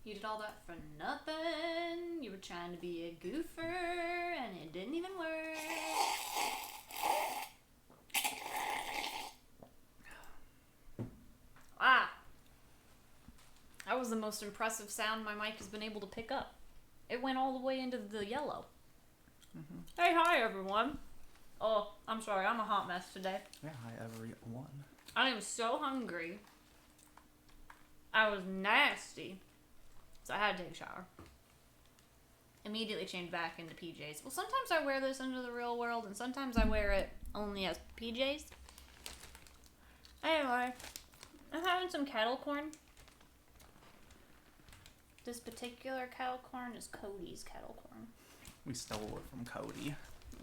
You did all that for nothing. You were trying to be a goofer, and it didn't even work. Ah! That was the most impressive sound my mic has been able to pick up. It went all the way into the yellow. Mm-hmm. Hey, hi, everyone. Oh, I'm sorry. I'm a hot mess today. Yeah, hi, everyone. I am so hungry. I was nasty. So I had to take a shower. Immediately changed back into PJs. Well, sometimes I wear this into the real world, and sometimes I wear it only as PJs. Anyway, I'm having some kettle corn. This particular kettle corn is Cody's kettle corn. We stole it from Cody.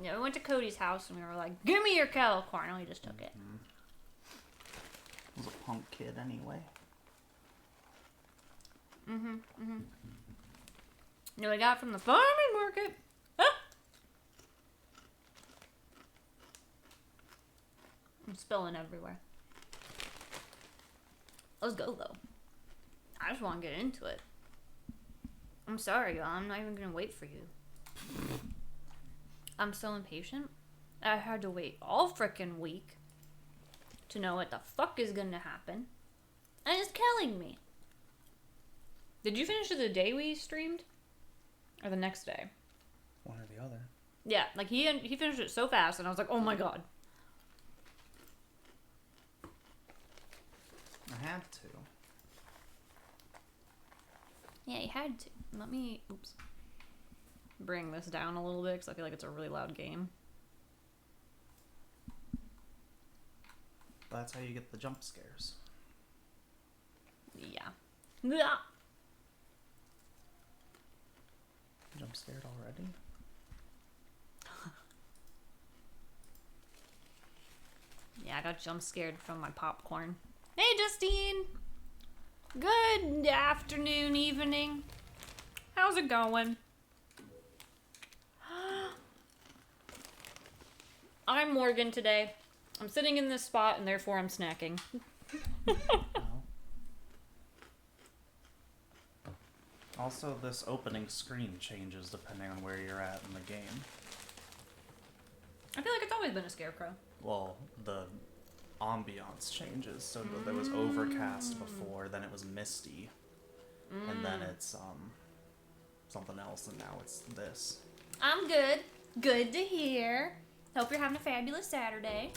Yeah, we went to Cody's house, and we were like, give me your kettle corn, and we just took it. He was a punk kid anyway. You know, we got from the farming market. Ah! I'm spilling everywhere. Let's go, though. I just want to get into it. I'm sorry, y'all. I'm not even going to wait for you. I'm so impatient. I had to wait all frickin' week to know what the fuck is going to happen. And it's killing me. Did you finish it the day we streamed? Or the next day? One or the other. Yeah, like he finished it so fast, and I was like, oh my god. I had to. Yeah, he had to. Let me, bring this down a little bit, because I feel like it's a really loud game. That's how you get the jump scares. Yeah. Yeah. Jump scared already? Yeah, I got jump scared from my popcorn. Hey, Justine! Good afternoon, evening. How's it going? I'm Morgan today. I'm sitting in this spot, and therefore I'm snacking. Also, this opening screen changes depending on where you're at in the game. I feel like it's always been a scarecrow. Well, the ambiance changes. So there was overcast before, then it was misty, and then it's something else, and now it's this. I'm good. Good to hear. Hope you're having a fabulous Saturday.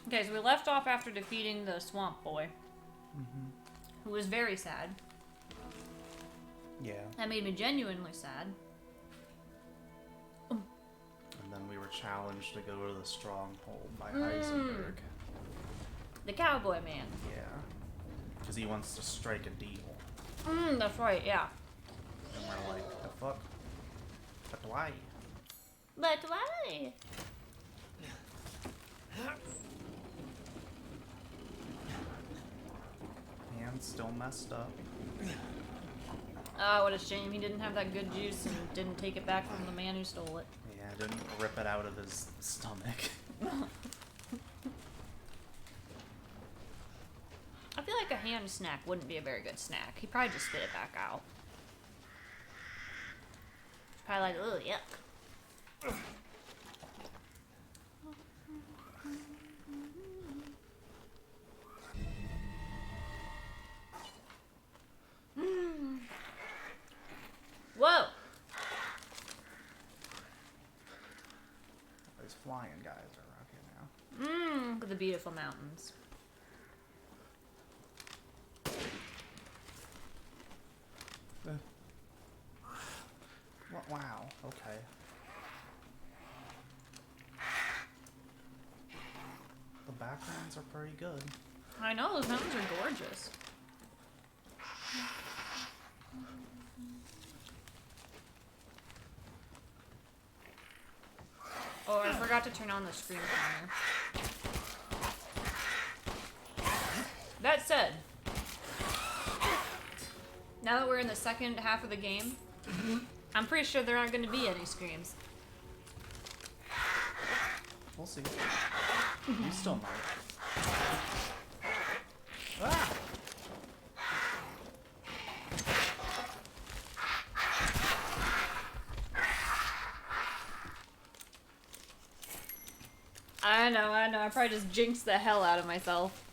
Okay, so we left off after defeating the swamp boy, who was very sad. Yeah. That made me genuinely sad. And then we were challenged to go to the stronghold by Heisenberg. The cowboy man. Yeah. Because he wants to strike a deal. That's right, yeah. And we're like, the fuck? But why? But why? Hand's still messed up. Oh, what a shame. He didn't have that good juice and didn't take it back from the man who stole it. Yeah, didn't rip it out of his stomach. I feel like a ham snack wouldn't be a very good snack. He'd probably just spit it back out. Probably like, oh, yuck. Whoa! These flying guys are rocking now. Look at the beautiful mountains. Wow, okay. The backgrounds are pretty good. I know, those mountains are gorgeous. Oh, I forgot to turn on the screen timer. That said, now that we're in the second half of the game, I'm pretty sure there aren't going to be any screams. We'll see. You still might. Ah! I know. I probably just jinxed the hell out of myself.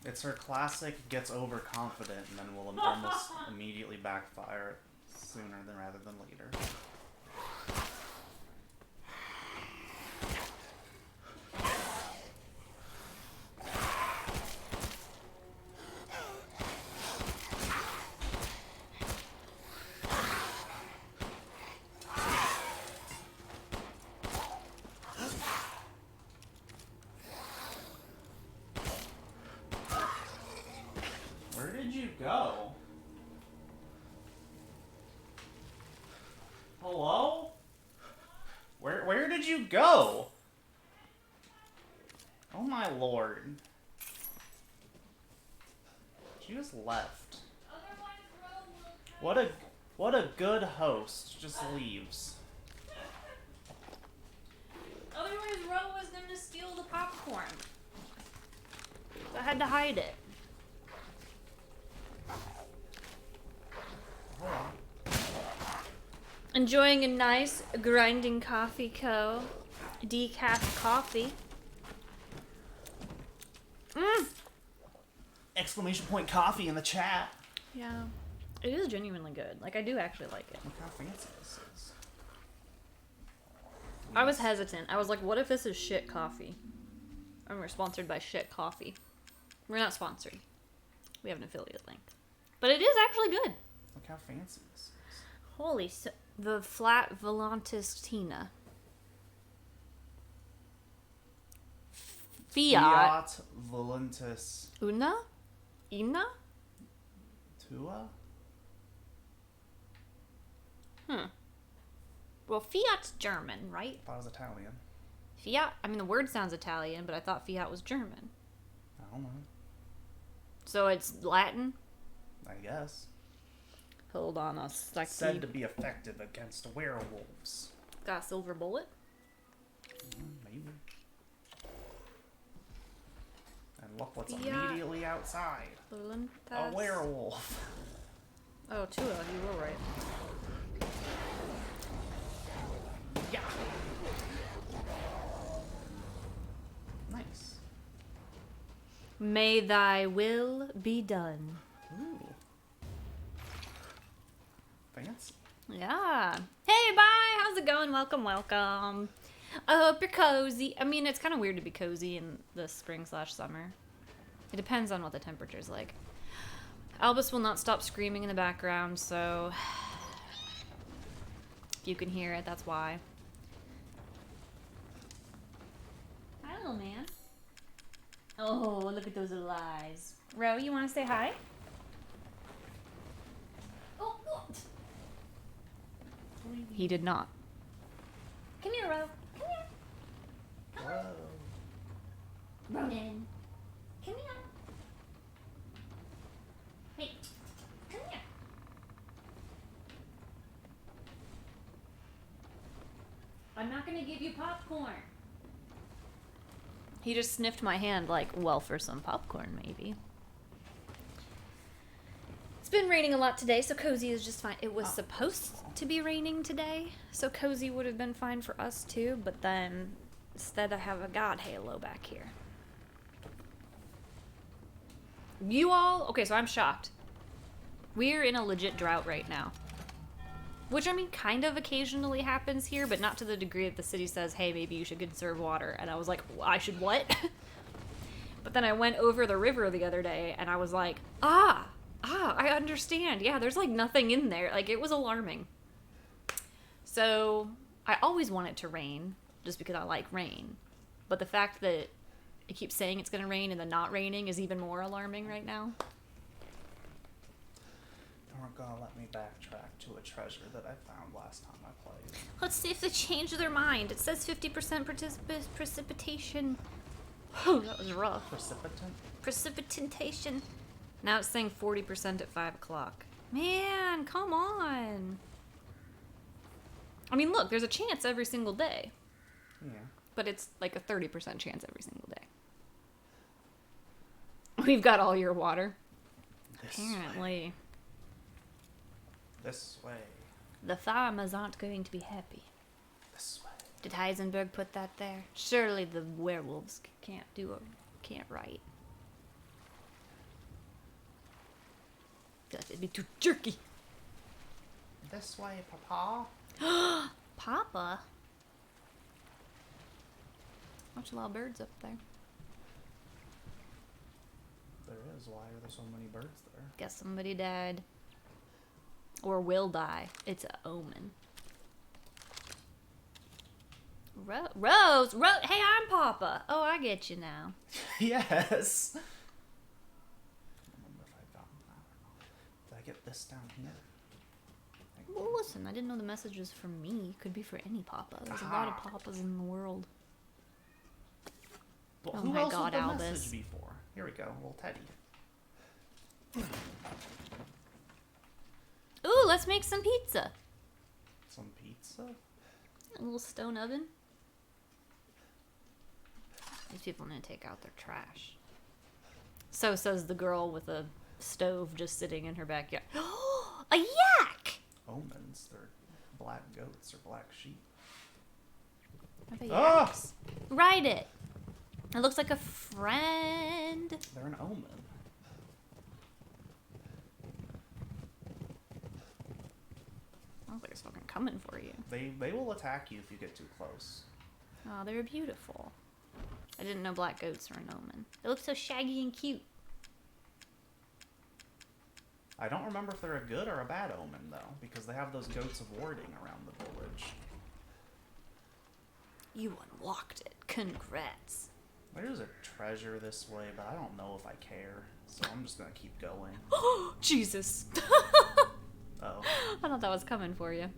It's her classic gets overconfident and then will almost immediately backfire sooner than rather than later. Where did you go? Hello? Where did you go? Oh my lord. She just left. What a good host. Just leaves. Otherwise, Ro was going to steal the popcorn. So I had to hide it. Hold on. Enjoying a nice grinding coffee decaf coffee. Exclamation point coffee in the chat. Yeah, it is genuinely good. Like, I do actually like it. Look how fancy this is. I was hesitant. I was like, what if this is shit coffee? And we're sponsored by shit coffee. We're not sponsored. We have an affiliate link. But it is actually good. Look how fancy this is. Holy the flat Volantis Tina. Fiat. Volantis Una? Ina? Tua? Well, Fiat's German, right? I thought it was Italian. Fiat? I mean, the word sounds Italian, but I thought Fiat was German. I don't know. So it's Latin? I guess. Hold on a second. Said to be effective against werewolves. Got a silver bullet? Maybe. And look what's Fiat. immediately outside. A werewolf. Oh, Tua, you were right. Yeah. Nice. May thy will be done. Ooh. Fancy. Yeah. Hey, bye! How's it going? Welcome, welcome. I hope you're cozy. I mean, it's kind of weird to be cozy in the spring/summer. It depends on what the temperature's like. Albus will not stop screaming in the background, so if you can hear it, that's why. Hello, man. Oh, look at those little eyes. Ro, you want to say hi? Oh, what? He did not. Come here, Ro. Come here. Come on. Ronan. Come here. Hey, come here. I'm not gonna give you popcorn. He just sniffed my hand like, well, for some popcorn, maybe. It's been raining a lot today, so Cozy is just fine. It was supposed to be raining today, so Cozy would have been fine for us too, but then instead I have a god halo back here. You all... Okay, so I'm shocked. We're in a legit drought right now. Which, I mean, kind of occasionally happens here, but not to the degree that the city says, hey, maybe you should conserve water. And I was like, I should what? But then I went over the river the other day, and I was like, I understand. Yeah, there's, like, nothing in there. Like, it was alarming. So, I always want it to rain, just because I like rain. But the fact that it keeps saying it's going to rain and then not raining is even more alarming right now. Aren't gonna let me backtrack to a treasure that I found last time I played. Let's see if they change their mind. It says 50% precipitation. Oh, that was rough. Precipitant? Precipitation. Now it's saying 40% at 5 o'clock. Man, come on. I mean, look, there's a chance every single day. Yeah. But it's like a 30% chance every single day. We've got all your water. Apparently. This way. The farmers aren't going to be happy. This way. Did Heisenberg put that there? Surely the werewolves can't write. It'd be too jerky. This way, Papa. Papa? Watch a lot of birds up there. There is. Why are there so many birds there? Guess somebody died. Or will die. It's an omen. Rose! Hey, I'm Papa! Oh, I get you now. Yes! I don't remember if I've gotten that or not. Did I get this down here? Well, listen, I didn't know the message was for me. Could be for any Papa. There's a lot of Papas in the world. Well, Oh who my else God, would the Albus. message be for? Here we go, little Teddy. Ooh, let's make some pizza. Some pizza? A little stone oven. These people need to take out their trash. So says the girl with a stove just sitting in her backyard. A yak! Omens. They're black goats or black sheep. Are they Ah! yaks? Write it. It looks like a friend. They're an omen. Sounds like it's fucking coming for you. They will attack you if you get too close. Oh, they're beautiful. I didn't know black goats were an omen. They look so shaggy and cute. I don't remember if they're a good or a bad omen, though, because they have those goats of warding around the village. You unlocked it. Congrats. There's a treasure this way, but I don't know if I care, so I'm just gonna keep going. Jesus. Oh. I thought that was coming for you.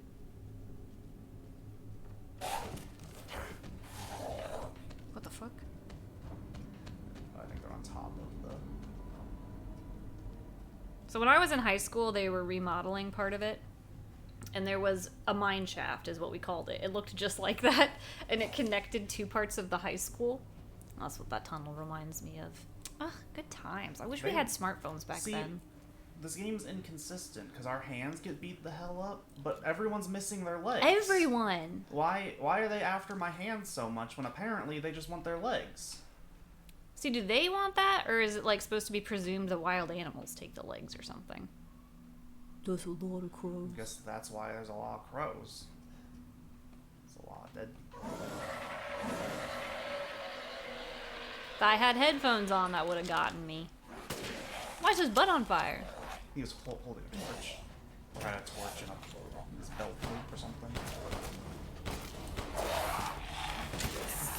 What the fuck? I think they're on top of the... So when I was in high school, they were remodeling part of it. And there was a mine shaft, is what we called it. It looked just like that. And it connected two parts of the high school. That's what that tunnel reminds me of. Ugh, good times. I wish we had smartphones back then. This game's inconsistent, because our hands get beat the hell up, but everyone's missing their legs. Everyone! Why are they after my hands so much when apparently they just want their legs? See, do they want that? Or is it, like, supposed to be presumed that wild animals take the legs or something? There's a lot of crows. I guess that's why there's a lot of crows. There's a lot of dead... If I had headphones on, that would have gotten me. Why is his butt on fire? He was holding a torch. Trying to torch in his belt loop or something.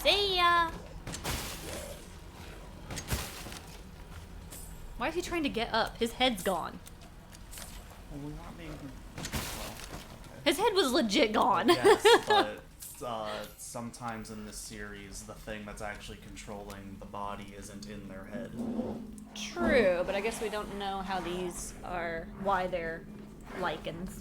See ya! Why is he trying to get up? His head's gone. Well, we're not being. Well, His head was legit gone. yes, but sometimes in this series, the thing that's actually controlling the body isn't in their head. True, but I guess we don't know how these are, why they're lichens.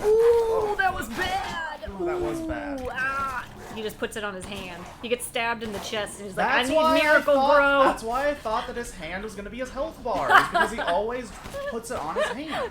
Ooh, that was bad! Ooh, that was bad. Ah. He just puts it on his hand. He gets stabbed in the chest and he's like, That's I why need Miracle Grow! That's why I thought that his hand was gonna be his health bar, is because he always puts it on his hand.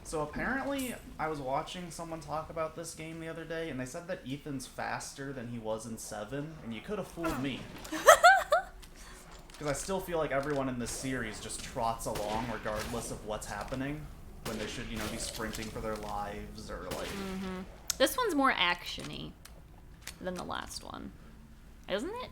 So apparently, I was watching someone talk about this game the other day, and they said that Ethan's faster than he was in 7, and you could have fooled me. Because I still feel like everyone in this series just trots along regardless of what's happening, when they should, be sprinting for their lives, or like... This one's more action-y than the last one. Isn't it?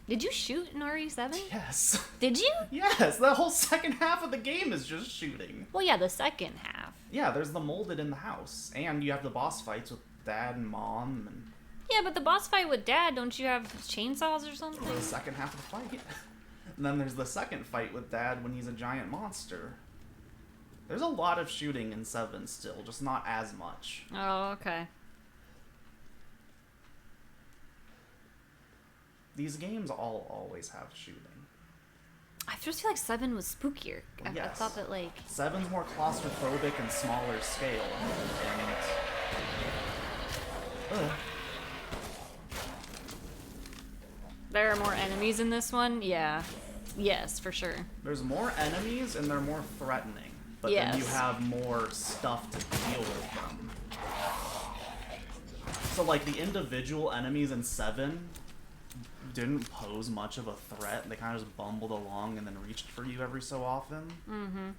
Did you shoot in RE7? Yes. Did you? Yes, the whole second half of the game is just shooting. Well, yeah, the second half. Yeah, there's the molded in the house, and you have the boss fights with Dad and Mom, and Yeah, but the boss fight with Dad, don't you have chainsaws or something? for the second half of the fight. And then there's the second fight with Dad when he's a giant monster. There's a lot of shooting in 7 still, just not as much. Oh, okay. These games all always have shooting. I just feel like 7 was spookier. I Yes. thought that, like... 7's more claustrophobic and smaller scale, and... Ugh. There are more enemies in this one? Yeah. Yes, for sure. There's more enemies, and they're more threatening. But then you Yes. have more stuff to deal with them. So, like, the individual enemies in 7 didn't pose much of a threat. They kind of just bumbled along and then reached for you every so often. Mm-hmm.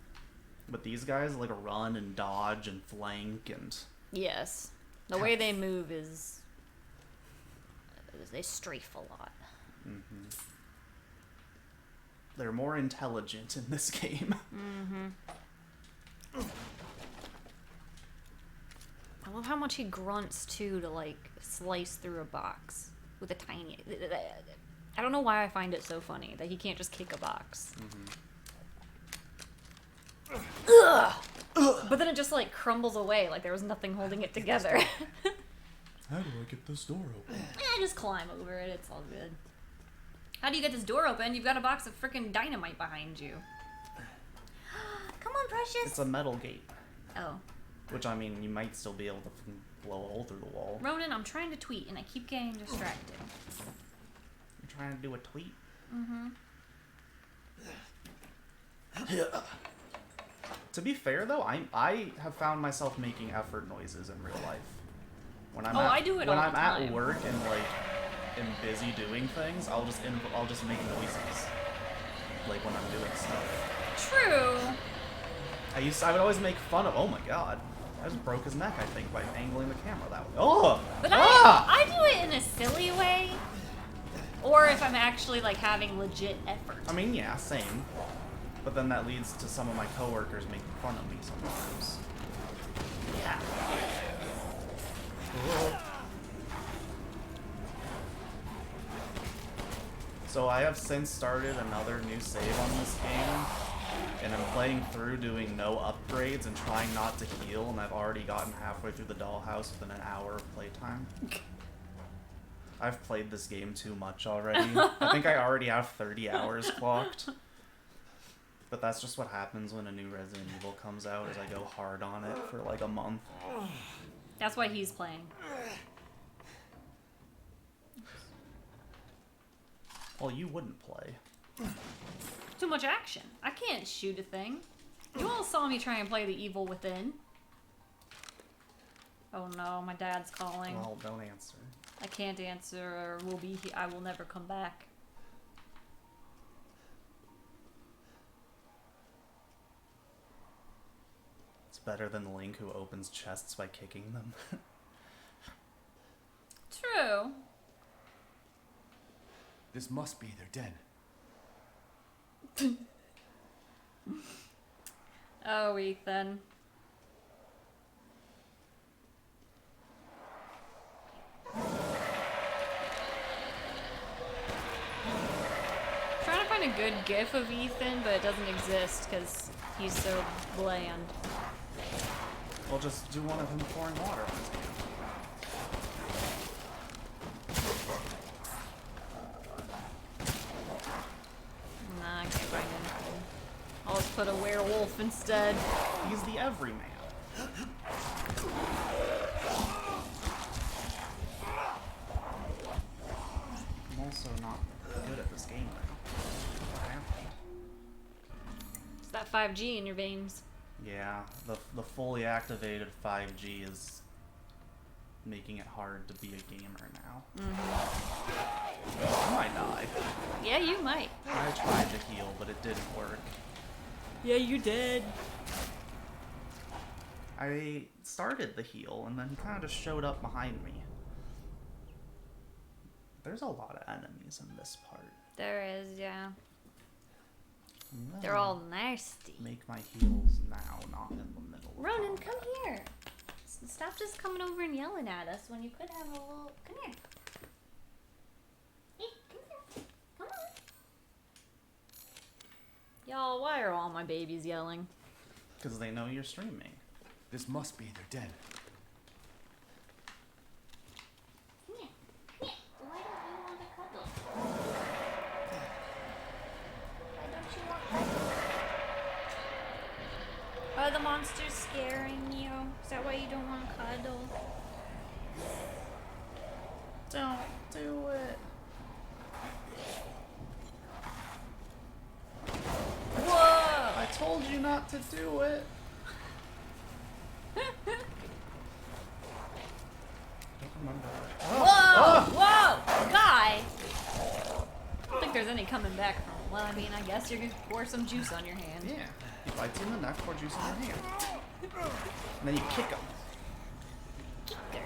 But these guys, like, run and dodge and flank and... Yes. The way they move is... They strafe a lot. Mm-hmm. They're more intelligent in this game. Mm-hmm. I love how much he grunts, too, to, like, slice through a box with a tiny... I don't know why I find it so funny that he can't just kick a box. Ugh! But then it just, like, crumbles away like there was nothing holding it together. How do I get this door open? Just climb over it. It's all good. How do you get this door open? You've got a box of freaking dynamite behind you. Come on, Precious. It's a metal gate. Oh. Which, I mean, you might still be able to blow a hole through the wall. Ronan, I'm trying to tweet and I keep getting distracted. You're trying to do a tweet? Mm-hmm. To be fair, though, I have found myself making effort noises in real life. When I'm I do it all the When I'm at time. work and, like, am busy doing things, I'll just make noises. Like, when I'm doing stuff. True. I would always make fun of, oh my god, I just broke his neck, I think, by angling the camera that way. Oh! But Ah! I do it in a silly way. Or if I'm actually, like, having legit effort. I mean, yeah, same. But then that leads to some of my coworkers making fun of me sometimes. Yeah. So I have since started another new save on this game, and I'm playing through doing no upgrades and trying not to heal, and I've already gotten halfway through the dollhouse within an hour of playtime. I've played this game too much already. I think I already have 30 hours clocked. But that's just what happens when a new Resident Evil comes out, is I go hard on it for like a month. That's why he's playing. Well, you wouldn't play. Too much action. I can't shoot a thing. You all saw me try and play The Evil Within. Oh no, my dad's calling. Well, don't answer. I can't answer, or I will never come back. It's better than Link, who opens chests by kicking them. True. This must be their den. Oh, Ethan. find a good gif of Ethan, but it doesn't exist because he's so bland. We'll just do one of him pouring water on his hand. Nah, I can't find anything. I'll just put a werewolf instead. He's the everyman. I'm also not good at this game now. What happened? It's that 5G in your veins. Yeah, the fully activated 5G is making it hard to be a gamer now. I might die. Yeah, you might. I tried to heal, but it didn't work. Yeah, you did. I started the heal, and then he kind of just showed up behind me. There's a lot of enemies in this part. There is, yeah. I'm They're gonna all nasty. make my heals now, not in the middle. of Ronan, combat. come here. Stop just coming over and yelling at us when you could have a little. Come here. Hey, come here. Come on. Y'all, why are all my babies yelling? Because they know you're streaming. This must be their den. Come here. Come here. Why don't you want to cuddle? Why don't you want cuddle? Are the monsters scaring you? Is that why you don't want to cuddle? Don't do it. Whoa! I told you not to do it. Don't remember. Whoa! Whoa! Guy! I don't think there's any coming back from it. Well, I mean, I guess you're gonna pour some juice on your hand. Yeah. He bites you in the neck, pour juice in your hand. And then you kick him. Kick her.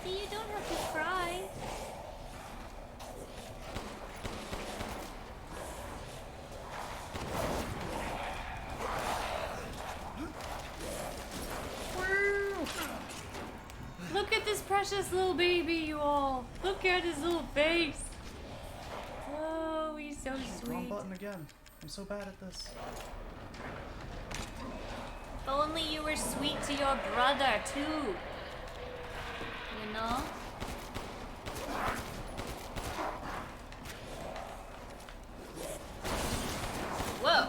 See, you don't have to cry. Look at this precious little baby, you all. Look at his little face. Oh, he's so Wrong sweet. button again. I'm so bad at this. If only you were sweet to your brother, too. You know? Whoa.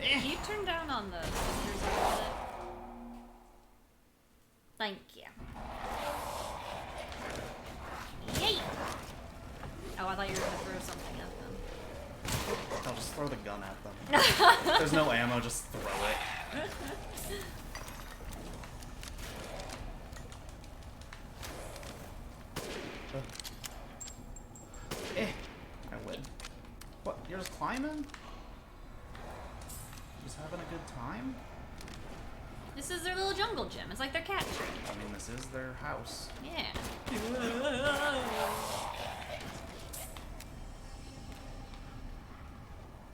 Can you turn down on the speakers a little bit? Thank you. Yay! Oh, I thought you were gonna throw something at them. I'll just throw the gun at them. If there's no ammo, just throw it. I win. What? You're just climbing? Just having a good time? This is their little jungle gym. It's like their cat tree. I mean, this is their house. Yeah.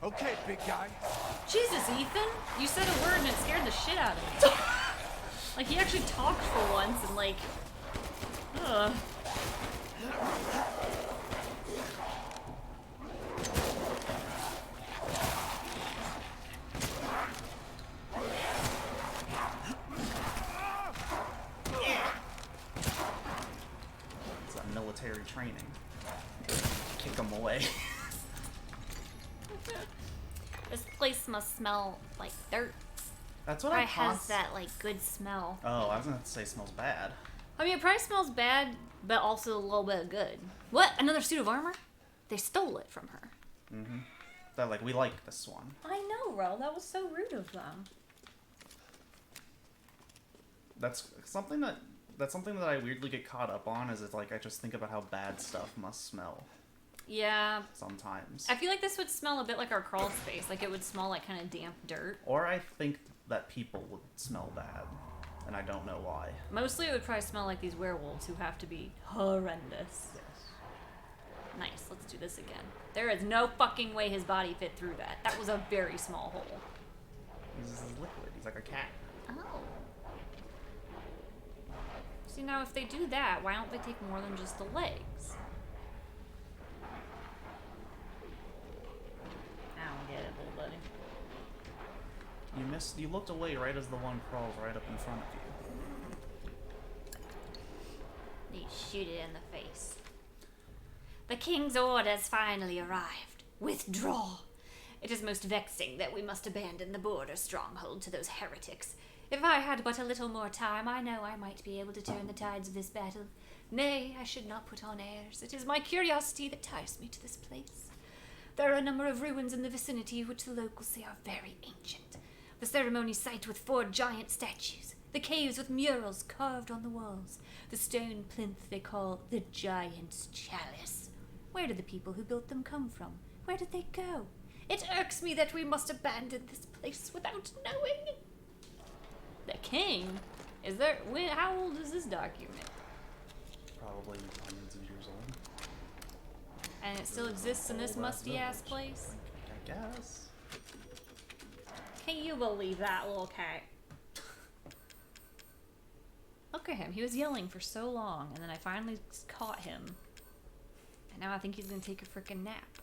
Okay, big guy. Jesus, Ethan! You said a word and it scared the shit out of me. Like, he actually talked for once and, like... Ugh. It's that military training. Kick them away. This place must smell like dirt. That's what Probably I has that, like, good smell. Oh, I was gonna say it smells bad. I mean, it probably smells bad, but also a little bit good. What? Another suit of armor? They stole it from her. Mm-hmm. They're like, we like this one. I know, Ro. That was so rude of them. That's something that I weirdly get caught up on. Is it's like I just think about how bad stuff must smell Yeah. sometimes. I feel like this would smell a bit like our crawl space. Like, it would smell like kind of damp dirt. Or I think that people would smell bad, and I don't know why. Mostly it would probably smell like these werewolves who have to be horrendous. Yes. Nice, let's do this again. There is no fucking way his body fit through that. That was a very small hole. He's liquid. He's like a cat. Oh. See, now if they do that, why don't they take more than just the legs? I don't get it, little buddy. You looked away right as the one crawls right up in front of you. You shoot it in the face. The king's orders finally arrived. Withdraw. It is most vexing that we must abandon the border stronghold to those heretics. If I had but a little more time, I know I might be able to turn the tides of this battle. Nay, I should not put on airs. It is my curiosity that ties me to this place. There are a number of ruins in the vicinity which the locals say are very ancient. The ceremony site with 4 giant statues. The caves with murals carved on the walls. The stone plinth they call the Giant's Chalice. Where did the people who built them come from? Where did they go? It irks me that we must abandon this place without knowing. The king? Is there... how old is this document? Probably hundreds of years old. And it still exists in this musty-ass place? I guess. Can you believe that, little cat? Look at him. He was yelling for so long, and then I finally caught him. And now I think he's gonna take a freaking nap.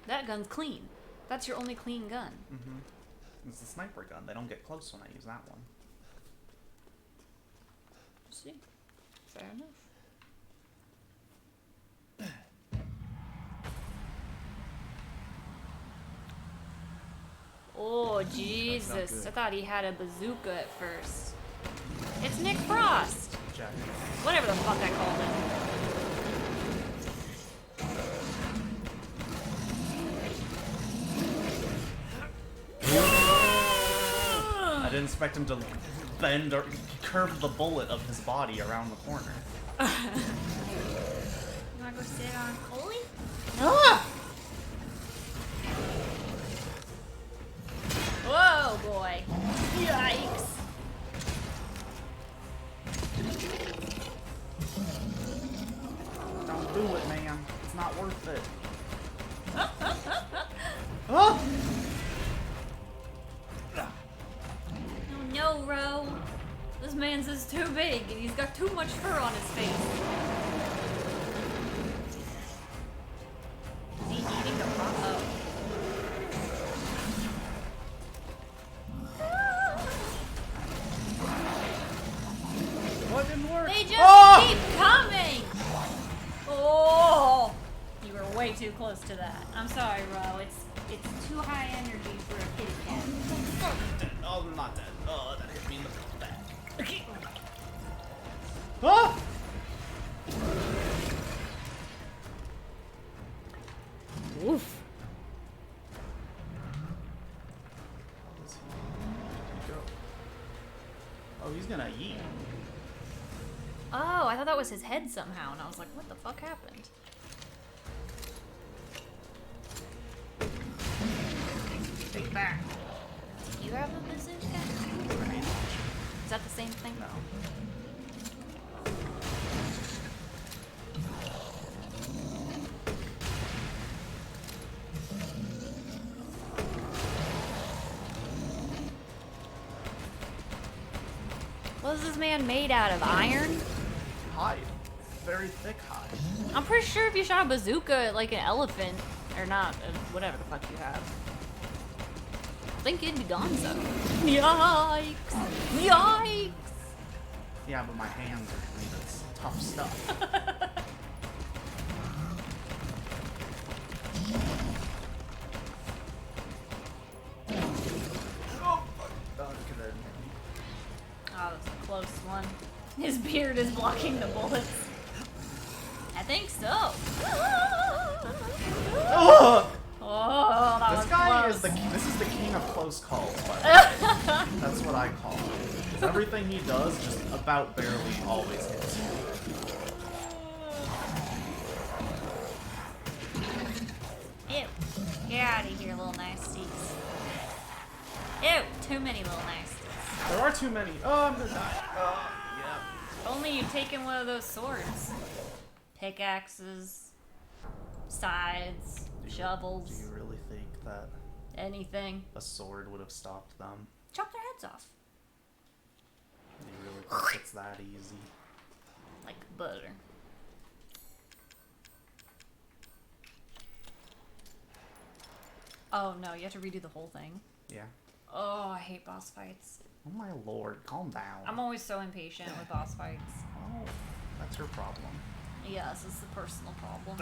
That gun's clean. That's your only clean gun. Mm-hmm. It's the sniper gun. They don't get close when I use that one. See? Fair enough. Oh, Jesus. I thought he had a bazooka at first. It's Nick Frost! Jack. Whatever the fuck I called him. I didn't expect him to bend or curve the bullet of his body around the corner. You wanna go sit on Coley? Ah! Whoa, boy. Yikes. Don't do it, man. It's not worth it. Oh! Oh no, Ro. This man's is too big and he's got too much fur on his face. Is he eating the front? Oh. What didn't work? They just Oh! keep coming! Oh! You were way too close to that. I'm sorry, Ro. It's too high energy for a kitty cat. Oh, I'm not dead. Oh, that hit me in the back. Ah! Oof. Oh, he's gonna eat. Oh, I thought that was his head somehow, and I was like, what the fuck happened? Take back. Do you have a bazooka? Is that the same thing? No. What is this man made out of? Iron? Hide. Very thick hide. I'm pretty sure if you shot a bazooka at like an elephant, or not, whatever the fuck you have, I think it'd be gone so. Yikes! Yikes! Yeah, but my hands are made of tough stuff. Oh, fuck. Okay. Oh, that's a close one. His beard is blocking the bullets. I think so. Oh! Oh, that This was guy close. is this is the king of close calls, by the way. That's what I call him. 'Cause everything he does just about barely always hits. Ew. Get out of here, little nasties. Ew, too many little nasties. There are too many. Oh, I'm gonna die. Yeah. If only you'd taken one of those swords. Pickaxes, scythes, Do shovels. you really think that Anything. A sword would have stopped them. Chop their heads off. You really think it's that easy? Like butter. Oh no, you have to redo the whole thing. Yeah. Oh, I hate boss fights. Oh my lord, calm down. I'm always so impatient with boss fights. Oh, that's your problem. Yes, it's a personal problem.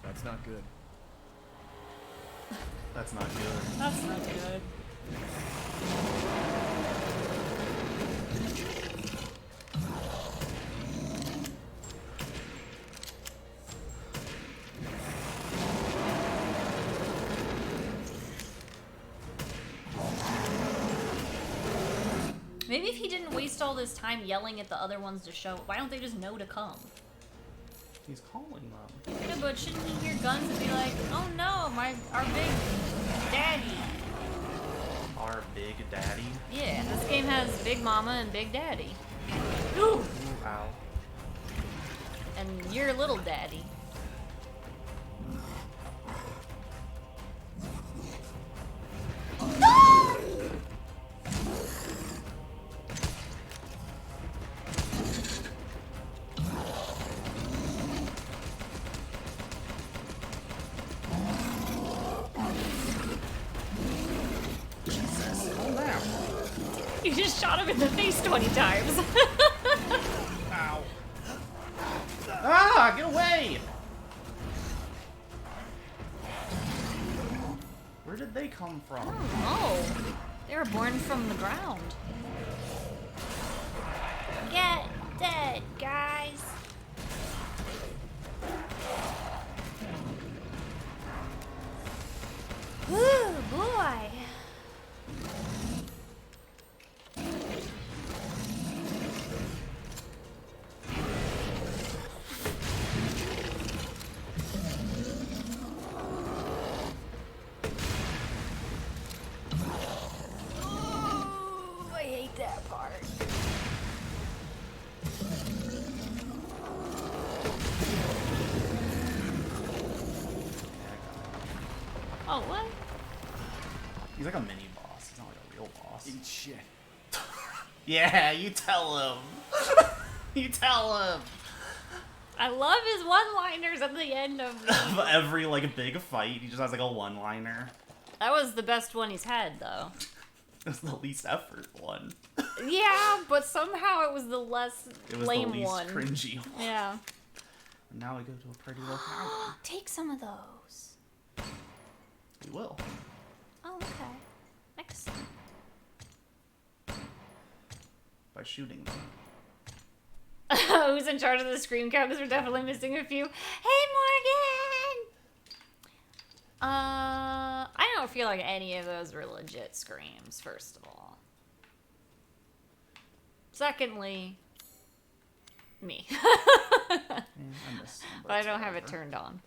That's not good. That's not good. That's not good. Maybe if he didn't waste all this time yelling at the other ones to show, why don't they just know to come? He's calling them. Yeah, but shouldn't he hear guns and be like, oh no, our big daddy. Our big daddy. Yeah, this game has Big Mama and Big Daddy. Ooh, Ooh, ow. and your little daddy. Calm down. You just shot him in the face 20 times. Ow. Ah, get away! Where did they come from? Oh, they were born from the ground. Get dead, guys. Woo, boy. Ooh, I hate that part. Oh, what? He's like a mini boss. He's not like a real boss. Eat shit. Yeah, you tell him. You tell him. I love his one-liners at the end of Of every like big fight, he just has like a one-liner. That was the best one he's had, though. It's the least effort one. Yeah, but somehow it was the less It was lame the least one. cringy one. Yeah. And now we go to a pretty little town. Take some of those. We will. Oh, okay. Excellent. By shooting them. Who's in charge of the scream count? Because we're definitely missing a few. Hey, Morgan! I don't feel like any of those were legit screams, first of all. Secondly, me. Yeah, I miss them, But I it's don't have it whatever. turned on.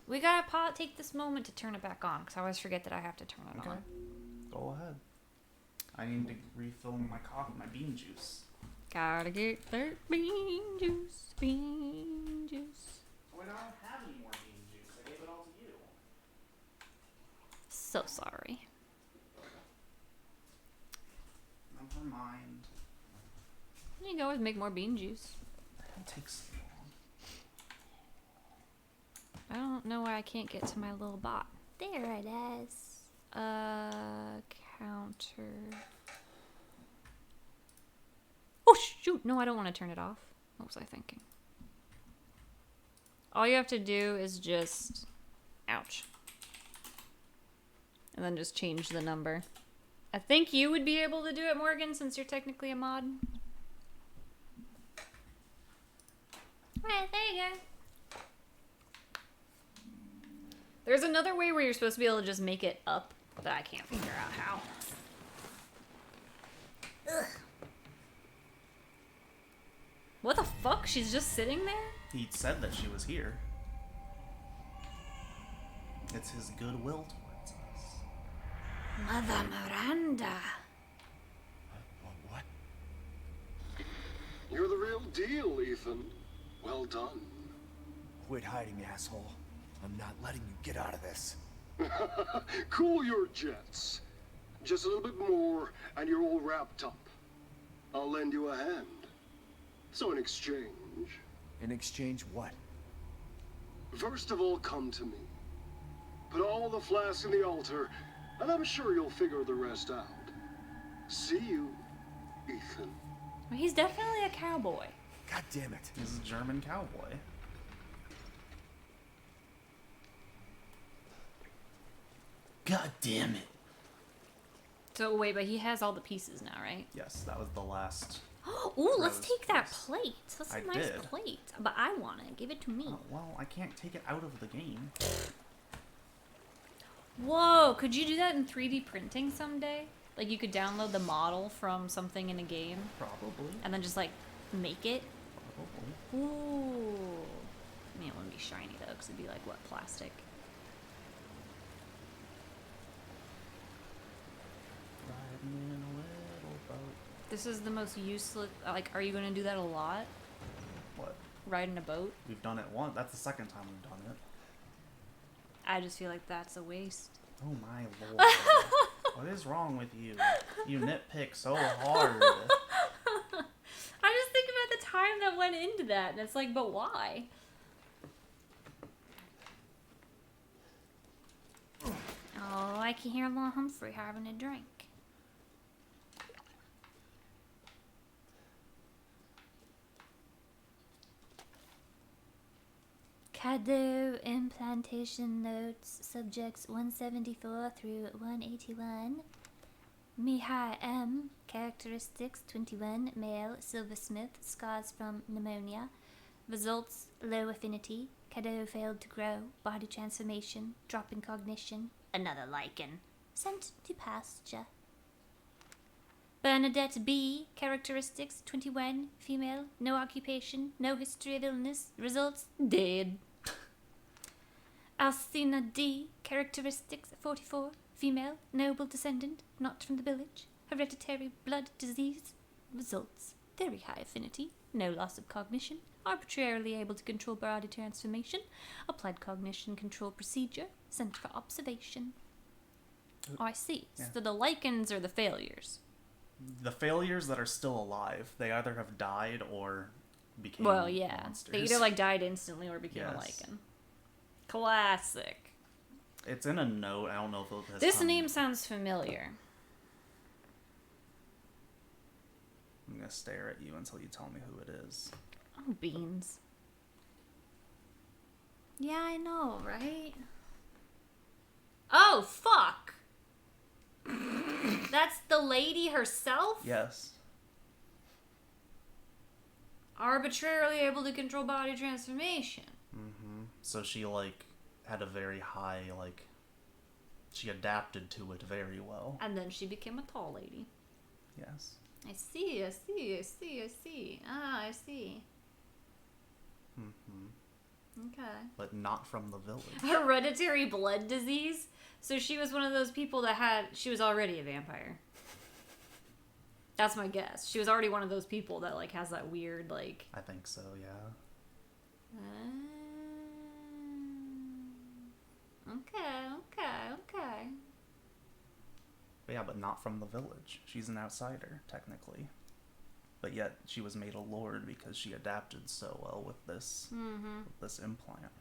We gotta take this moment to turn it back on, because I always forget that I have to turn it Okay. on. Go ahead. I need to refill my coffee, my bean juice. Gotta get that bean juice, bean juice. Oh, I don't have any more bean juice. I gave it all to you. So sorry. Never mind. You can always make more bean juice. It takes so long. I don't know why I can't get to my little bot. There it is. Counter. Oh, shoot. No, I don't want to turn it off. What was I thinking? All you have to do is just... Ouch. And then just change the number. I think you would be able to do it, Morgan, since you're technically a mod. Alright, there you go. There's another way where you're supposed to be able to just make it up, but I can't figure out how. Ugh. What the fuck? She's just sitting there? He said that she was here. It's his goodwill towards us. Mother Miranda. What? You're the real deal, Ethan. Well done. Quit hiding, asshole. I'm not letting you get out of this. Cool your jets. Just a little bit more, and you're all wrapped up. I'll lend you a hand. So in exchange, In exchange, what? first of all, come to me. Put all the flasks in the altar, and I'm sure you'll figure the rest out. See you, Ethan. Well, he's definitely a cowboy. God damn it. He's a German cowboy. God damn it. So wait, but he has all the pieces now, right? Yes, that was the last. Ooh, let's Rose take that piece. plate. That's a I nice did. plate. But I want it. Give it to me. Oh, well, I can't take it out of the game. Whoa, could you do that in 3D printing someday? Like you could download the model from something in a game Probably. and then just like make it? Probably. Ooh. I mean, it wouldn't be shiny though, because it'd be like, what, plastic? Riding in a little boat. This is the most useless. Like, are you going to do that a lot? What? Ride in a boat? We've done it once. That's the second time we've done it. I just feel like that's a waste. Oh my lord. What is wrong with you? You nitpick so hard. I just think about the time that went into that, and it's like, but why? Oh, I can hear Lord Humphrey having a drink. Caddo implantation notes, subjects 174 through 181. Mihai M. Characteristics 21, male, silversmith, scars from pneumonia. Results low affinity. Caddo failed to grow. Body transformation. Drop in cognition. Another lichen. Sent to pasture. Bernadette B. Characteristics 21, female, no occupation, no history of illness. Results dead. Alcina D. Characteristics 44, female, noble descendant, not from the village, hereditary blood disease. Results very high affinity, no loss of cognition, arbitrarily able to control body transformation, applied cognition control procedure, sent for observation. Oh, I see. Yeah. So the lichens are the failures. The failures that are still alive, they either have died or became Well, yeah. monsters. They either like died instantly or became a Yes. lichen. Classic. It's in a note. I don't know if it has This come- name sounds familiar. I'm gonna stare at you until you tell me who it is. Oh, beans. Yeah, I know, right? Oh, fuck! That's the lady herself? Yes. Arbitrarily able to control body transformation. Mm-hmm. So she, like, had a very high, like... She adapted to it very well. And then she became a tall lady. Yes. I see, I see, I see, I see. Ah, I see. Mm-hmm. Okay. But not from the village. Hereditary blood disease? So she was one of those people that she was already a vampire. That's my guess. She was already one of those people that, like, has that weird, like... I think so, yeah. Okay. But yeah, but not from the village. She's an outsider, technically. But yet, she was made a lord because she adapted so well with this, with this implant.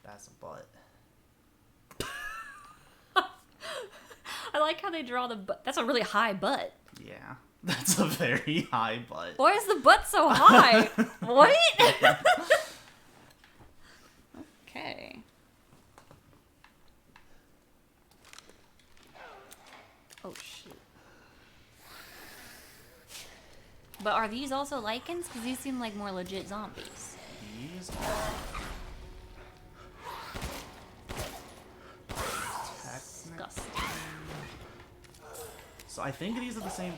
That's a butt. I like how they draw the butt. That's a really high butt. Yeah. That's a very high butt. Why is the butt so high? What? Okay. Oh, shit. But are these also lichens? Because these seem like more legit zombies. These are... Disgusting. So I think these are the same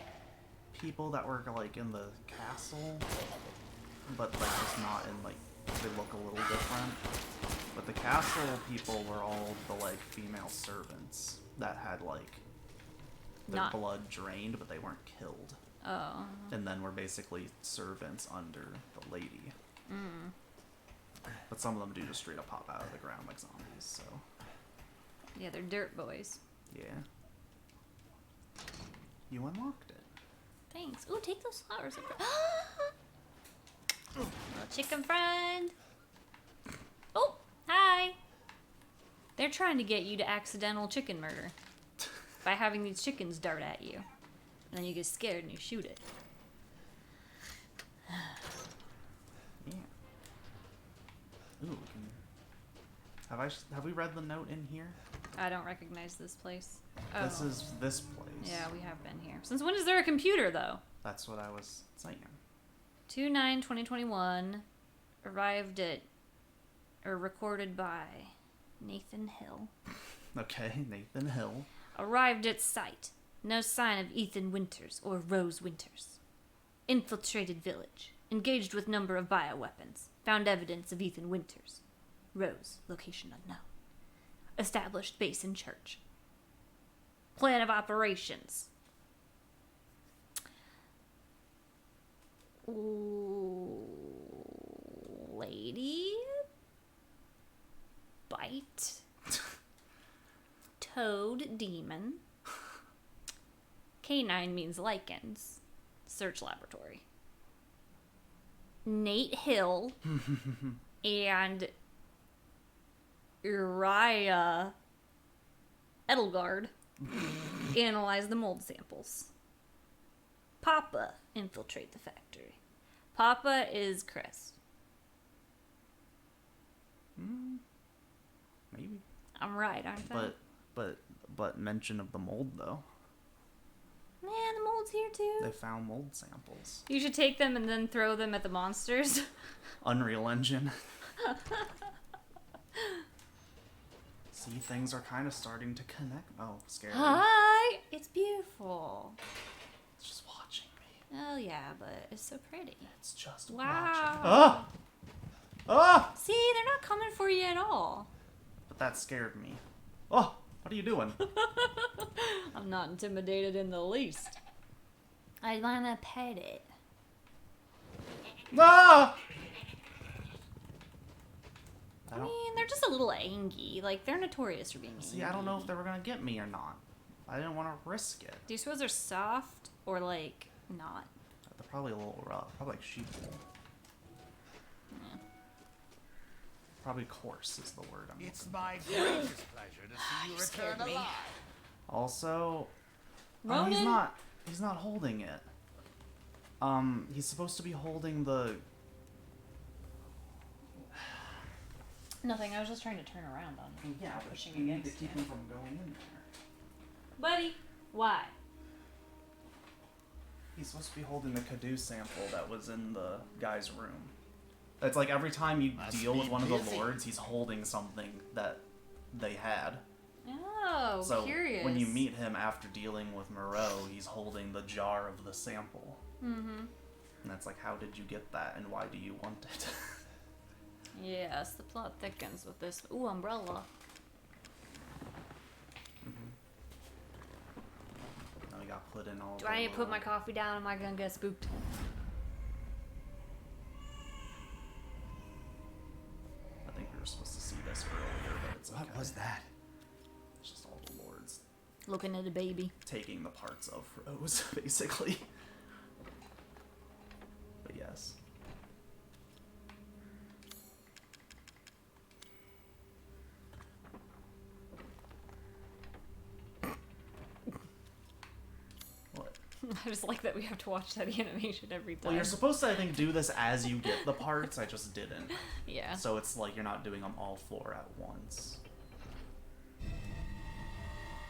people that were, like, in the castle. But, like, just not in, like... They look a little different. But the castle people were all the, like, female servants that had, like... Their Not- blood drained, but they weren't killed. Oh. And then were basically servants under the lady. But some of them do just straight up pop out of the ground like zombies, so Yeah, they're dirt boys. yeah. You unlocked it. Thanks. Ooh, take those flowers. Little chicken friend. Oh, hi. They're trying to get you to accidental chicken murder by having these chickens dart at you. And then you get scared and you shoot it. Yeah. Ooh, we can... Have we read the note in here? I don't recognize this place. Oh. This is this place. Yeah, we have been here. Since when is there a computer, though? That's what I was saying. 2/9/2021. Arrived at... Or recorded by Nathan Hill. Okay, Nathan Hill. Arrived at site. No sign of Ethan Winters or Rose Winters. Infiltrated village. Engaged with number of bioweapons. Found evidence of Ethan Winters. Rose, location unknown. Established base in church. Plan of operations. Ooh, lady? Bite. Toad demon. Canine means lichens. Search laboratory. Nate Hill and Uriah Edelgard analyze the mold samples. Papa infiltrate the factory. Papa is Chris. Maybe. I'm right, aren't I? But mention of the mold though. Man, the mold's here too. They found mold samples. You should take them and then throw them at the monsters. Unreal Engine. See, things are kind of starting to connect. Oh, scary. Hi! It's beautiful. It's just watching me. Oh yeah, but it's so pretty. It's just Wow. watching. Ah! Ah! See, they're not coming for you at all. But that scared me. Oh, what are you doing? I'm not intimidated in the least. I wanna pet it. Ah! I mean, they're just a little angry. Like, they're notorious for being angry. See, I don't know if they were gonna get me or not. I didn't want to risk it. Do you suppose they're soft or, like, not? They're probably a little rough. Probably like sheep wool. Yeah. Probably coarse is the word I'm It's looking my greatest pleasure to see you scared return me. alive. for. Also, Ronan? he's not holding it. He's supposed to be holding the... Nothing, I was just trying to turn around on him. Yeah, but Pushing you need to against keep him. him from going in there. Buddy, why? He's supposed to be holding the Kadu sample that was in the guy's room. It's like every time you Must deal with be one of the busy. lords, he's holding something that they had. Oh, So curious. when you meet him after dealing with Moreau, he's holding the jar of the sample. Mm-hmm. And that's like, how did you get that, and why do you want it? Yes, the plot thickens with this. Ooh, umbrella. Now we got put in all. Do the I need to put my little- coffee down? Am I gonna get spooked? I think we were supposed to see this earlier, but it's okay. What was that? It's just all the lords Looking at a baby. taking the parts of Rose, basically. But yes. What? I just like that we have to watch that animation every time. Well, you're supposed to, I think, do this as you get the parts. I just didn't. Yeah. So it's like you're not doing them all four at once.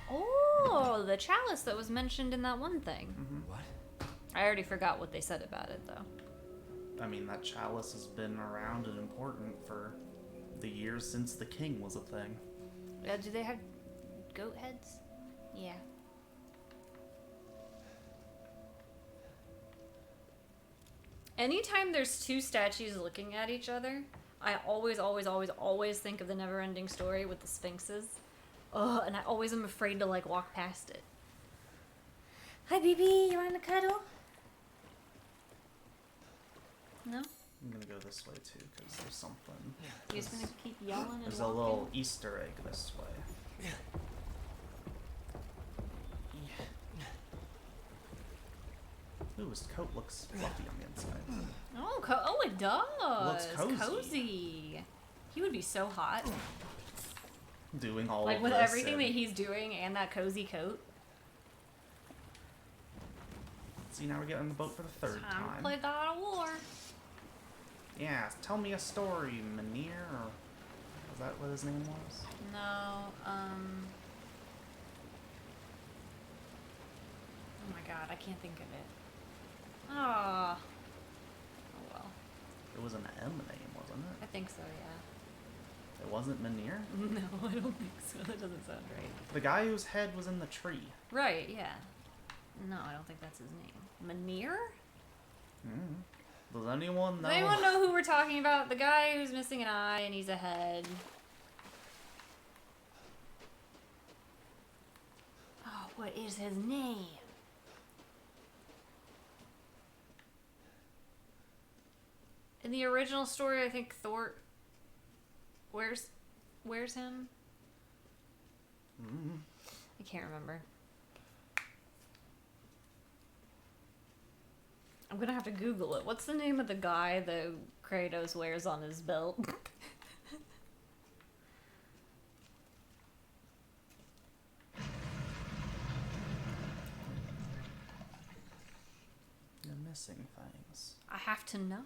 Oh, the chalice that was mentioned in that one thing. What? I already forgot what they said about it, though. I mean, that chalice has been around and important for the years since the king was a thing. Do they have goat heads? Yeah. Anytime there's two statues looking at each other, I always think of the Never-Ending Story with the sphinxes. Ugh, and I always am afraid to, like, walk past it. Hi, baby. You want a cuddle? No? I'm gonna go this way too, because there's something. You're just gonna keep yelling and There's a walking? little Easter egg this way. Ooh, his coat looks fluffy on the inside. Oh, it does. Looks cozy. Cozy. He would be so hot. Doing all Like of with this everything and- that he's doing and that cozy coat. See, now we're getting on the boat for the third Time to time. play God of War. Yeah, tell me a story, Manir, or was that what his name was? No, oh my god, I can't think of it. Oh. Oh well. It was an M name, wasn't I it? think so, yeah. It wasn't Manir? No, I don't think so. That doesn't sound right. The guy whose head was in the tree. Right, yeah. No, I don't think that's his name. Manir? Does anyone know? Does anyone know who we're talking about? The guy who's missing an eye and he's a head. Oh, what is his name? In the original story, I think Thor. Where's him? I can't remember. I'm gonna have to Google it. What's the name of the guy that Kratos wears on his belt? You're missing things. I have to know.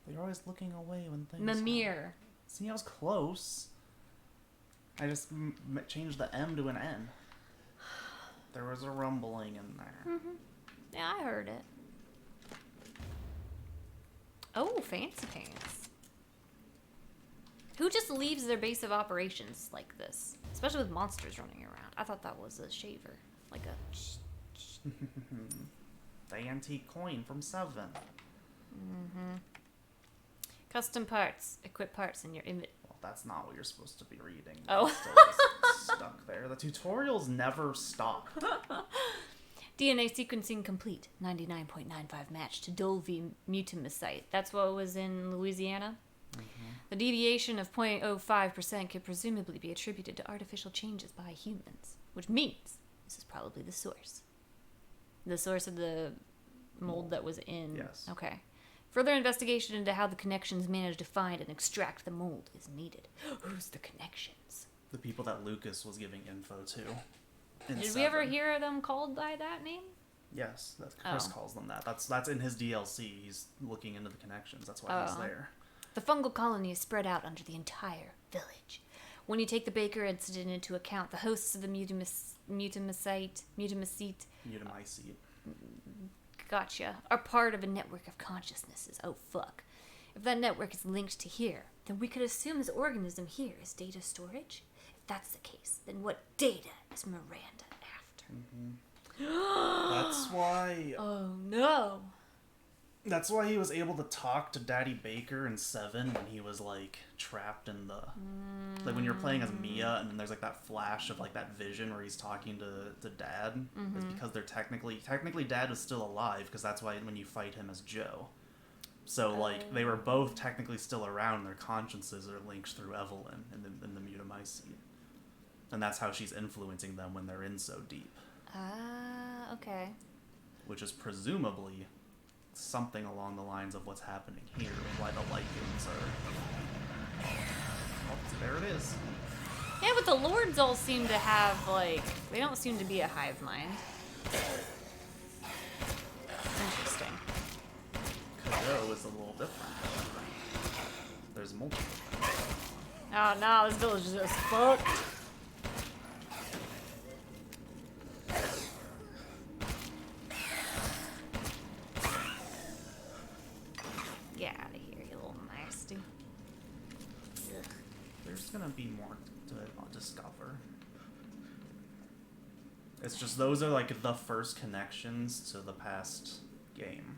But you're always looking away when things. Mimir. See, I was close. I just changed the M to an N. There was a rumbling in there. Yeah, I heard it. Oh, fancy pants. Who just leaves their base of operations like this? Especially with monsters running around. I thought that was a shaver. Like a... The antique coin from 7. Custom parts. Equip parts in your inventory. Well, that's not what you're supposed to be reading. Oh. It's still just stuck there. The tutorials never stop. DNA sequencing complete. 99.95 match to Dolby Mutimicite. That's what was in Louisiana? The deviation of 0.05% could presumably be attributed to artificial changes by humans, which means this is probably the source. The source of the mold that was in... Yes. Okay. Further investigation into how the connections managed to find and extract the mold is needed. Who's the connections? The people that Lucas was giving info to. in Did we ever 7. hear them called by that name? Yes, that's Chris Oh. calls them that. That's in his DLC. He's looking into the connections. That's why he's Oh. there. The fungal colony is spread out under the entire village. When you take the Baker incident into account, the hosts of the Mutimicite, Mutamycete. gotcha, are part of a network of consciousnesses. Oh, fuck. If that network is linked to here, then we could assume this organism here is data storage? If that's the case, then what data is Miranda after? That's why. Oh, no. That's why he was able to talk to Daddy Baker in 7 when he was like trapped in the like when you're playing as Mia and then there's like that flash of like that vision where he's talking to Dad. It's because they're technically Dad is still alive because that's why when you fight him as Joe. So like they were both technically still around. Their consciences are linked through Evelyn in the Mutamycete, and that's how she's influencing them when they're in so deep. Ah, okay. Which is presumably something along the lines of what's happening here, why the Lycans are... Oh, there it is. Yeah, but the lords all seem to have, like, they don't seem to be a hive mind. Interesting. Cadeau is a little different. There's multiple things. Oh no, this village is just fucked. Get out of here, you little nasty. Ugh. There's gonna be more to discover. It's just those are like the first connections to the past game.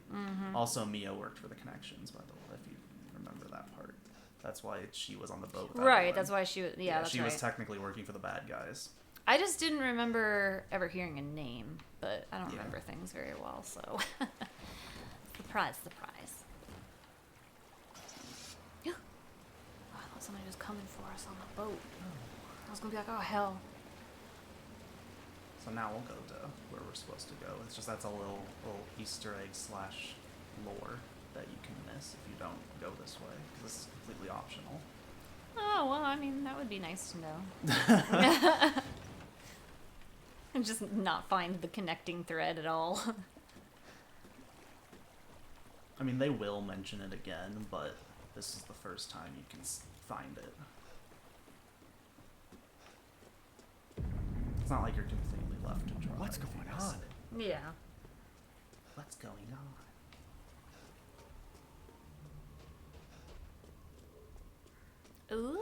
Also, Mia worked for the connections, by the way, if you remember that part. That's why she was on the boat with Right, Evelyn. that's why she was. Yeah, that's she right. was technically working for the bad guys. I just didn't remember ever hearing a name, but I don't Yeah. remember things very well, so. Surprise, surprise. somebody was coming for us on the boat. I was gonna be like, oh hell. So now we'll go to where we're supposed to go. It's just that's a little Easter egg / lore that you can miss if you don't go this way, because this is completely optional. Oh, well, I mean, that would be nice to know. And just not find the connecting thread at all. I mean, they will mention it again, but this is the first time you can find it. It's not like you're completely left to dry. What's if you going miss on? it. Yeah. What's going on? Ooh.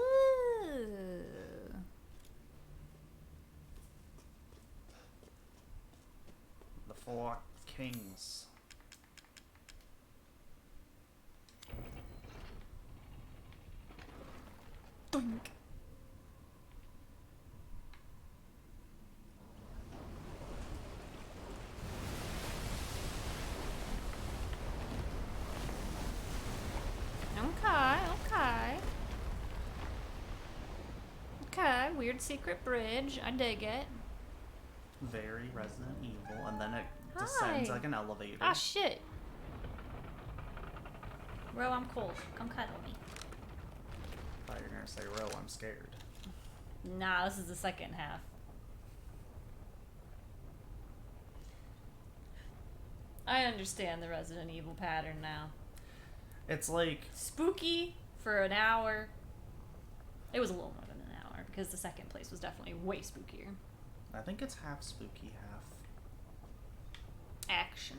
The Four Kings. Doink. Okay. Okay, weird secret bridge. I dig it. Very Resident Evil, and then it descends Hi. like an elevator. Ah, shit. Bro, I'm cold. Come cuddle me. I thought you were gonna say, "Ro, I'm scared." Nah, this is the second half. I understand the Resident Evil pattern now. It's like Spooky for an hour. It was a little more than an hour because the second place was definitely way spookier. I think it's half spooky, half. Action.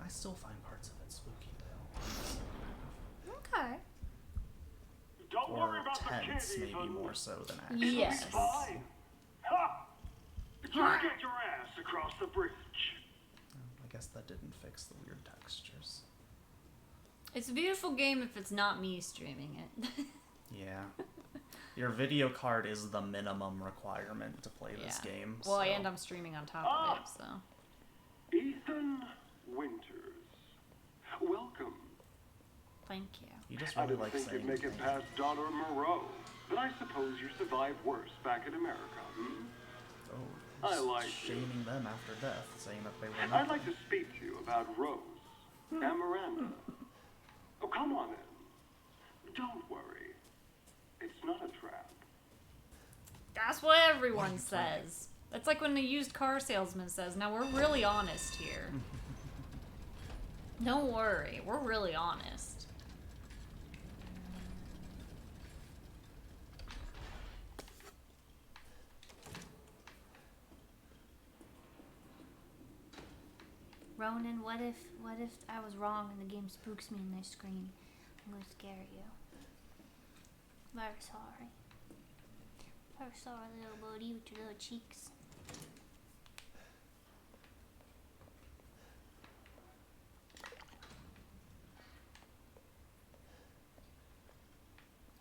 I still find parts of it spooky though. Okay. Don't Or worry about the tense, kid, maybe Ethan. more so than action. Yes. Fine. Ha! Just get your ass across the bridge. I guess that didn't fix the weird textures. It's a beautiful game if it's not me streaming it. Yeah. Your video card is the minimum requirement to play this Yeah. game. Well, so. and I'm streaming on top of it, so. Ethan Winters. Welcome. Thank you. You just I really didn't like think saying you'd make it things. past Daughter Moreau, but I suppose you survived worse back in America, hmm? Oh, I just like shaming them after death, saying that they were I'd nothing. like to speak to you about Rose and Miranda. Oh, come on in. Don't worry. It's not a trap. That's what everyone says. That's like when the used car salesman says, now we're really honest here. Don't worry, we're really honest. Ronan, what if I was wrong and the game spooks me and I scream? I'm gonna scare you. Very sorry. Very sorry, little buddy, with your little cheeks.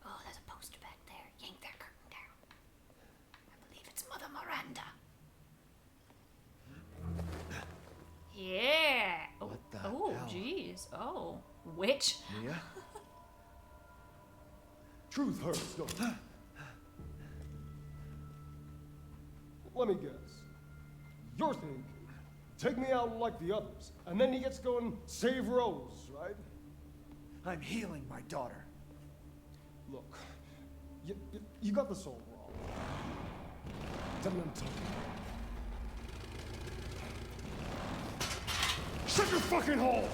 Oh, there's a poster back there. Yank that curtain down. I believe it's Mother Miranda. Yeah. Oh, What the oh, hell? jeez. Oh, witch. Mia? Truth hurts, don't it? Let me guess. You're thinking, take me out like the others, and then he gets to go and save Rose, right? I'm healing my daughter. Look, you got this all wrong. Tell me I'm talking. Shut your fucking hole!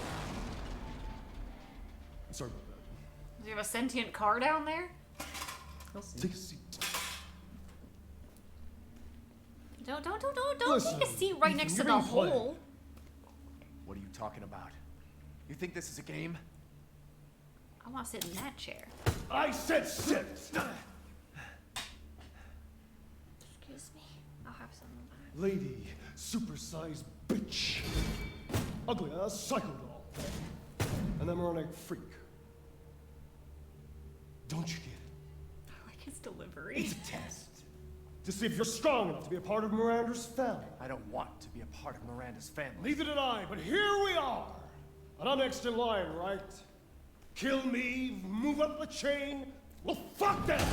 Sorry about that. Do you have a sentient car down there? Take a seat. Don't Listen, take a seat right Ethan, next to you're the being played. hole. What are you talking about? You think this is a game? I want to sit in that chair. I said sit! Excuse me. I'll have some. Lady, supersized bitch. Ugly ass psycho doll. An emeronic freak. Don't you get it? I like his delivery. It's a test. To see if you're strong enough to be a part of Miranda's family. I don't want to be a part of Miranda's family. Neither did I, but here we are. And I'm next in line, right? Kill me, move up the chain, Well, fuck that!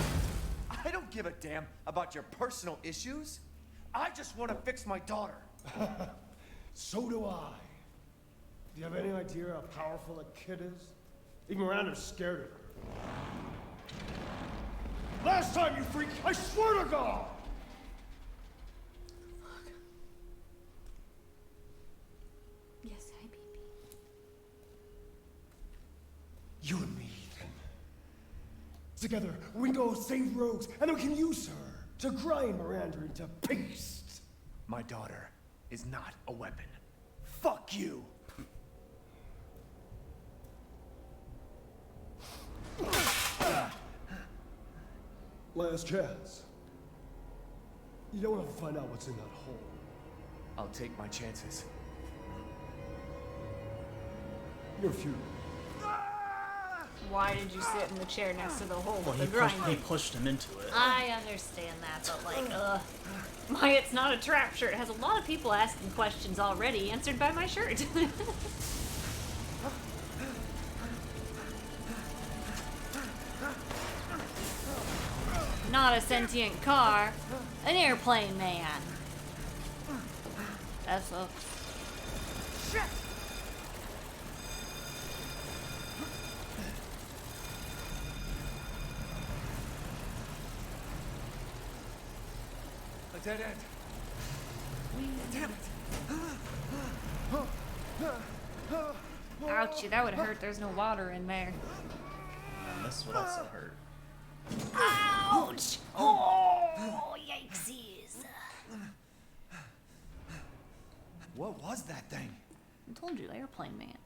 I don't give a damn about your personal issues. I just want to fix my daughter. So do I. Do you have any idea how powerful that kid is? Even Miranda's scared of her. Last time, you freak, I swear to God! Yes, hi, baby. You and me, Ethan. Together, we can go save Rose, and then we can use her to grind Miranda into paste. My daughter is not a weapon. Fuck you. Last chance. You don't want to find out what's in that hole. I'll take my chances. You're futile. Why did you sit in the chair next to the hole Well, with the he grinder? pushed him into it. I understand that, but like, why it's not a trap shirt? It has a lot of people asking questions already answered by my shirt. Not a sentient car, an airplane man. That's a... A dead end. Damn it. Ouchie, that would have hurt. There's no water in there. And this would also hurt. Ouch! Oh, yikesies. What was that thing? I told you, airplane man.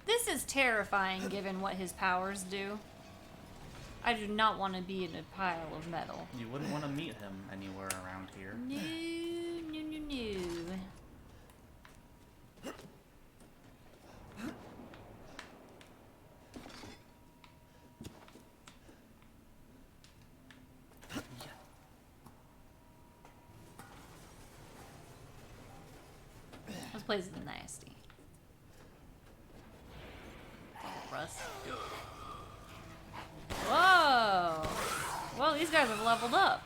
This is terrifying given what his powers do. I do not want to be in a pile of metal. You wouldn't want to meet him anywhere around here. No, no, no, no. This place is nasty. Rust. Whoa! Well, these guys have leveled up.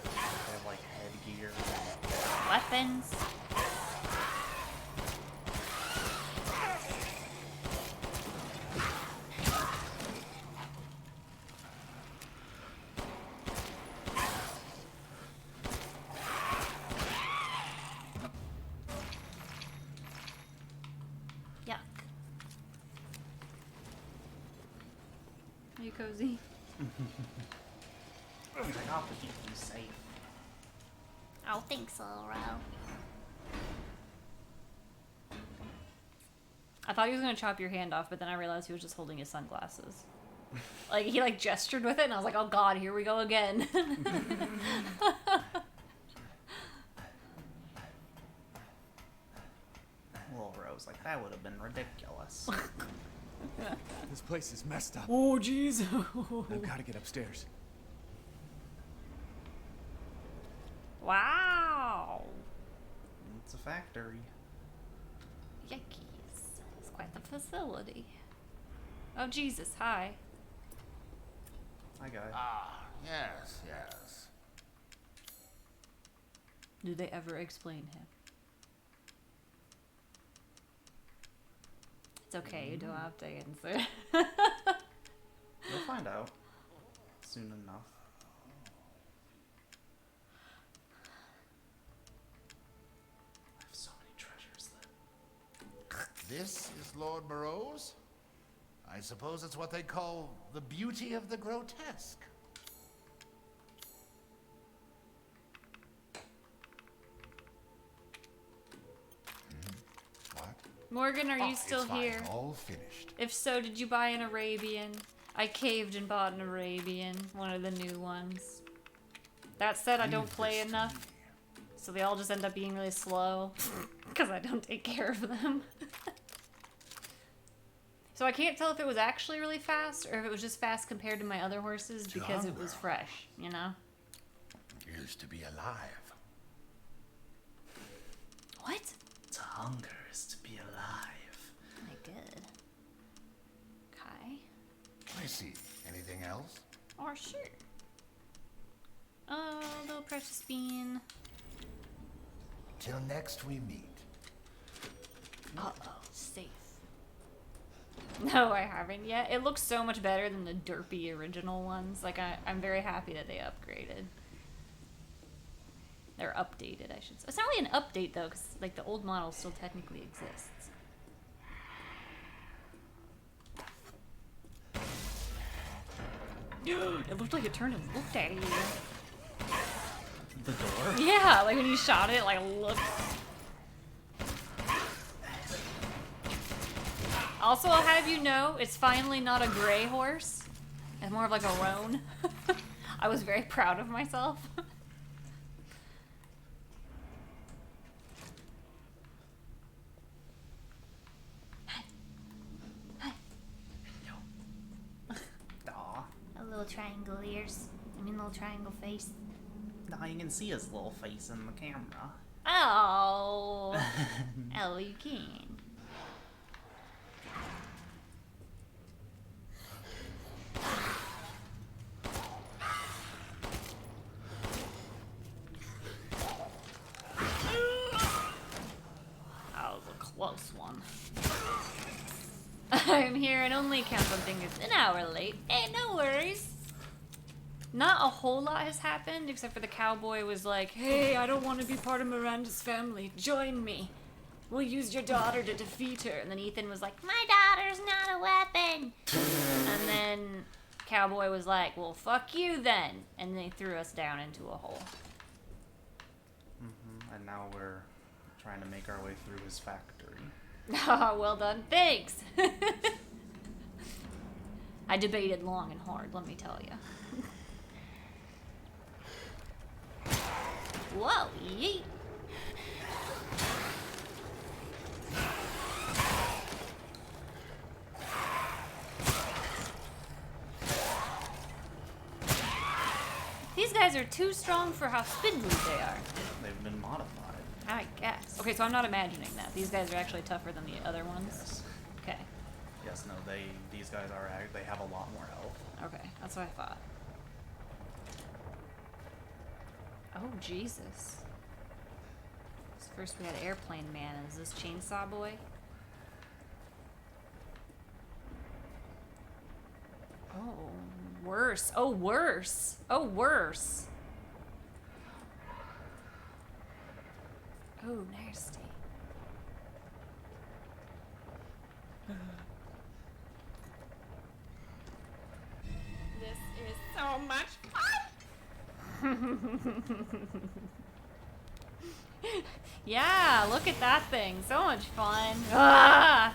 They have like headgear. Weapons. Yuck. Are you cozy? He's like, I'll keep you safe. I don't think so, Ro. I thought he was gonna chop your hand off, but then I realized he was just holding his sunglasses. Like, he like gestured with it, and I was like, oh god, here we go again. Little Rose, like, that would have been ridiculous. This place is messed up. Oh, jeez. I've got to get upstairs. Wow. It's a factory. Yikes. It's quite the facility. Oh, Jesus, hi. Hi, guy. Ah, yes, yes. Do they ever explain him? It's okay, you don't have to answer. You'll find out soon enough. I have so many treasures that... This is Lord Moreau's? I suppose it's what they call the beauty of the grotesque. What? Morgan, are you It's still fine, here? all finished. If so, did you buy an Arabian? I caved and bought an Arabian, one of the new ones. That said, I don't Leave play this to enough, me. so they all just end up being really slow, because I don't take care of them. So I can't tell if it was actually really fast, or if it was just fast compared to my other horses, because it was Jungle. fresh, you know? Is to be alive. What? hunger is to be alive. My good. Okay. I see. Anything else? Or sure. Oh, little precious bean. Till next we meet. Uh-oh, safe. No, I haven't yet. It looks so much better than the derpy original ones. Like, I'm very happy that they upgraded. They're updated, I should say. It's not really an update, though, because, like, the old model still technically exists. It looked like it turned and looked at you. The door? Yeah, like when you shot it, like, looked. Also, I'll have you know, it's finally not a gray horse. It's more of like a roan. I was very proud of myself. Aw. A little triangle ears. I mean, little triangle face. Nah, you can see his little face in the camera. Oh. Oh, you can. That was a close one. I'm here and only count on fingers an hour late. Hey, no worries. Not a whole lot has happened, except for the cowboy was like, hey, I don't want to be part of Miranda's family. Join me. We'll use your daughter to defeat her. And then Ethan was like, my daughter's not a weapon. And then cowboy was like, well, fuck you then. And they threw us down into a hole. And now we're trying to make our way through his factory. Ah, well done. Thanks. I debated long and hard, let me tell you. Whoa, yeet. These guys are too strong for how spindly they are. They've been modified. I guess. Okay, so I'm not imagining that. These guys are actually tougher than the other ones. Yes. Okay. Yes, no, these guys are, they have a lot more health. Okay, that's what I thought. Oh, Jesus. So first we had Airplane Man, and is this Chainsaw Boy? Oh, worse. Oh, worse. Oh, worse. Oh, nasty. This is so much fun! Yeah, look at that thing. So much fun. Ah!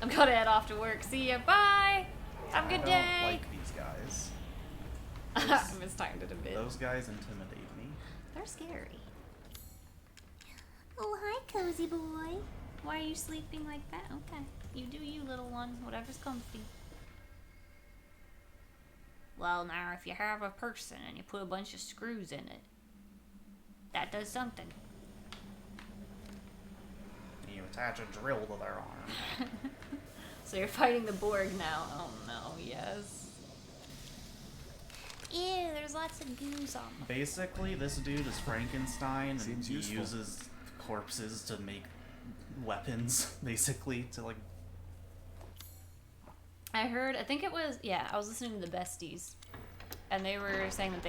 I'm gonna head off to work. See ya. Bye! Have a good I day! don't like these guys. I mistimed it a bit. Those guys intimidate me. They're scary. Oh, hi, cozy boy. Why are you sleeping like that? Okay. You do you, little one. Whatever's comfy. Well, now, if you have a person and you put a bunch of screws in it, that does something. You attach a drill to their arm. So you're fighting the Borg now. Oh, no. Yes. Ew, there's lots of goos on them. Basically, this dude is Frankenstein, and Seems he useful. uses corpses to make weapons, basically, to like. I heard, I think it was, yeah, I was listening to the Besties, and they were saying that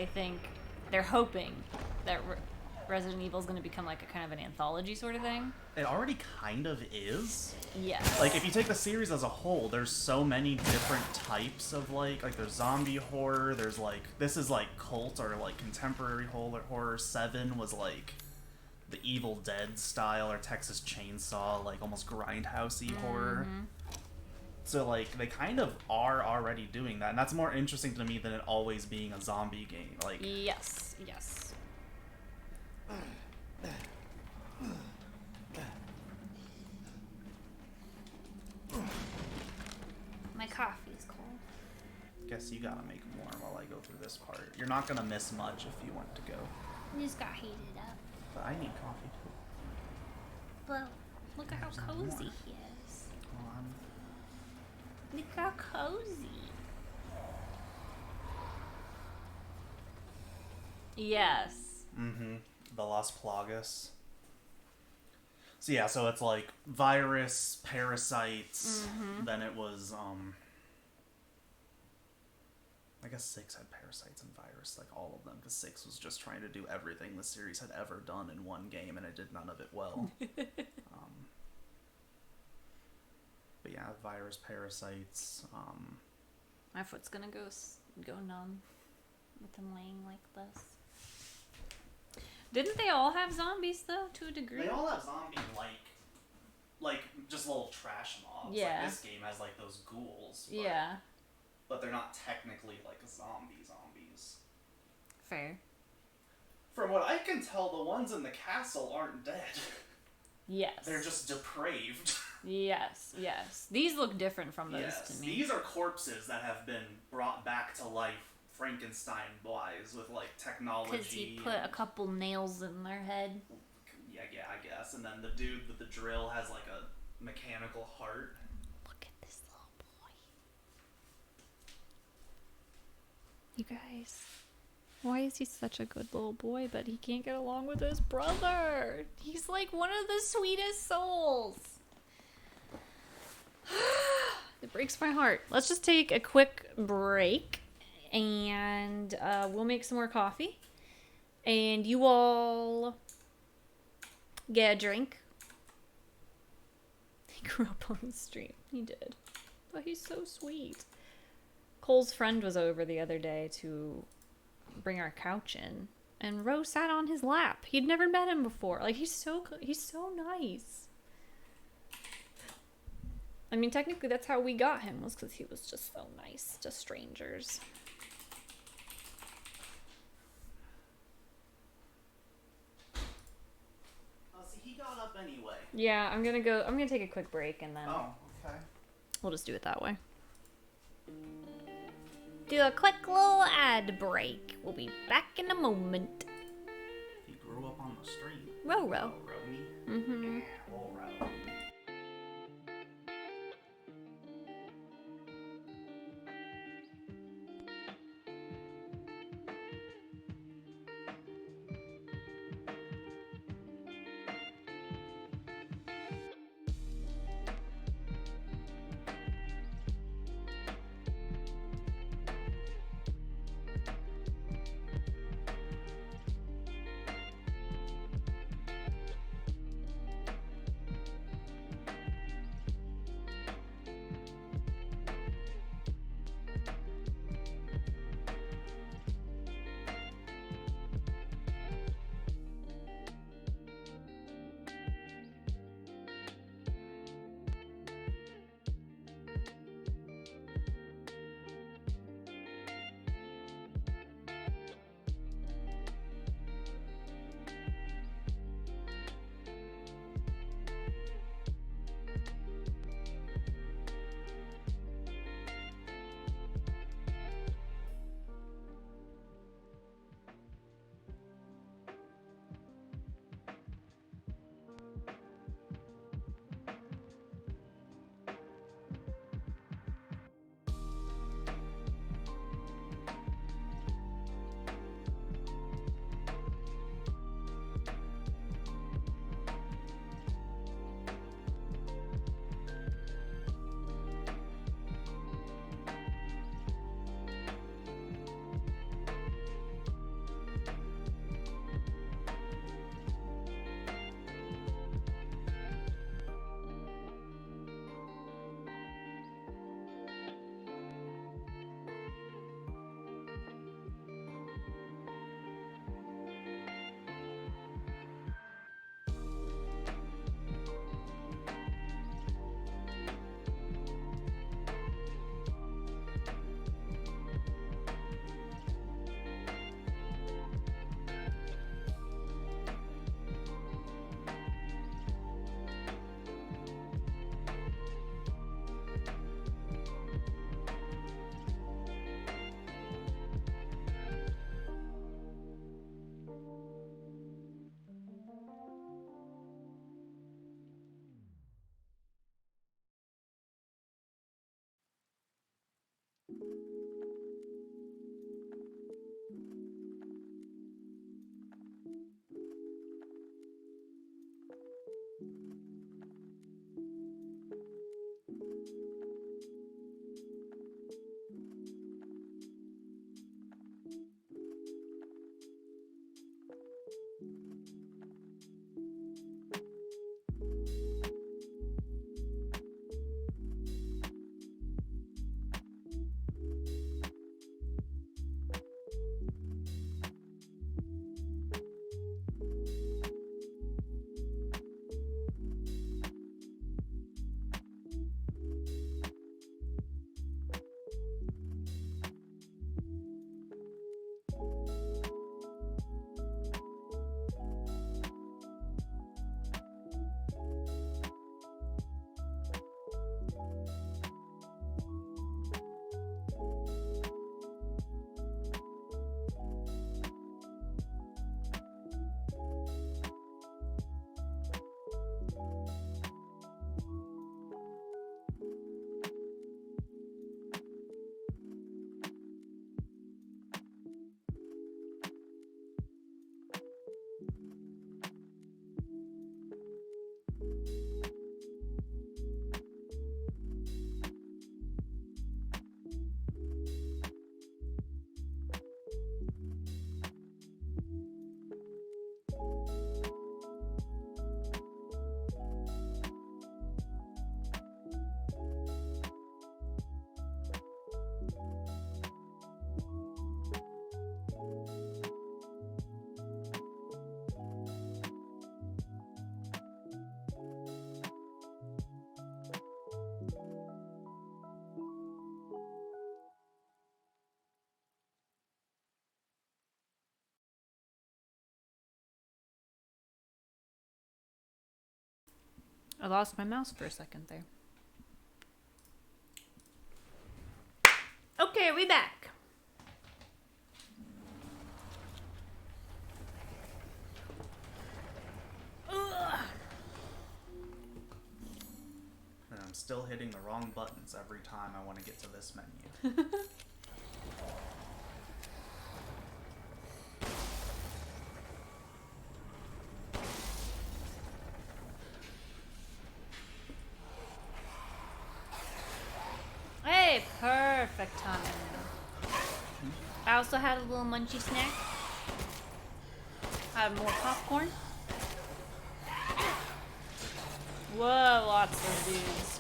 they're hoping that Resident Evil is going to become like a kind of an anthology sort of thing. It already kind of is. Yes. Like, if you take the series as a whole, there's so many different types of, like there's zombie horror, there's, like, this is, like, cult or, like, contemporary horror. 7 was, like, the Evil Dead style or Texas Chainsaw, like, almost grindhousey horror. So, like, they kind of are already doing that, and that's more interesting to me than it always being a zombie game. Like, Yes, yes. My coffee is cold. Guess you gotta make more while I go through this part. You're not gonna miss much if you want to go. You just got heated up. But I need coffee too. But look at how There's no cozy more. he is. Well, Look how cozy. Yes. the Las Plagas. So yeah, so it's like virus, parasites, then it was, I guess 6 had parasites and virus, like all of them, because 6 was just trying to do everything the series had ever done in one game, and it did none of it well. But yeah, virus, parasites, My foot's gonna go numb with him laying like this. Didn't they all have zombies though, to a degree? they all have zombie like just little trash mobs. Yeah. Like this game has like those ghouls. But, Yeah. But they're not technically like zombies. Fair. From what I can tell, the ones in the castle aren't dead. Yes. They're just depraved. Yes. These look different from those Yes, to me. these are corpses that have been brought back to life Frankenstein-wise with like technology. Because he put a couple nails in their head. Yeah, I guess. And then the dude with the drill has like a mechanical heart. Look at this little boy. You guys, why is he such a good little boy, but he can't get along with his brother? He's like one of the sweetest souls. It breaks my heart. Let's just take a quick break, and we'll make some more coffee. And you all get a drink. He grew up on the street. He did. But he's so sweet. Cole's friend was over the other day to bring our couch in, and Rose sat on his lap. He'd never met him before. Like, he's so nice. I mean, technically that's how we got him, was because he was just so nice to strangers. Oh, see, he got up anyway. Yeah, I'm gonna take a quick break, and then Oh, okay. we'll just do it that way. Do a quick little ad break. We'll be back in a moment. He grew up on the street. Row. Oh, Rony? Mm-hmm. Yeah, we'll row. I lost my mouse for a second there. Okay, we back. Ugh. And I'm still hitting the wrong buttons every time I want to get to this menu. Hey, perfect timing. I also had a little munchy snack. I have more popcorn. Whoa, lots of dudes.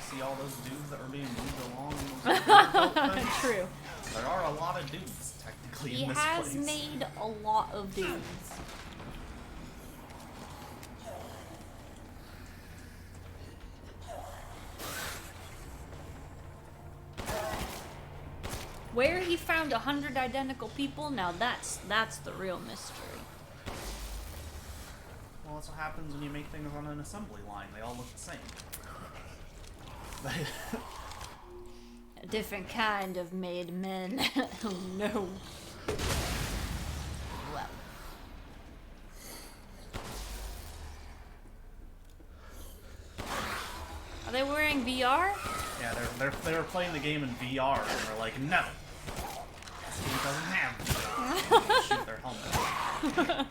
See all those dudes that were being moved along? In those True. There are a lot of dudes, technically, He in this has place. made a lot of dudes. Where he found 100 identical people, now that's the real mystery. Well, that's what happens when you make things on an assembly line. They all look the same. A different kind of made men. Oh no. Well. Are they wearing VR? Yeah, they were playing the game in VR, and they're like, no, this game doesn't have VR. Shoot their helmet.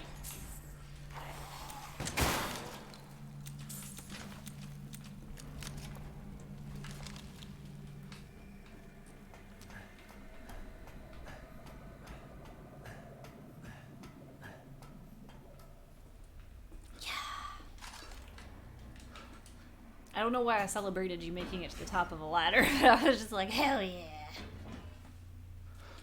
I don't know why I celebrated you making it to the top of a ladder. I was just like, hell yeah.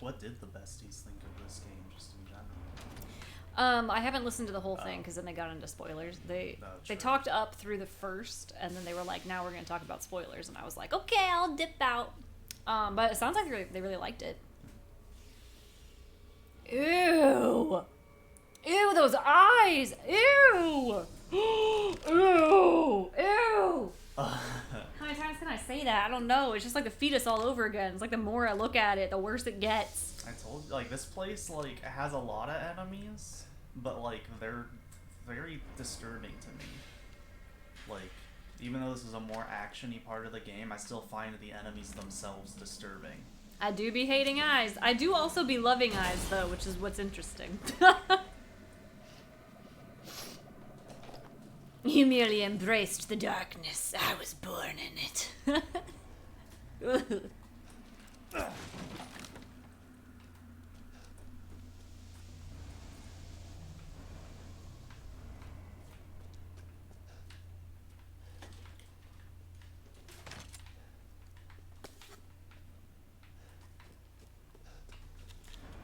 What did the besties think of this game, just in general? I haven't listened to the whole thing because then they got into spoilers. They true. talked up through the first, and then they were like, now we're going to talk about spoilers. And I was like, okay, I'll dip out. But it sounds like they really liked it. Ew. Ew, those eyes. Ew. Ew. Ew. How many times can I say that? I don't know. It's just like the fetus all over again. It's like the more I look at it, the worse it gets. I told you, like, this place, like, has a lot of enemies, but, like, they're very disturbing to me. Like, even though this is a more action-y part of the game, I still find the enemies themselves disturbing. I do be hating eyes. I do also be loving eyes, though, which is what's interesting. You merely embraced the darkness. I was born in it.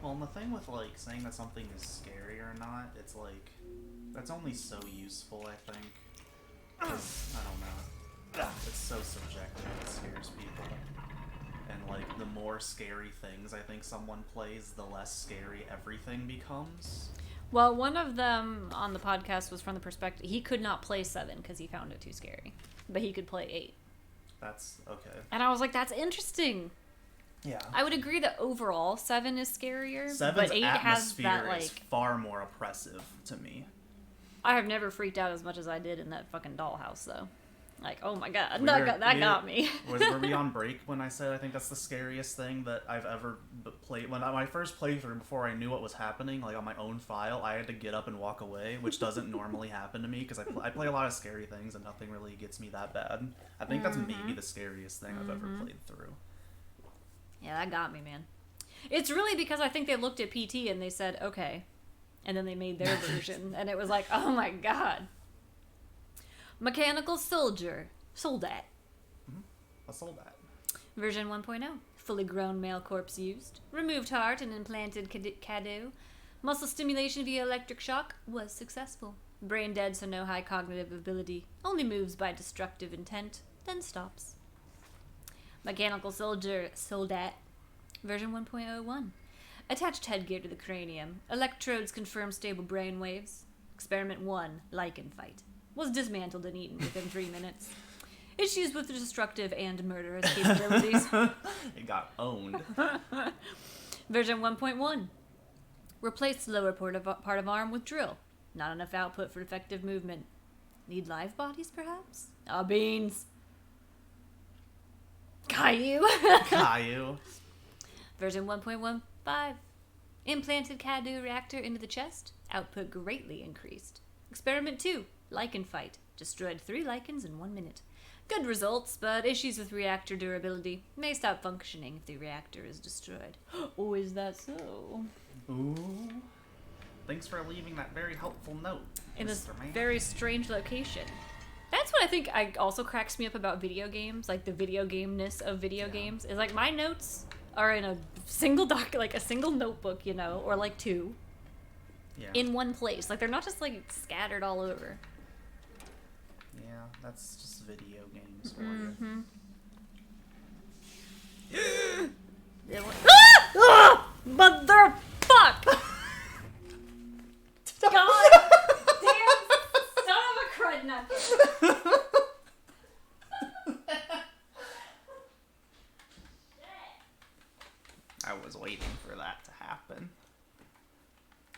Well, and the thing with, like, saying that something is scary or not, it's like, that's only so useful, I think. 'Cause, I don't know. It's so subjective, it scares people. And, like, the more scary things I think someone plays, the less scary everything becomes. Well, one of them on the podcast was from the perspective... He could not play 7 because he found it too scary. But he could play 8. That's okay. And I was like, that's interesting. Yeah. I would agree that overall 7 is scarier, 7's but 8 has atmosphere that, like... is far more oppressive to me. I have never freaked out as much as I did in that fucking dollhouse, though. Like, oh my god, We that were- got me. Were we on break when I said I think that's the scariest thing that I've ever played? When my first playthrough, before I knew what was happening, like on my own file, I had to get up and walk away, which doesn't normally happen to me because I play a lot of scary things and nothing really gets me that bad. I think that's maybe the scariest thing I've ever played through. Yeah, that got me, man. It's really because I think they looked at PT and they said, okay. And then they made their version, and it was like, oh my god. Mechanical Soldier. Soldat. I sold that. Version 1.0. Fully grown male corpse used. Removed heart and implanted cado. Muscle stimulation via electric shock was successful. Brain dead, so no high cognitive ability. Only moves by destructive intent, then stops. Mechanical Soldier. Soldat. Version 1.01. Attached headgear to the cranium. Electrodes confirm stable brain waves. Experiment 1, lichen fight. Was dismantled and eaten within 3 minutes. Issues with destructive and murderous capabilities. It got owned. Version 1.1. Replace lower part of arm with drill. Not enough output for effective movement. Need live bodies, perhaps? Ah, beans. Caillou. Caillou. Version 1.15. Implanted CADU reactor into the chest. Output greatly increased. Experiment 2. Lichen fight. Destroyed 3 lichens in 1 minute. Good results, but issues with reactor durability. May stop functioning if the reactor is destroyed. Oh, is that so? Ooh. Thanks for leaving that very helpful note, In this Mr. Man. very strange location. That's what I think also cracks me up about video games, like the video game-ness of video games. Is like my notes are in a single like a single notebook, you know, or like 2 Yeah. in one place. Like they're not just like scattered all over. Yeah, that's just video games for Mm-hmm. you. They went, ah! Motherfuck! God damn son of a crud nugget. I was waiting for that to happen.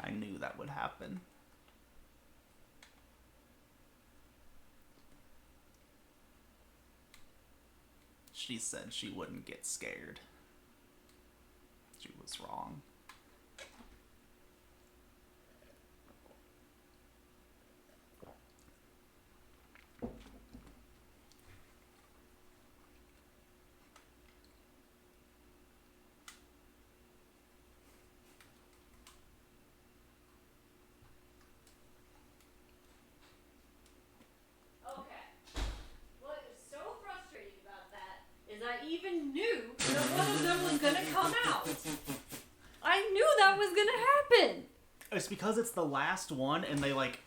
I knew that would happen. She said she wouldn't get scared. She was wrong. Okay. What is so frustrating about that is I even knew that one of them was gonna come out. I knew that was gonna happen. It's because it's the last one, and they like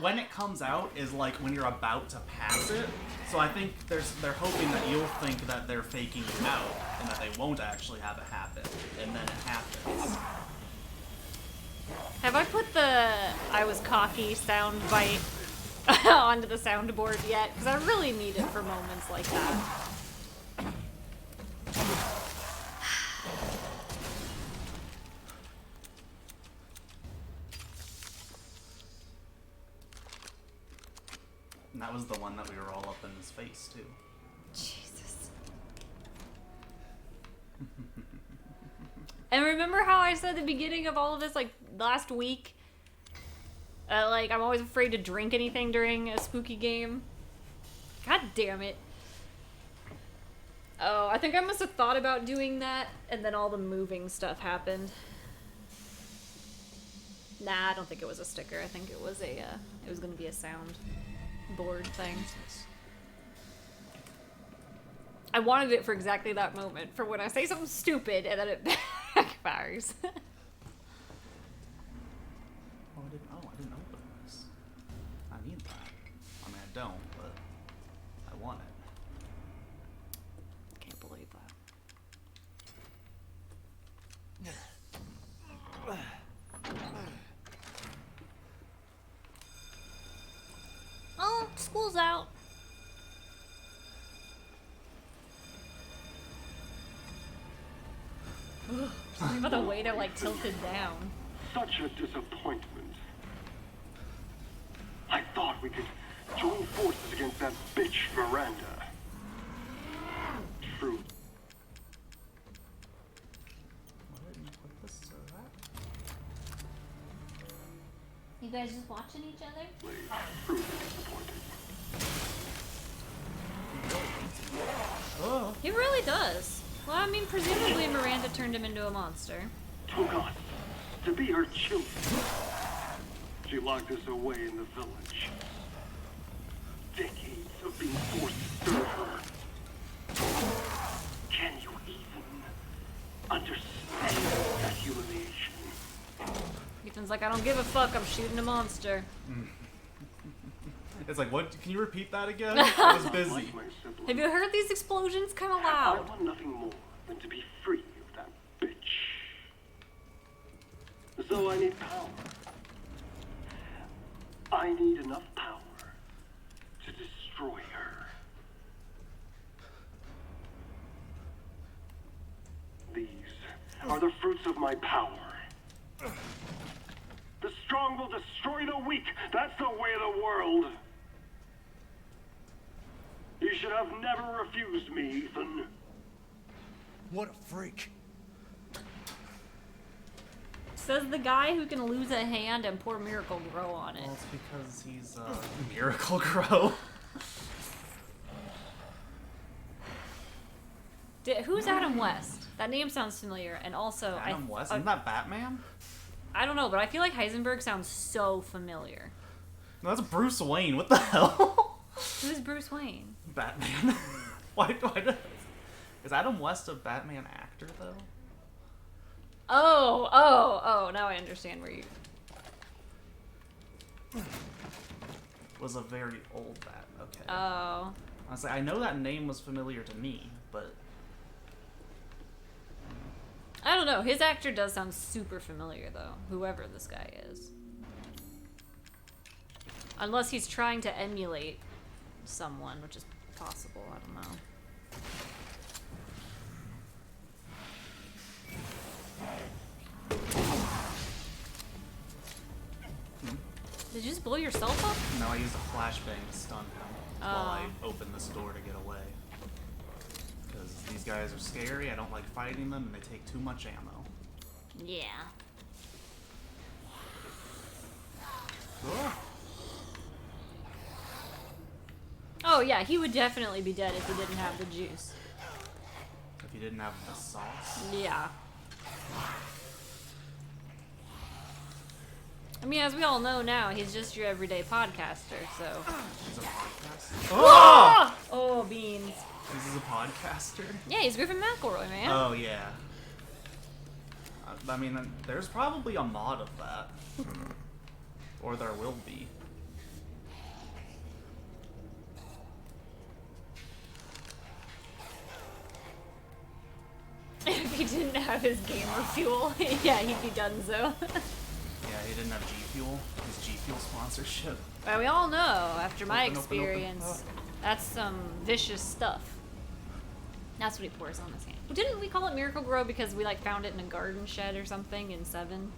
when it comes out is like when you're about to pass it. So I think they're hoping that you'll think that they're faking you out, and that they won't actually have it happen, and then it happens. Have I put the I was cocky sound bite onto the soundboard yet? Because I really need it for moments like that. And that was the one that we were all up in his face too. Jesus. And remember how I said at the beginning of all of this, like, last week? Like, I'm always afraid to drink anything during a spooky game. God damn it. Oh, I think I must have thought about doing that, and then all the moving stuff happened. Nah, I don't think it was a sticker. I think it was a, it was gonna be a sound board thing. I wanted it for exactly that moment, for when I say something stupid and then it backfires. Oh, I didn't open this. I need that. I mean, I don't, but I want it. Can't believe that. Oh, school's out. Something about the way they're like tilted down. Such a disappointment. I thought we could join forces against that bitch Miranda. True. Why didn't you put this to that? You guys just watching each other? Truly disappointing. Oh. He really does. Well, I mean, presumably Miranda turned him into a monster. Took us to be her children. She locked us away in the village. Decades of being forced to serve her. Can you even understand the humiliation? Ethan's like, I don't give a fuck, I'm shooting a monster. It's like, what? Can you repeat that again? I was busy. Like my siblings, Have you heard these explosions? Kind of I loud. want nothing more than to be free of that So I need power. I need enough power to destroy her. These are the fruits of my power. The strong will destroy the weak. That's the way of the world. You should have never refused me, Ethan. What a freak. Says the guy who can lose a hand and pour Miracle Grow on it. Well, it's because he's Miracle Grow. Who's Adam West? That name sounds familiar, and also Adam West? Isn't that Batman? I don't know, but I feel like Heisenberg sounds so familiar. No, that's Bruce Wayne. What the hell? Who's Bruce Wayne? Batman. why does... Is Adam West a Batman actor, though? Oh, now I understand where you... Was a very old Bat. Okay. Oh. I was like, I know that name was familiar to me, but... I don't know. His actor does sound super familiar, though. Whoever this guy is. Unless he's trying to emulate someone, which is possible. I don't know. Did you just blow yourself up? No, I used a flashbang to stun him while I opened this door to get away. Because these guys are scary, I don't like fighting them, and they take too much ammo. Yeah. Oh yeah, he would definitely be dead if he didn't have the juice. If you didn't have the sauce. Yeah. I mean, as we all know now, he's just your everyday podcaster, so... He's a podcaster? Oh! Oh, beans. This is a podcaster? Yeah, he's Griffin McElroy, man. Oh, yeah. I mean, there's probably a mod of that. Or there will be. If he didn't have his gamer fuel, yeah, he'd be donezo. Yeah, he didn't have G Fuel. His G Fuel sponsorship. Well, we all know, after my Open, open, open. experience, that's some vicious stuff. That's what he pours on his hand. Didn't we call it Miracle Grow because we like found it in a garden shed or something in 7?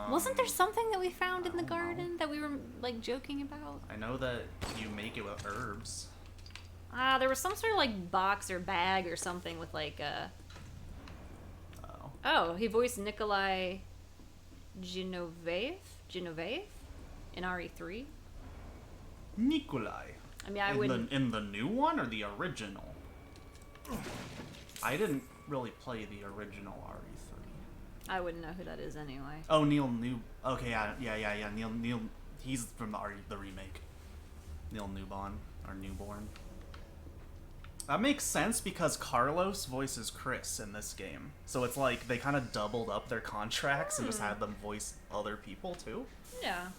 Wasn't there something that we found in the don't know. garden that we were like joking about? I know that you make it with herbs. There was some sort of like box or bag or something with like Oh. Oh, he voiced Nikolai Genovese in RE3. Nikolai. I mean, I wouldn't. In the new one or the original? I didn't really play the original RE3. I wouldn't know who that is anyway. Oh, Neil New. Okay, yeah. Neil. He's from the remake. Neil Newborn or Newborn. That makes sense because Carlos voices Chris in this game, so it's like they kind of doubled up their contracts and just had them voice other people too. Yeah.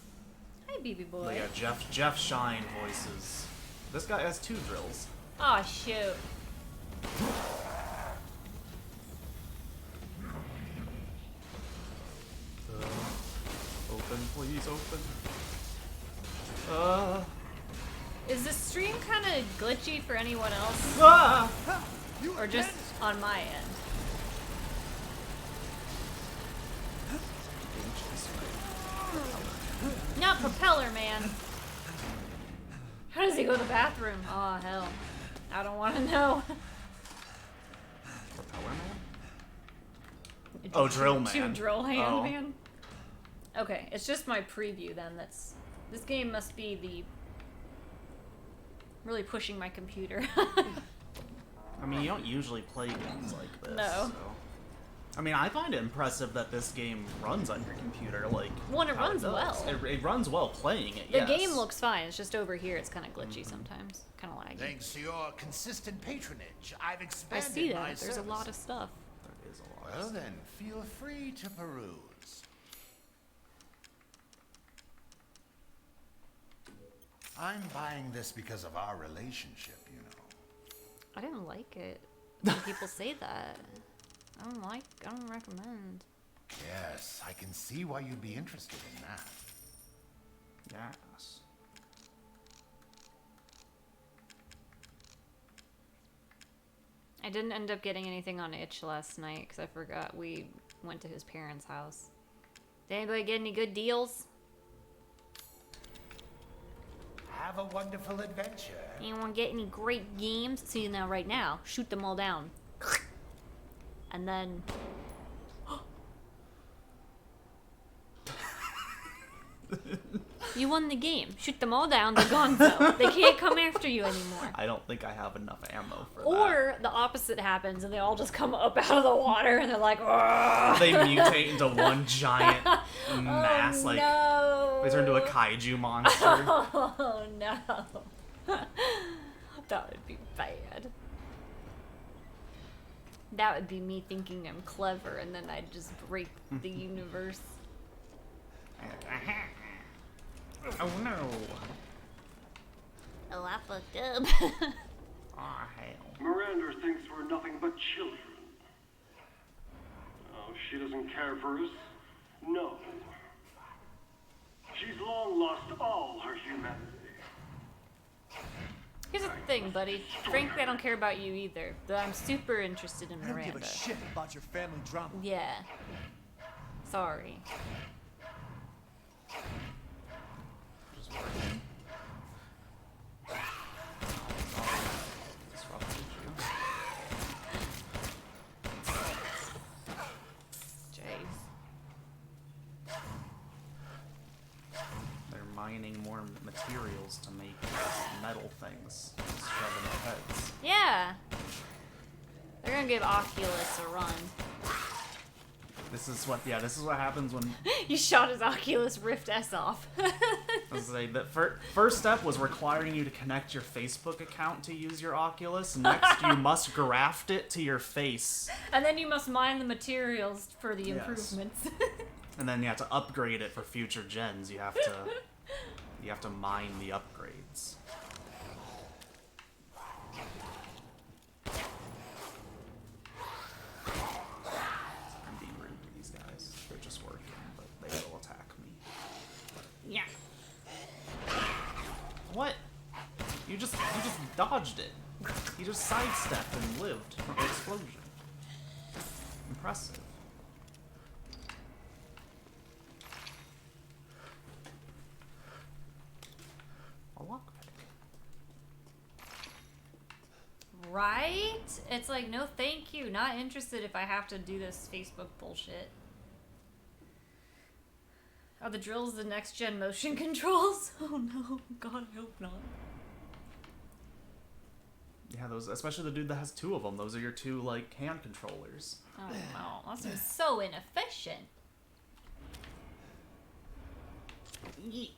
Hi, BB boy. But yeah, Jeff Shine voices. This guy has 2 drills. Oh shoot. Open, please, open. Is the stream kind of glitchy for anyone else, or just on my end? Not Propeller Man. How does he go to the bathroom? Oh hell, I don't want to know. Propeller Man? Oh, Drill Man. 2 Drill Hand Oh. Man. Okay, it's just my preview then. This game must be the really pushing my computer. I mean, you don't usually play games like this. No. So. I mean, I find it impressive that this game runs on your computer. Like, Well, it how runs does. well. It runs well playing it. The yes. game looks fine. It's just over here. It's kind of glitchy sometimes. Kind of laggy. Thanks to your consistent patronage, I've I expanded see my that. There's a lot of services. stuff. There is a lot. Well of then, feel free to peruse. I'm buying this because of our relationship, you know. I didn't like it when people say that. I don't recommend. Yes, I can see why you'd be interested in that. Yes. I didn't end up getting anything on Itch last night because I forgot we went to his parents' house. Did anybody get any good deals? Have a wonderful adventure. Anyone get any great games? See, now, right now, shoot them all down. And then... You won the game. Shoot them all down, they're gone though. They can't come after you anymore. I don't think I have enough ammo for that. Or the opposite happens and they all just come up out of the water and they're like, "Argh!" They mutate into one giant mass, Oh, like no. they turn into a kaiju monster. Oh no. That would be bad. That would be me thinking I'm clever and then I'd just break the universe. Oh no. Oh, I fucked up. Oh hell. Miranda thinks we're nothing but children. Oh, she doesn't care for us. No. She's long lost all her humanity. Here's the thing, buddy. Frankly, I don't care about you either, but I'm super interested in I don't Miranda. give a shit about your family drama. Yeah. Sorry. Just working. Disrupted you. Jeez. They're mining more materials to make metal things. Just shoving their heads. Yeah. They're gonna give Oculus a run. This is what happens when You shot his Oculus Rift S off. I was say that first step was requiring you to connect your Facebook account to use your Oculus. Next, you must graft it to your face, And then you must mine the materials for the Yes. improvements. and then you have to upgrade it for future gens. You have to mine the upgrades. I'm being rude to these guys. They're just working, but they will attack me. Yeah. What? You just dodged it. You just sidestepped and lived from the explosion. Impressive. A lockpick. Right? It's like, no thank you. Not interested if I have to do this Facebook bullshit. Are the drills the next gen motion controls? Oh no. God, I hope not. Yeah, those, especially the dude that has two of them. Those are your two, like, hand controllers. Oh no. That seems so inefficient. Yeet.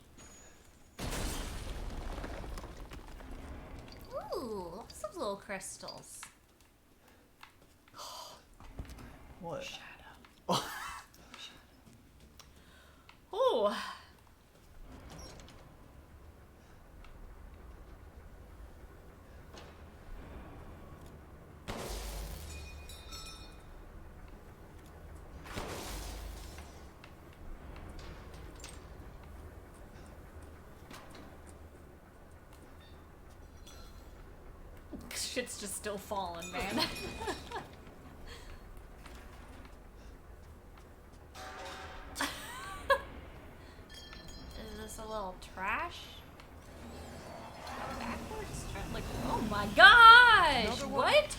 Ooh, lots of little crystals. What? Ooh. Shit's just still falling, man. Is this a little trash? Backwards? Like, oh my gosh! What?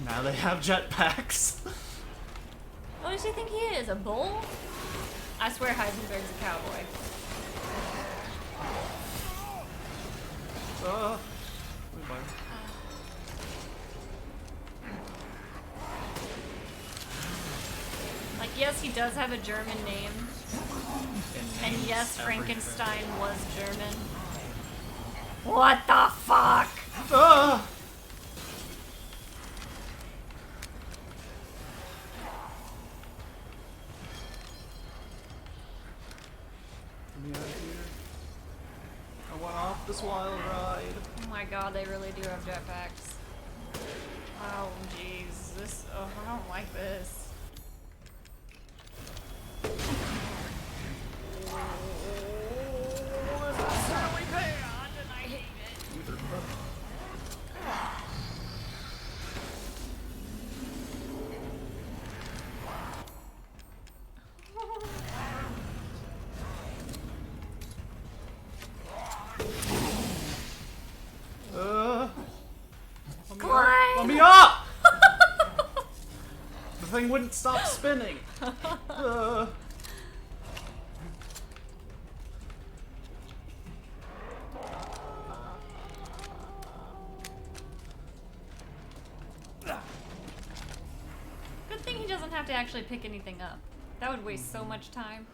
Now they have jetpacks. What does he think he is? A bull? I swear Heisenberg's a cowboy. Goodbye. Like, yes, he does have a German name. And yes, Frankenstein was German. What the fuck? Ah! Get me out of here. I went off this wild ride. Oh my god, they really do have jetpacks. Oh, jeez. this? Oh, I don't like this. Oh, this is really bad, and I hate it. Let me up! The thing wouldn't stop spinning. Good thing he doesn't have to actually pick anything up. That would waste so much time.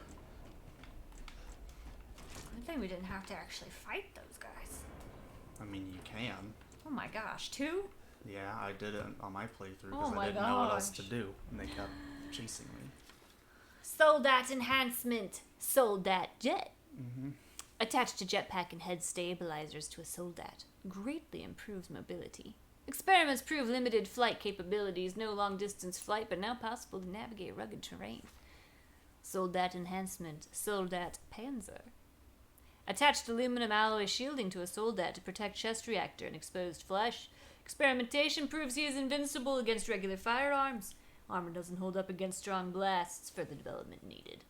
Good thing we didn't have to actually fight those guys. I mean, you can. Oh my gosh, 2? Yeah, I did it on my playthrough Oh because my I didn't know what else to gosh. do, and they kept chasing me. Soldat enhancement. Soldat jet. Attached to jetpack and head stabilizers to a Soldat. Greatly improves mobility. Experiments prove limited flight capabilities, no long distance flight, but now possible to navigate rugged terrain. Soldat enhancement. Soldat Panzer. Attached aluminum alloy shielding to a Soldat to protect chest reactor and exposed flesh. Experimentation proves he is invincible against regular firearms. Armor doesn't hold up against strong blasts. Further development needed.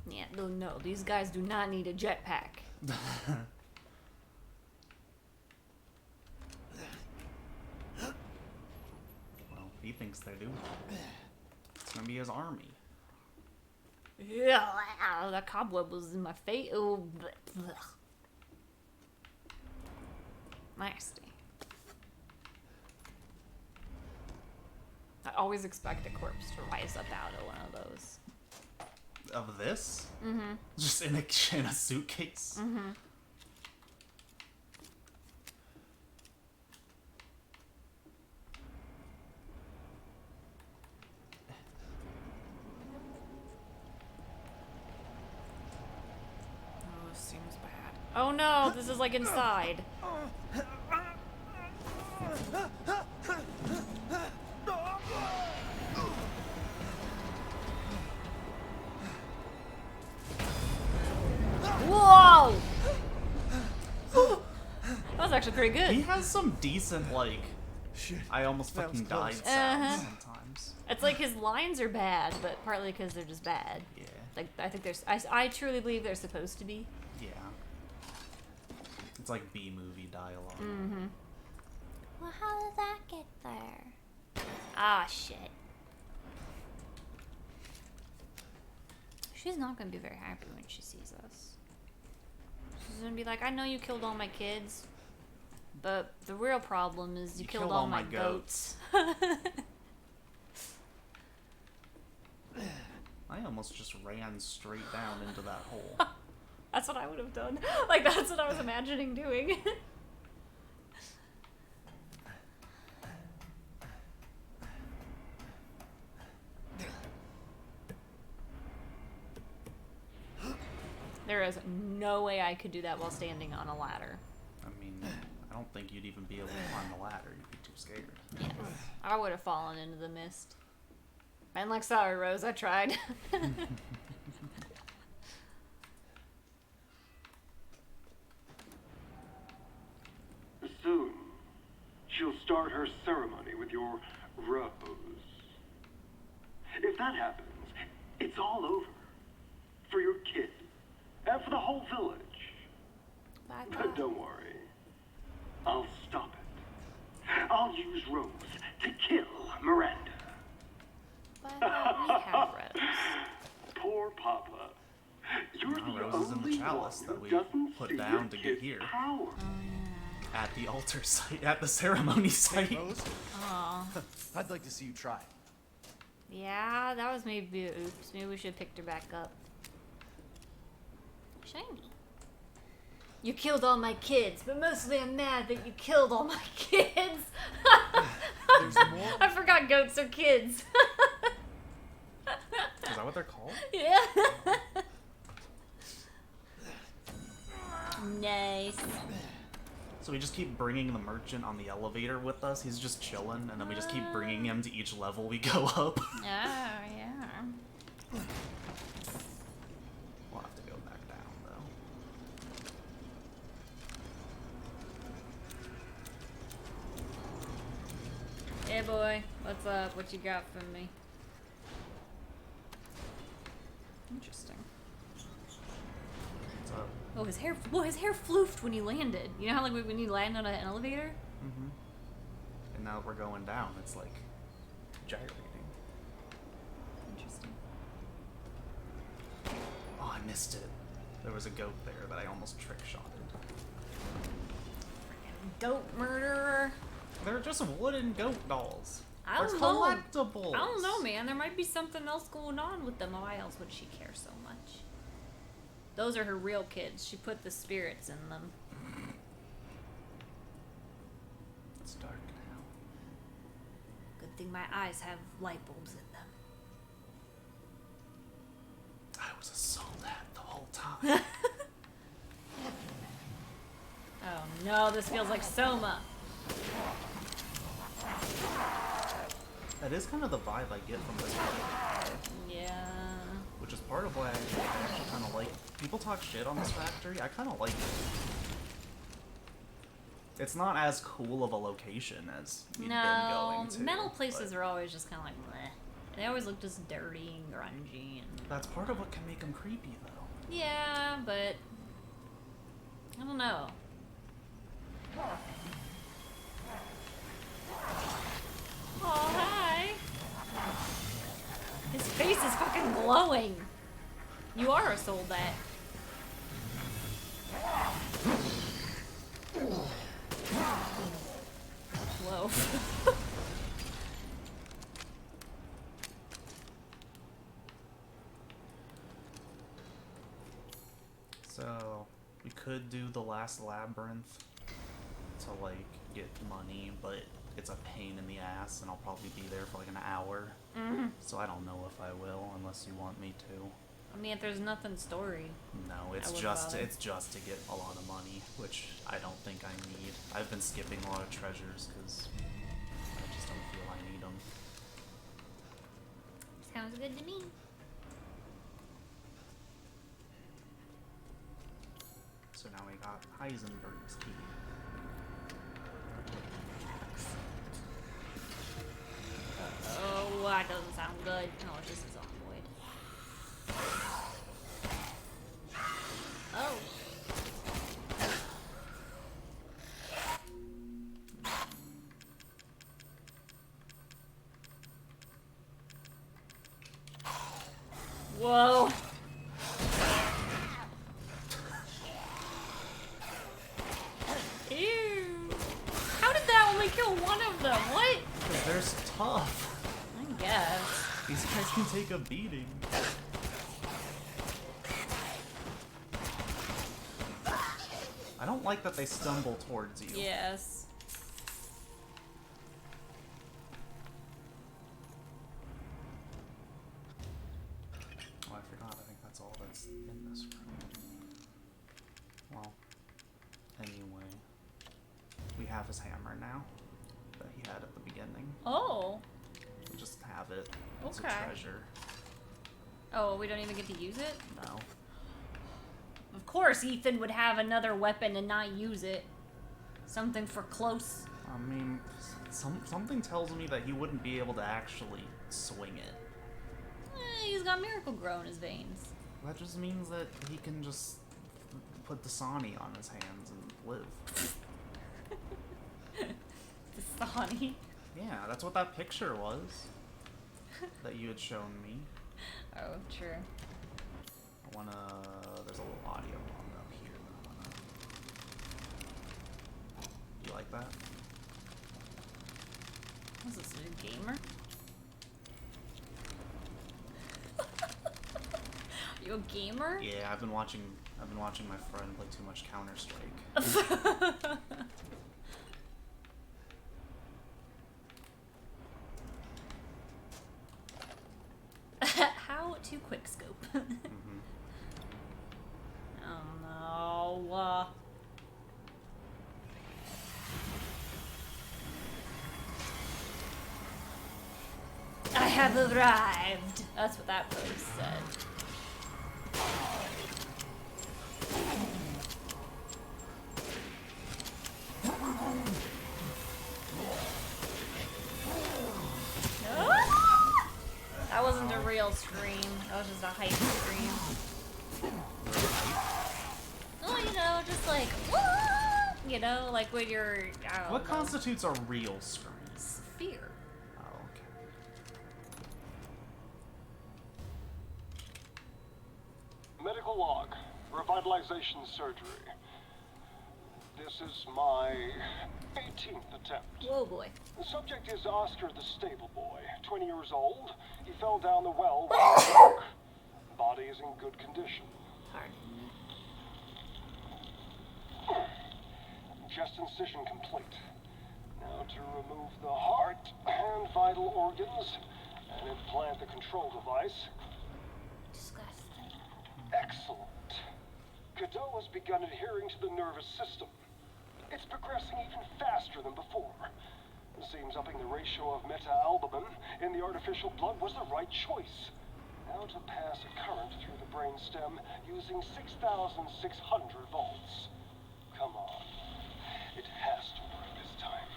Yeah, no, these guys do not need a jetpack. Well, he thinks they do. It's gonna be his army. Yeah, that cobweb was in my face. Oh, blech. Nasty. I always expect a corpse to rise up out of one of those. Of this? Mm-hmm. Just in a suitcase? Mm-hmm. Oh, this seems bad. Oh no, this is like inside. Whoa! That was actually pretty He good. has some decent, like, Shit. I almost That was fucking died close. sounds sometimes. It's like his lines are bad, but partly because they're just bad. Yeah. Like, I think there's. I truly believe they're supposed to be. Yeah. It's like B-movie dialogue. Mm-hmm. Well, how did that get there? Ah, shit. She's not gonna be very happy when she sees us. She's gonna be like, I know you killed all my kids, but the real problem is you killed all my goats. I almost just ran straight down into that hole. That's what I would have done. Like, that's what I was imagining doing. There is no way I could do that while standing on a ladder. I mean, I don't think you'd even be able to climb the ladder. You'd be too scared. Yes. I would have fallen into the mist. And like, sorry, Rose, I tried. Soon, she'll start her ceremony with your rose. If that happens, it's all over. For your kid. And for the whole village. But don't worry. I'll stop it. I'll use Rose to kill Miranda. But I thought we had Rose. Poor Papa. You're Now the Rose is in the only challenge one that who we doesn't put see down your to get kid's here. Power. At the altar site, at the ceremony site. Rose, Aw. I'd like to see you try. Yeah, that was maybe a oops. Maybe we should have picked her back up. Shiny. You killed all my kids, but mostly I'm mad that you killed all my kids. There's more. I forgot goats are kids. Is that what they're called? Yeah. Nice. So we just keep bringing the merchant on the elevator with us. He's just chilling, and then we just keep bringing him to each level we go up. Oh, yeah. We'll have to go back down, though. Hey, boy. What's up? What you got for me? Interesting. What's up? Oh, his hair floofed when he landed. You know how, like, when you land on an elevator? Mm-hmm. And now that we're going down, it's like gyrating. Interesting. Oh, I missed it. There was a goat there that I almost trick-shotted. Goat murderer. They're just wooden goat dolls. I They're don't know. collectibles. I don't know, man. There might be something else going on with them. Why else would she care so much? Those are her real kids. She put the spirits in them. It's dark now. Good thing my eyes have light bulbs in them. I was a soul at the whole time. Oh no, this feels like Soma. That is kind of the vibe I get from this part. Yeah. Which is part of why I actually kind of like... People talk shit on this factory. I kind of like it. It's not as cool of a location as we've been going to. Metal places but are always just kind of like bleh. They always look just dirty and grungy and... that's part of what can make them creepy, though. Yeah, but... I don't know. Oh, hi! His face is fucking glowing! You are a soul that. Whoa. So, we could do the last labyrinth to, like, get money, but it's a pain in the ass, and I'll probably be there for, like, an hour. So I don't know if I will, unless you want me to. I mean, if there's nothing story. No, it's wouldn't just bother. it's just to get a lot of money, which I don't think I need. I've been skipping a lot of treasures because I just don't feel I need them. Sounds good to me. So now we got Heisenberg's key. Oh, that doesn't sound good. No, it's just zomboid. Oh. Whoa. Ew. How did that only kill one of them? What? Because they're tough. I guess. These guys can take a beating. I don't like that they stumble towards you. Yes. Oh, I forgot. I think that's all that's in this room. Well, anyway. We have his hammer now that he had at the beginning. Oh. We just have it. It's a Okay. treasure. Oh, we don't even get to use it? No. Of course Ethan would have another weapon and not use it. Something for close. I mean, something tells me that he wouldn't be able to actually swing it. He's got Miracle Grow in his veins. That just means that he can just put Dasani on his hands and live. Dasani. Yeah, that's what that picture was that you had shown me. Oh, true. I wanna... There's a little audio bomb up here that I wanna... You like that? What's this, a gamer? Are you a gamer? Yeah, I've been watching my friend play too much Counter-Strike. How to quickscope? Mm-hmm. Oh no. have arrived. That's what that post said. That wasn't a real scream. That was just a hype scream. Oh, you know, just like, you know, like when you're, I don't What know. constitutes a real scream? Fear. Oh, okay. Medical log. Revitalization surgery. This is my 18th attempt. Whoa, boy. The subject is Oscar the stable boy, 20 years old. He fell down the well while at work. Body is in good condition. Hard. Chest incision complete. Now to remove the heart and vital organs and implant the control device. Disgusting. Excellent. Godot has begun adhering to the nervous system. It's progressing even faster than before. It seems upping the ratio of meta-albumin in the artificial blood was the right choice. Now to pass a current through the brainstem using 6,600 volts. Come on. It has to work this time.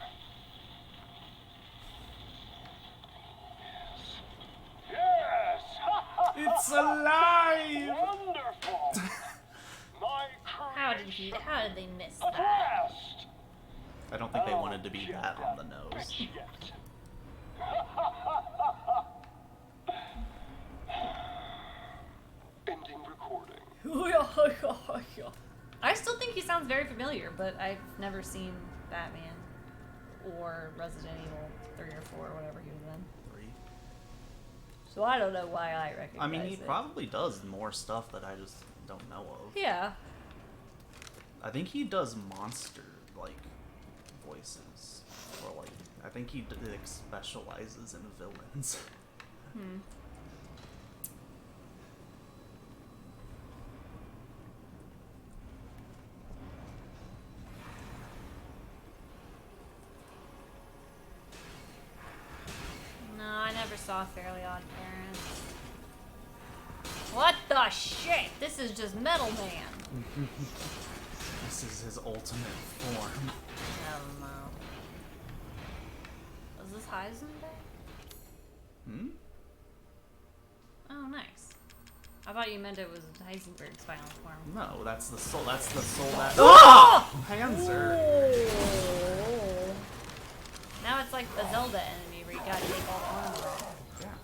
Yes! Yes! It's alive! Wonderful! My How did they miss At that? last! I don't think they wanted to be Kill that on the that nose. bitch yet. Ending recording. I still think he sounds very familiar, but I've never seen Batman or Resident Evil 3 or 4 or whatever he was in. 3. So I don't know why I recognize I mean, he it. probably does more stuff that I just don't know of. Yeah. I think he does monster, like, voices. Or, like, I think he like, specializes in villains. No, I never saw Fairly Odd Parents. What the shit? This is just Metal Man. This is his ultimate form. I don't know. Is this Heisenberg? Hmm? Oh, nice. I thought you meant it was Heisenberg's final form. No, that's the soul. That's the soul that. Ah! Panzer! Oh. Now it's like the Zelda enemy where you gotta take all the armor off. Yeah.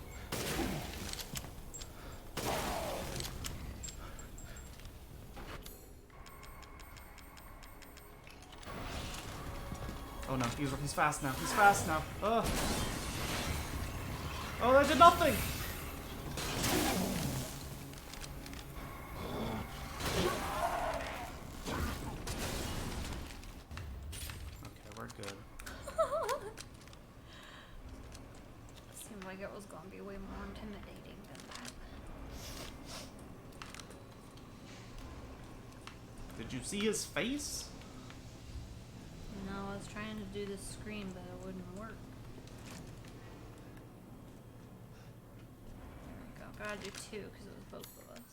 Oh no, he's fast now. He's fast now. Ugh. Oh, that did nothing! Okay, we're good. Seemed like it was gonna be way more intimidating than that. Did you see his face? No, I was trying to do this scream, but it wouldn't work. There we go. Gotta do 2 because it was both of us.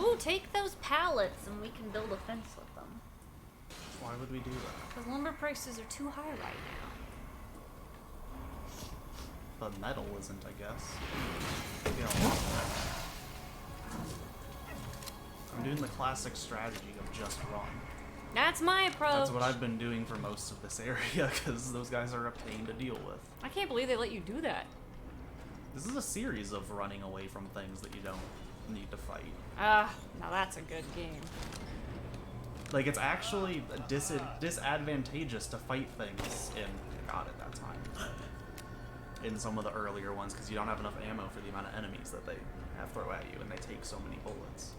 Ooh, take those pallets and we can build a fence with them. Why would we do that? Because lumber prices are too high right now. But metal isn't, I guess. Maybe I'll want that. I'm doing the classic strategy of just run. That's my approach. That's what I've been doing for most of this area, because those guys are a pain to deal with. I can't believe they let you do that. This is a series of running away from things that you don't need to fight. Ah, now that's a good game. Like, it's actually disadvantageous to fight things in God at that time. In some of the earlier ones, because you don't have enough ammo for the amount of enemies that they have throw at you, and they take so many bullets.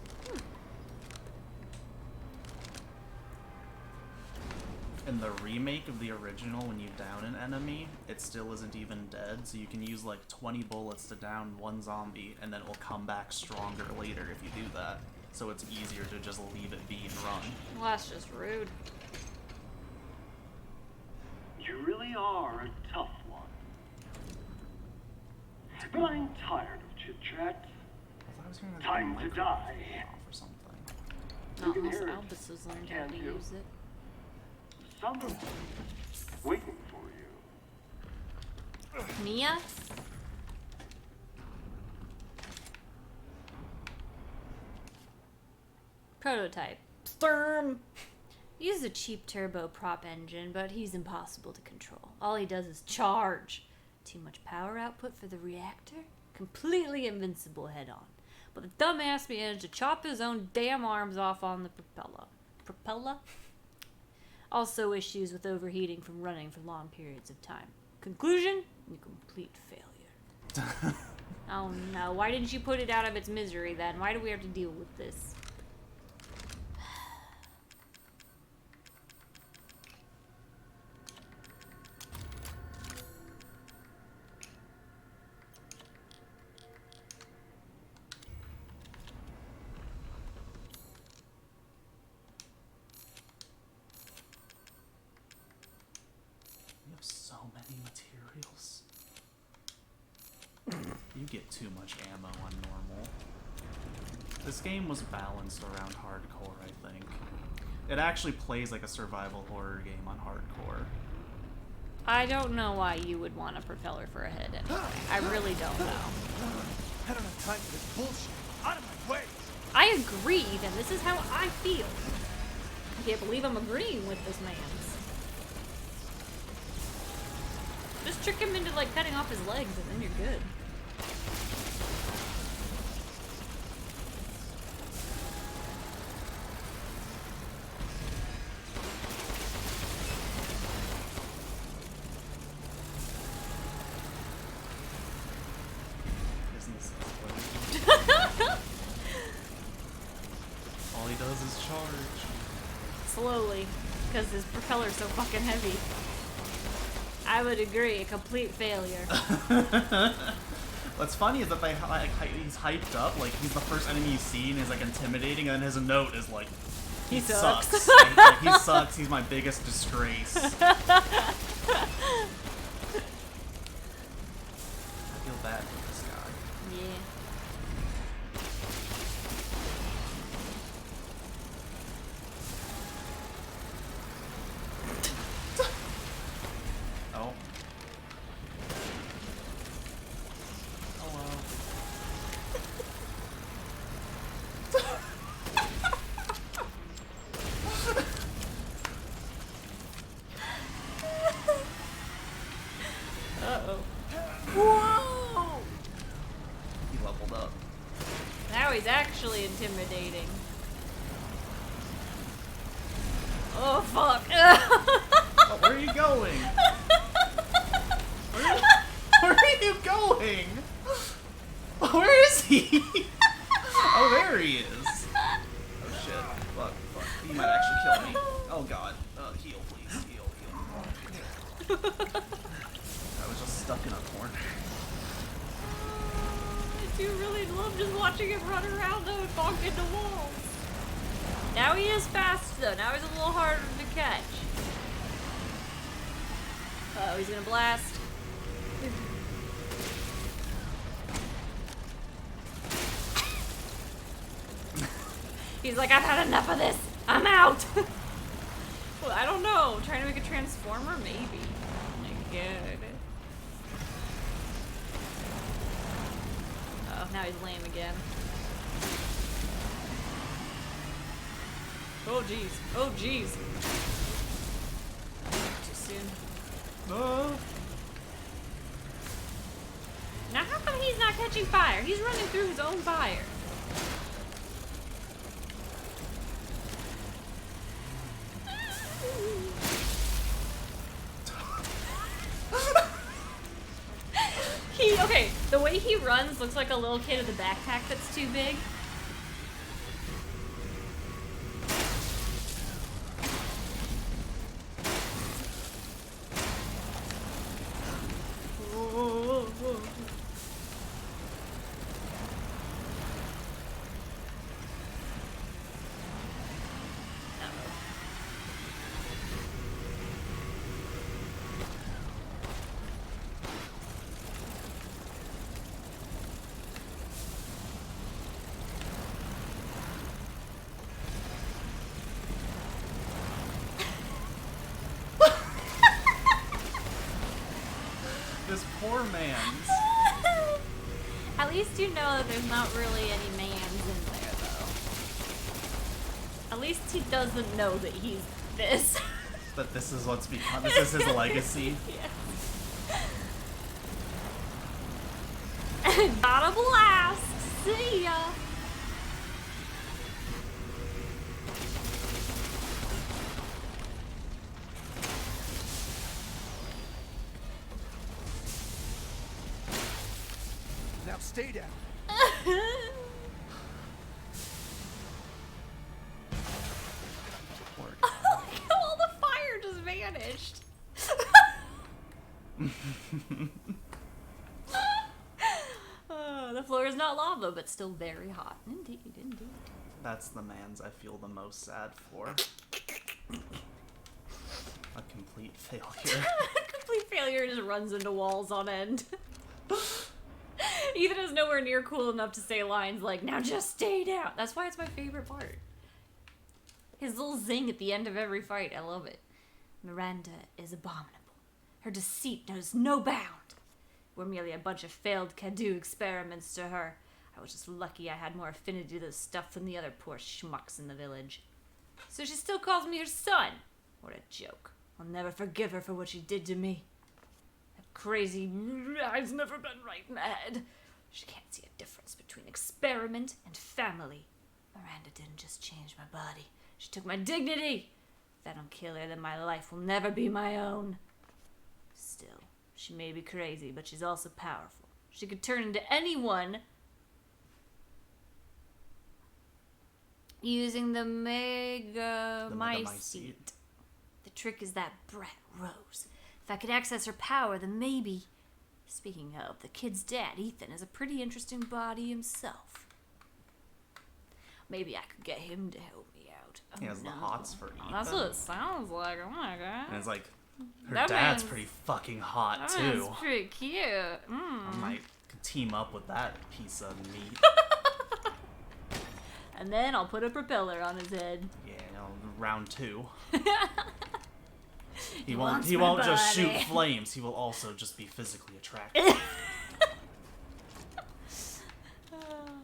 In the remake of the original, when you down an enemy, it still isn't even dead, so you can use like 20 bullets to down one zombie, and then it will come back stronger later if you do that. so it's easier to just leave it be and run. Well, that's just rude. You really are a tough one. But I'm tired of chit-chat. I thought I was hearing Time to die. Off or something. Not can unless hear it, Albus has learned how to can't you? use it. Someone waiting for you. Mia? Prototype. Sturm! He uses a cheap turbo prop engine, but he's impossible to control. All he does is charge. Too much power output for the reactor? Completely invincible head-on. But the dumbass managed to chop his own damn arms off on the propeller. Propeller? Also issues with overheating from running for long periods of time. Conclusion? A complete failure. Oh no, why didn't you put it out of its misery then? Why do we have to deal with this? You have so many materials. You get too much ammo on normal. This game was balanced around hardcore, I think. It actually plays like a survival horror game on hardcore. I don't know why you would want a propeller for a head anyway. I really don't know. I don't have time for this bullshit. Out of my way! I agree, Ethan. This is how I feel. I can't believe I'm agreeing with this man. Just trick him into like cutting off his legs and then you're good. Isn't this funny? All he does is charge. Slowly, because his propeller's so fucking heavy. I would agree, a complete failure. What's funny is that he's hyped up, like he's the first enemy you see and is like intimidating, and then his note is like, He sucks. Like, he sucks, he's my biggest disgrace. I feel bad for this guy. Yeah. Oh. Hello. Uh-oh. Whoa! He leveled up. Now he's actually intimidating. Oh, fuck. Oh, where are you going? Where are you going? Where is he? Oh, there he is. Oh shit. Fuck. He might actually kill me. Oh god. Heal, please. Heal. I was just stuck in a corner. I do really love just watching him run around though and bonk into walls. Now he is fast though. Now he's a little harder to catch. Oh, he's gonna blast. He's like, I've had enough of this. I'm out. Well, I don't know. Trying to make a transformer, maybe. Oh my god. Oh, now he's lame again. Oh jeez. Oh jeez. Too soon. Now how come he's not catching fire? He's running through his own fire. Okay, the way he runs looks like a little kid with a backpack that's too big. this poor man's. At least you know that there's not really any mans in there, though. At least he doesn't know that he's this. That this is what's become. This is his legacy. Got a blast. See ya. Now stay down. Poor All the fire just vanished. The floor is not lava, but still very hot. Indeed, indeed. That's the man's I feel the most sad for. A complete failure. Complete failure just runs into walls on end. Ethan is nowhere near cool enough to say lines like, now just stay down. That's why it's my favorite part. His little zing at the end of every fight. I love it. Miranda is abominable. Her deceit knows no bound. We're merely a bunch of failed Cadu experiments to her. I was just lucky I had more affinity to this stuff than the other poor schmucks in the village. So she still calls me her son. What a joke. I'll never forgive her for what she did to me. That crazy I've never been right in the head. She can't see a difference between experiment and family. Miranda didn't just change my body. She took my dignity. If I don't kill her, then my life will never be my own. Still, she may be crazy, but she's also powerful. She could turn into anyone using the Megamycete. The trick is that brat Rose. If I could access her power, then maybe... Speaking of, the kid's dad, Ethan, is a pretty interesting body himself. Maybe I could get him to help me out. Oh, He has the hots for Ethan. That's what it sounds like. Oh my god. And it's like, her That dad's man's- pretty fucking hot That's too. pretty cute. I might team up with that piece of meat. And then I'll put a propeller on his head. Yeah, round 2. He wants won't my just shoot body. flames, he will also just be physically attractive.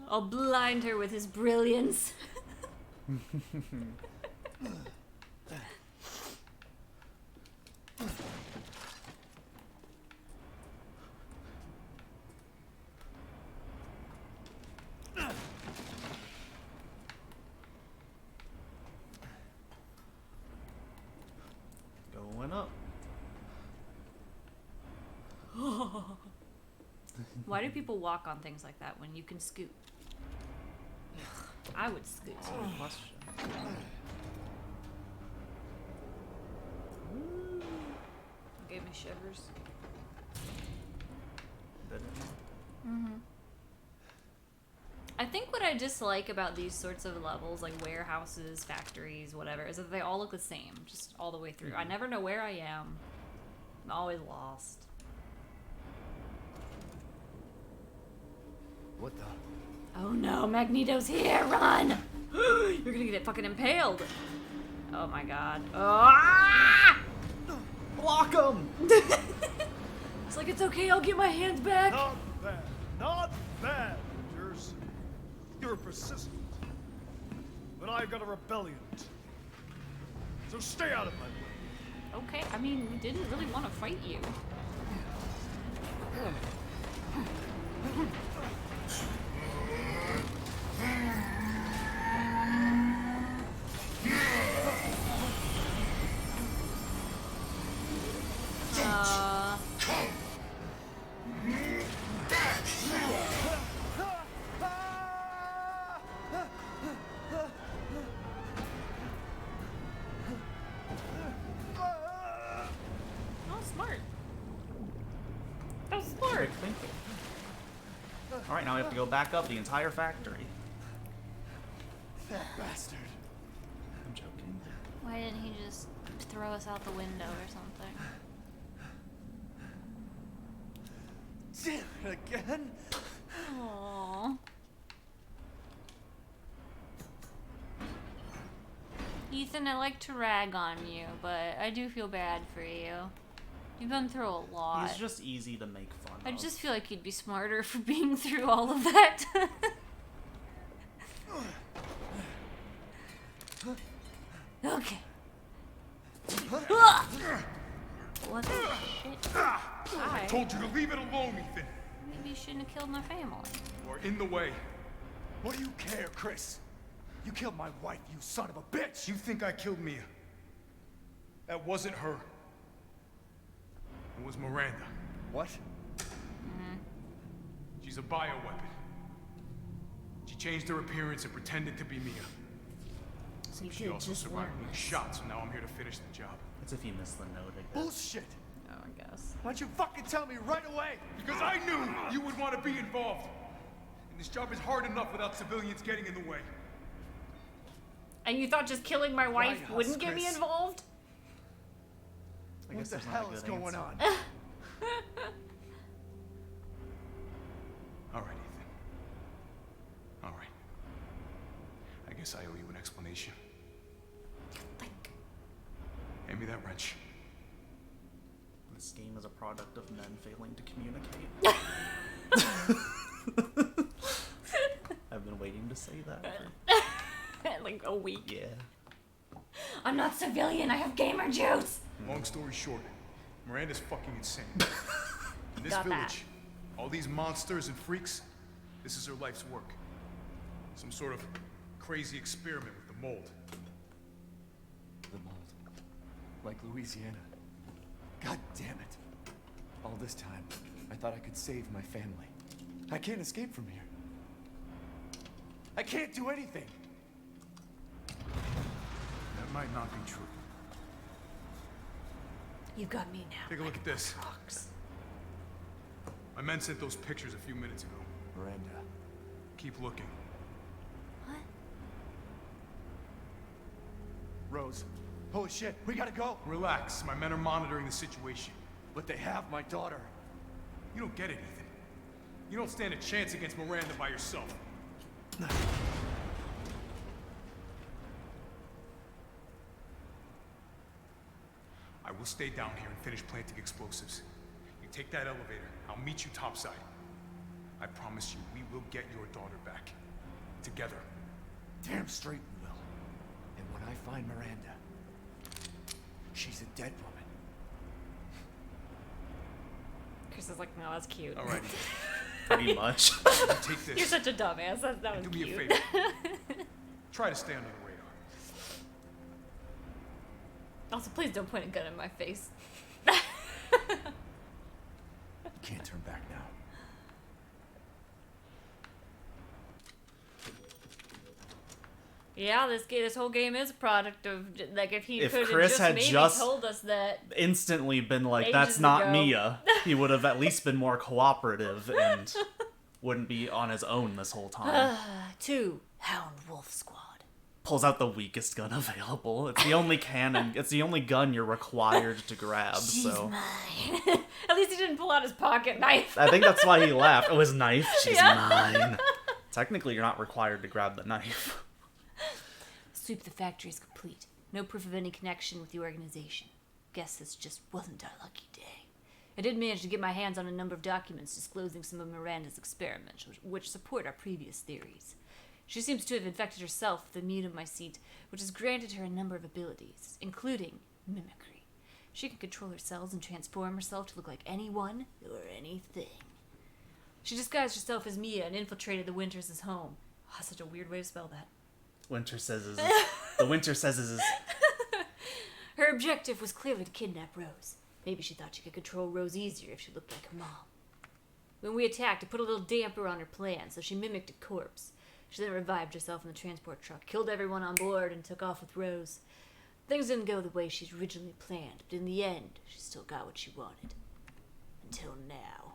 I'll blind her with his brilliance. Going up. Why do people walk on things like that when you can scoot? I would scoot. Good question. Gave me shivers. Did it? I think what I dislike about these sorts of levels, like warehouses, factories, whatever, is that they all look the same, just all the way through. I never know where I am. I'm always lost. What the? Oh no, Magneto's here! Run! You're gonna get fucking impaled! Oh my god. Ah! Block him! It's like, it's okay, I'll get my hands back! Not bad. Not bad, Rangers. You're persistent. But I've got a rebellion. So stay out of my way. Okay, I mean, we didn't really want to fight you. Oh, smart. That was smart. Quick thinking. Alright, now we have to go back up the entire factory. That bastard. I'm joking. Why didn't he just throw us out the window or something? Damn it again. Aww. Ethan, I like to rag on you, but I do feel bad for you. You've been through a lot. He's just easy to make fun I of. just feel like you'd be smarter for being through all of that. Okay. What the shit? I told you to leave it alone, Ethan. Maybe you shouldn't have killed my family. You're in the way. What do you care, Chris? You killed my wife, you son of a bitch! You think I killed Mia? That wasn't her. It was Miranda. What? She's a bioweapon. She changed her appearance and pretended to be Mia. You She did also just survived learn being this. shot, so now I'm here to finish the job. It's if you miss the note again. Bullshit! Oh, I guess. Why don't you fucking tell me right away? Because I knew you would want to be involved. And this job is hard enough without civilians getting in the way. And you thought just killing my wife Right, wouldn't get me Chris. involved? I What guess the there's not hell a is good going answer. on? All right, Ethan. All right. I guess I owe you an explanation. Like, Hand me that wrench. This game is a product of men failing to communicate. I've been waiting to say that. like a week. Yeah. I'm not civilian. I have gamer juice. Long story short, Miranda's fucking insane. In this Got that. village, all these monsters and freaks, this is her life's work. Some sort of crazy experiment with the mold. The mold. Like Louisiana. God damn it. All this time, I thought I could save my family. I can't escape from here. I can't do anything. That might not be true. You've got me now. Take a look at this. Rocks. My men sent those pictures a few minutes ago. Miranda. Keep looking. What? Rose. Holy shit, we gotta go. Relax. My men are monitoring the situation. But they have my daughter. You don't get it, Ethan. You don't stand a chance against Miranda by yourself. I will stay down here and finish planting explosives. You take that elevator. I'll meet you topside. I promise you, we will get your daughter back. Together. Damn straight we will. And when I find Miranda, she's a dead woman. Chris is like, no, that's cute. All right. Pretty much. Take this. You're such a dumbass. That was Do me cute. a favor. Try to stay under the radar. Also, please don't point a gun in my face. You can't turn back now. Yeah, this whole game is a product of, like, if he If could have Chris just had maybe just- told us that. Instantly been like, Ages that's not ago. Mia. He would have at least been more cooperative and wouldn't be on his own this whole time. 2. Hound Wolf Squad. Pulls out the weakest gun available. It's the only cannon. It's the only gun you're required to grab. She's So mine. At least he didn't pull out his pocket knife. I think that's why he laughed. Oh, his knife. She's Yeah. mine. Technically, you're not required to grab the knife. Sweep of the factory is complete. No proof of any connection with the organization. Guess this just wasn't our lucky day. I did manage to get my hands on a number of documents disclosing some of Miranda's experiments, which support our previous theories. She seems to have infected herself with the Mutamycete, which has granted her a number of abilities, including mimicry. She can control her cells and transform herself to look like anyone or anything. She disguised herself as Mia and infiltrated the Winters' home. Oh, such a weird way to spell that. Winter says is the Winter says is Her objective was clearly to kidnap Rose. Maybe she thought she could control Rose easier if she looked like her mom. When we attacked, it put a little damper on her plan, so she mimicked a corpse. She then revived herself in the transport truck, killed everyone on board, and took off with Rose. Things didn't go the way she'd originally planned, but in the end, she still got what she wanted. Until now.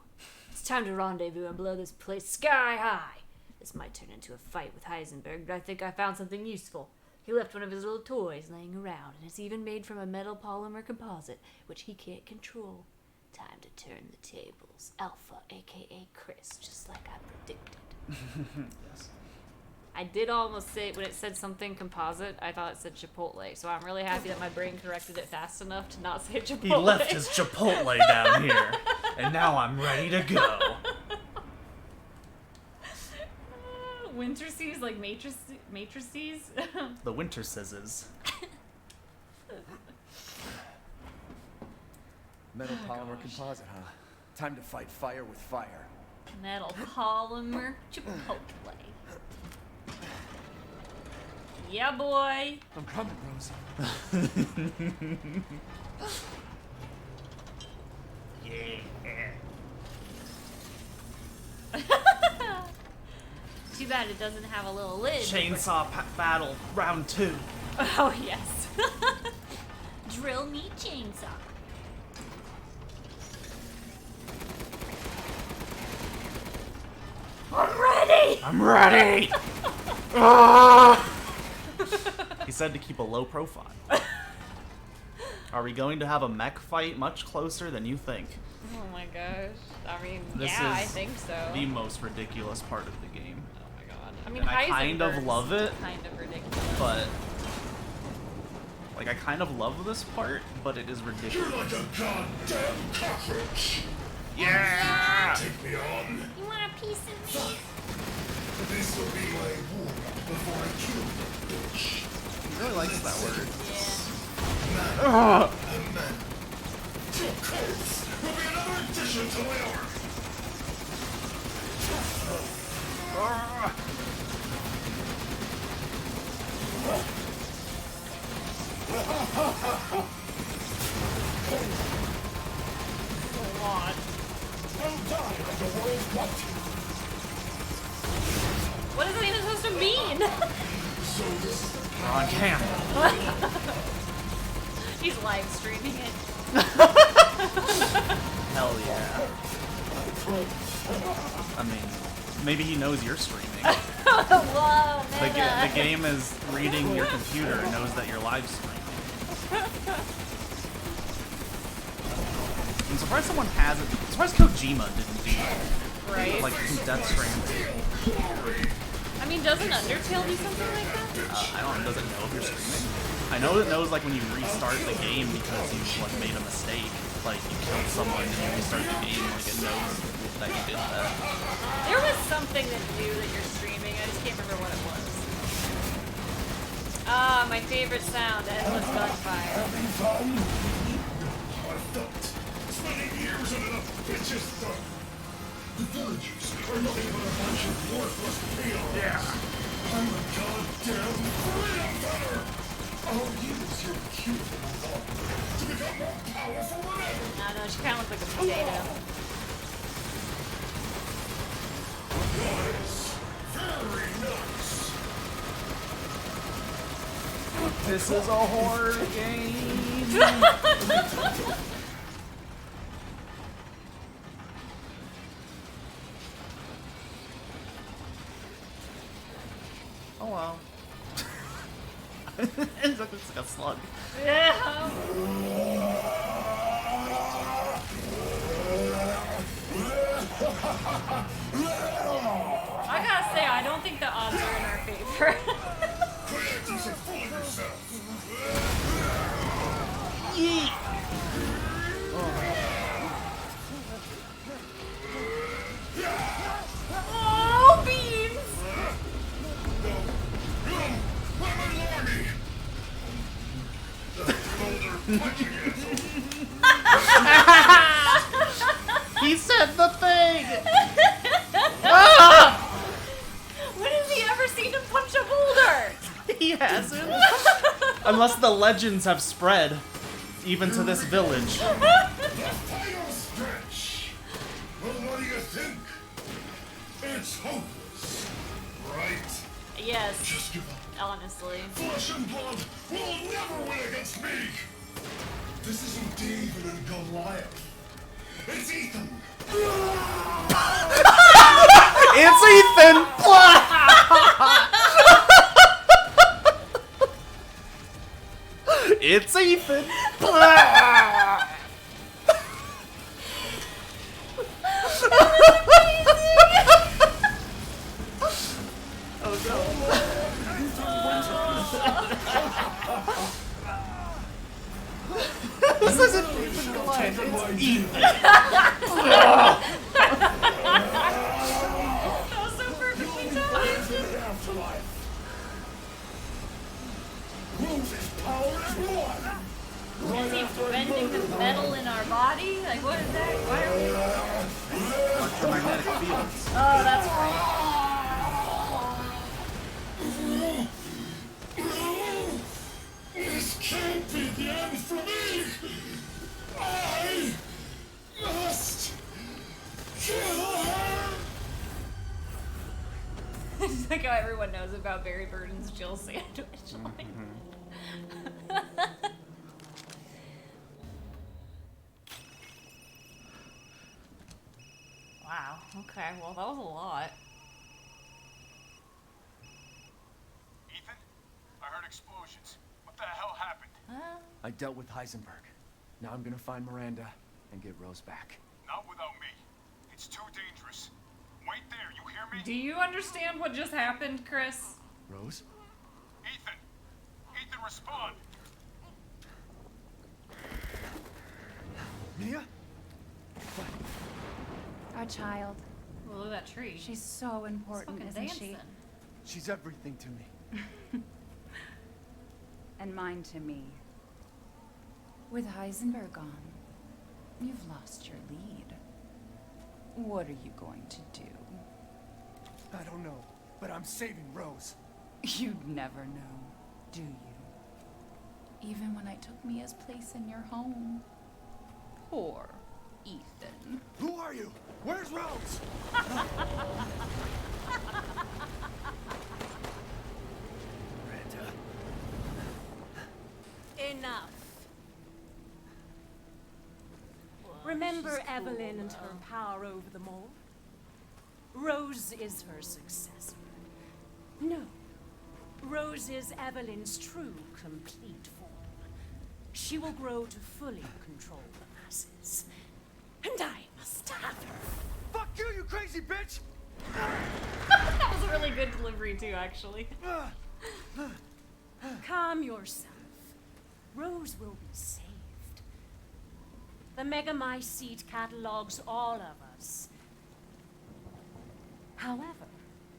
It's time to rendezvous and blow this place sky high. This might turn into a fight with Heisenberg, but I think I found something useful. He left one of his little toys laying around, and it's even made from a metal polymer composite, which he can't control. Time to turn the tables. Alpha, aka Chris, just like I predicted. yes. I did almost say, when it said something composite, I thought it said Chipotle. So I'm really happy that my brain corrected it fast enough to not say Chipotle. He left his Chipotle down here, and now I'm ready to go. Winter seas like matrices. The winter scissors. Metal polymer composite, huh? Time to fight fire with fire. Metal polymer Chipotle. Yeah, boy. I'm coming, Rose. Yeah. Too bad it doesn't have a little lid. Chainsaw battle, round 2. Oh, yes. Drill me chainsaw. I'm ready! I'm ready! Ah! He said to keep a low profile. Are we going to have a mech fight much closer than you think? Oh my gosh. I mean, This yeah, I is think so. The most ridiculous part of the game. Oh my god. I mean, And I kind of Heisenberg's love it, kind of ridiculous. but like I kind of love this part, but it is ridiculous. You're like a goddamn cockroach. Yeah! Take me on. You want a piece of me? This will be my war before I kill the bitch. He really likes that word. Yeah. And then, two coats will be another addition to my army. A lot. I'll die like the world wants you. What is it even supposed to mean? So this is We're on camera. He's live streaming it. Hell yeah. I mean, maybe he knows you're streaming. Whoa, The game is reading your computer and knows that you're live streaming. I'm surprised someone hasn't. I'm surprised Kojima didn't do Right? like Death Stranding. I mean, doesn't Undertale do something like that? I don't. Does it know if you're streaming? I know it knows like when you restart the game because you like made a mistake, like you killed someone and you restart the game, like it knows that you did that. There was something that knew that you're streaming. I just can't remember what it was. Ah, my favorite sound, endless gunfire. I felt spending years under the bitch's thumb. The villagers are nothing but a bunch of worthless peons. Yeah. I'm a goddamn freedom fighter. I'll use your cute little arm to become more powerful than ever. I don't know, she kind of looked like a potato. Nice. Very nice. This is a horror game. Oh well. It's like a slug. Yeah. I gotta say, I don't think the odds are in our favor. Creators are full of yourself. Oh, beans! Where my Lordy? Older punching asshole. He said the thing. When has he ever seen him punch a boulder? He hasn't. Unless the legends have spread, even to this village. Final stretch. Well, what do you think? It's hopeless, right? Yes, Just give up. honestly. Flesh and blood will never win against me. This isn't David and Goliath. It's Ethan. It's Ethan. It's Ethan. Oh no. That was so perfectly timed. Afterlife. Rose's power is one. Is he bending the metal in our body? Like, what is that? Why are we... Electromagnetic fields. Oh, that's right. This can't be the end for me. I must kill her. It's like how everyone knows about Barry Burton's Jill sandwich. Wow. Okay. Well, that was a lot. Ethan, I heard explosions. What the hell happened? I dealt with Heisenberg. Now I'm gonna find Miranda and get Rose back. Not without me. It's too dangerous. Wait there, you hear me? Do you understand what just happened, Chris? Rose? Ethan! Ethan, respond! Mia? Our child. Well, look at that tree. She's so important, fucking isn't dancing. she? She's everything to me. And mine to me. With Heisenberg gone, you've lost your lead. What are you going to do? I don't know, but I'm saving Rose. You'd never know, do you? Even when I took Mia's place in your home. Poor Ethan. Who are you? Where's Rose? Miranda. Enough. Remember Evelyn and her power over them all? Rose is her successor. No. Rose is Evelyn's true, complete form. She will grow to fully control the masses. And I must have her. Fuck you, you crazy bitch! That was a really good delivery, too, actually. Calm yourself. Rose will be saved. The Megamycete catalogs all of us. However,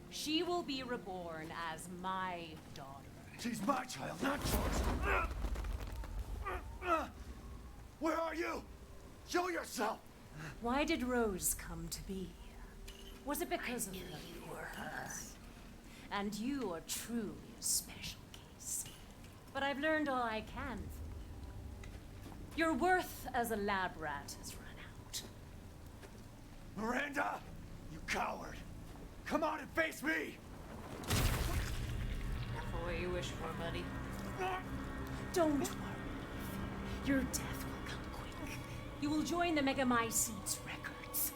she will be reborn as my daughter. She's my child, not yours. Where are you? Show yourself! Why did Rose come to be? Was it because of her purpose? And you are truly a special case. But I've learned all I can from you. Your worth as a lab rat has run out. Miranda! You coward! Come on and face me! Careful what you wish for, buddy. Don't worry. Your death will come quick. You will join the Megamycete's records.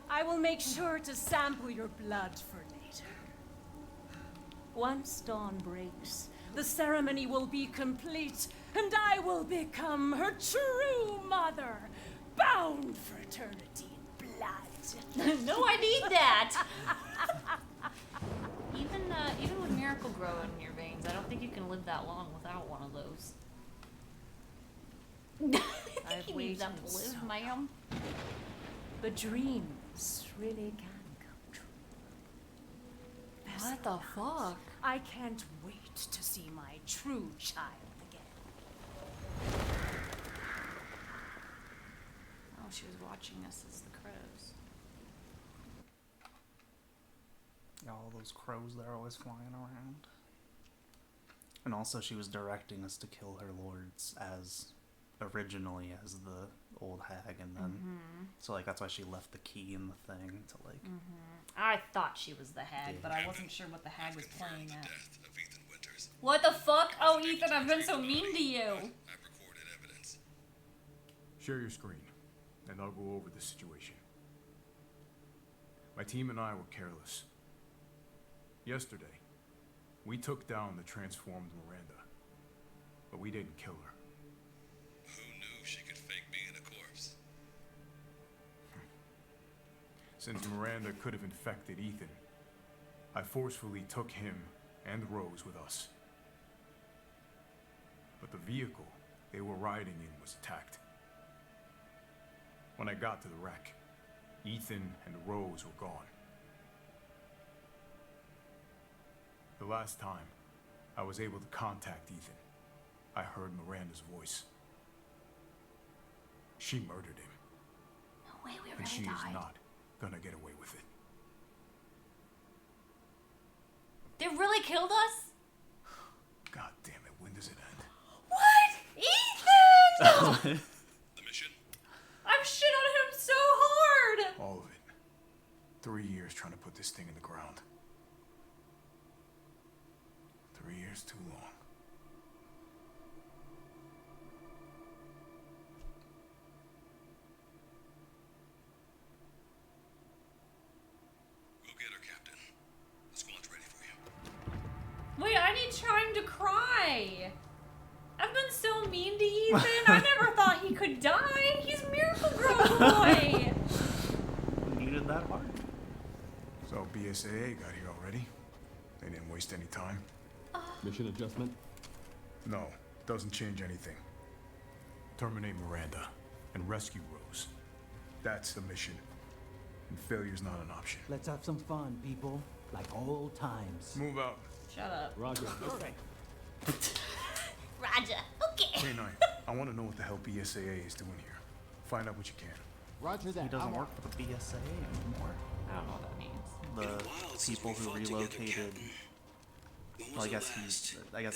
I will make sure to sample your blood for later. Once dawn breaks, the ceremony will be complete, and I will become her true mother, bound for eternity in blood. No, I need that. Even with Miracle Grow in your veins, I don't think you can live that long without one of those. I think you need them to live, ma'am. But dreams really can come true. What the fuck? I can't wait to see my true child again. Oh, she was watching us as the crows. Yeah, all those crows that are always flying around. And also she was directing us to kill her lords as originally as the old hag, and then so like that's why she left the key in the thing to like I thought she was the hag, but I wasn't sure what the hag was playing at. Death of Ethan Winters. What the fuck? Oh, Ethan, I've been so mean to you. I've recorded evidence. Share your screen, and I'll go over the situation. My team and I were careless. Yesterday, we took down the transformed Miranda, but we didn't kill her. Who knew she could fake being a corpse? Since Miranda could have infected Ethan, I forcefully took him and Rose with us. vehicle they were riding in was attacked. When I got to the wreck, Ethan and Rose were gone. The last time I was able to contact Ethan, I heard Miranda's voice. She murdered him. No way, we And really she is died. not gonna get away with it. They really killed us? God damn it, when does it end? What? Ethan! The mission? I've shit on him so hard! All of it. 3 years trying to put this thing in the ground. 3 years too long. Go get her, Captain. The squad's ready for you. Wait, I need time to cry. I've been so mean to Ethan. I never thought he could die. He's Miracle Girl Boy. Needed that hard. So BSAA got here already? They didn't waste any time? Mission adjustment? No, doesn't change anything. Terminate Miranda and rescue Rose. That's the mission. And failure's not an option. Let's have some fun, people. Like old times. Move out. Shut up. Roger. Okay. Roger. Okay. K9, I want to know what the hell BSAA is doing here. Find out what you can. Roger that. He doesn't work for the BSA anymore. I don't know what that means. The people who relocated. Well, I guess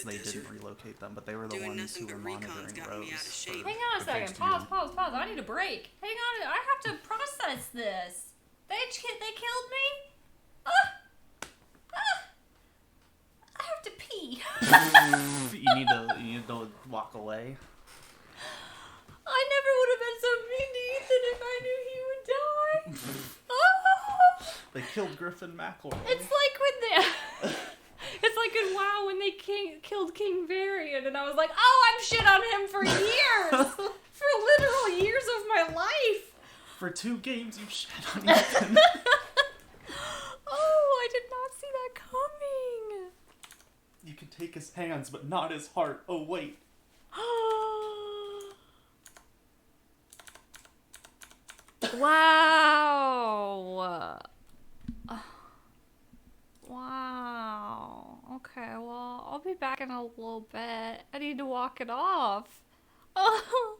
they didn't relocate them, but they were the ones who were monitoring Rose. Hang on a second. Pause. I need a break. Hang on. I have to process this. They killed me? I have to pee. you need to walk away. I never would have been so mean to Ethan if I knew he would die. Oh! They killed Griffin McElroy. It's like when they... It's like in WoW when they killed King Varian, and I was like, oh, I've shit on him for years! For literal years of my life! For 2 games, you shit on Ethan. Oh, I did not see that coming! You can take his hands, but not his heart. Oh, wait. Wow! Wow. Okay, well, I'll be back in a little bit. I need to walk it off. Oh.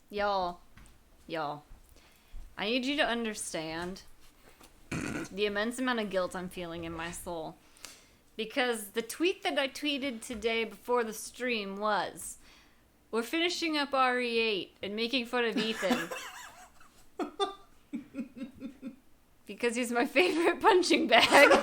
Y'all, I need you to understand the immense amount of guilt I'm feeling in my soul. Because the tweet that I tweeted today before the stream was, we're finishing up RE8 and making fun of Ethan. Because he's my favorite punching bag.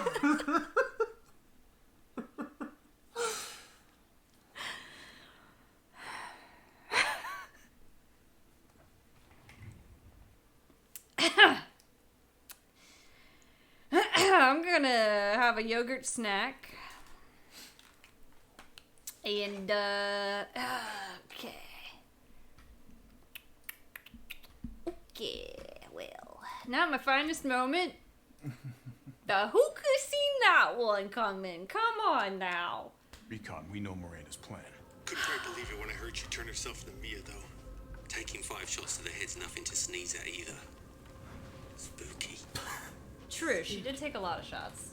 I'm gonna have a yogurt snack. And, okay. Okay, well. Not my finest moment. Who could have seen that one coming? Come on now. Recon, we know Miranda's plan. Couldn't quite believe it when I heard she turned herself into Mia, though. Taking 5 shots to the head's nothing to sneeze at either. Spooky. True, she did take a lot of shots.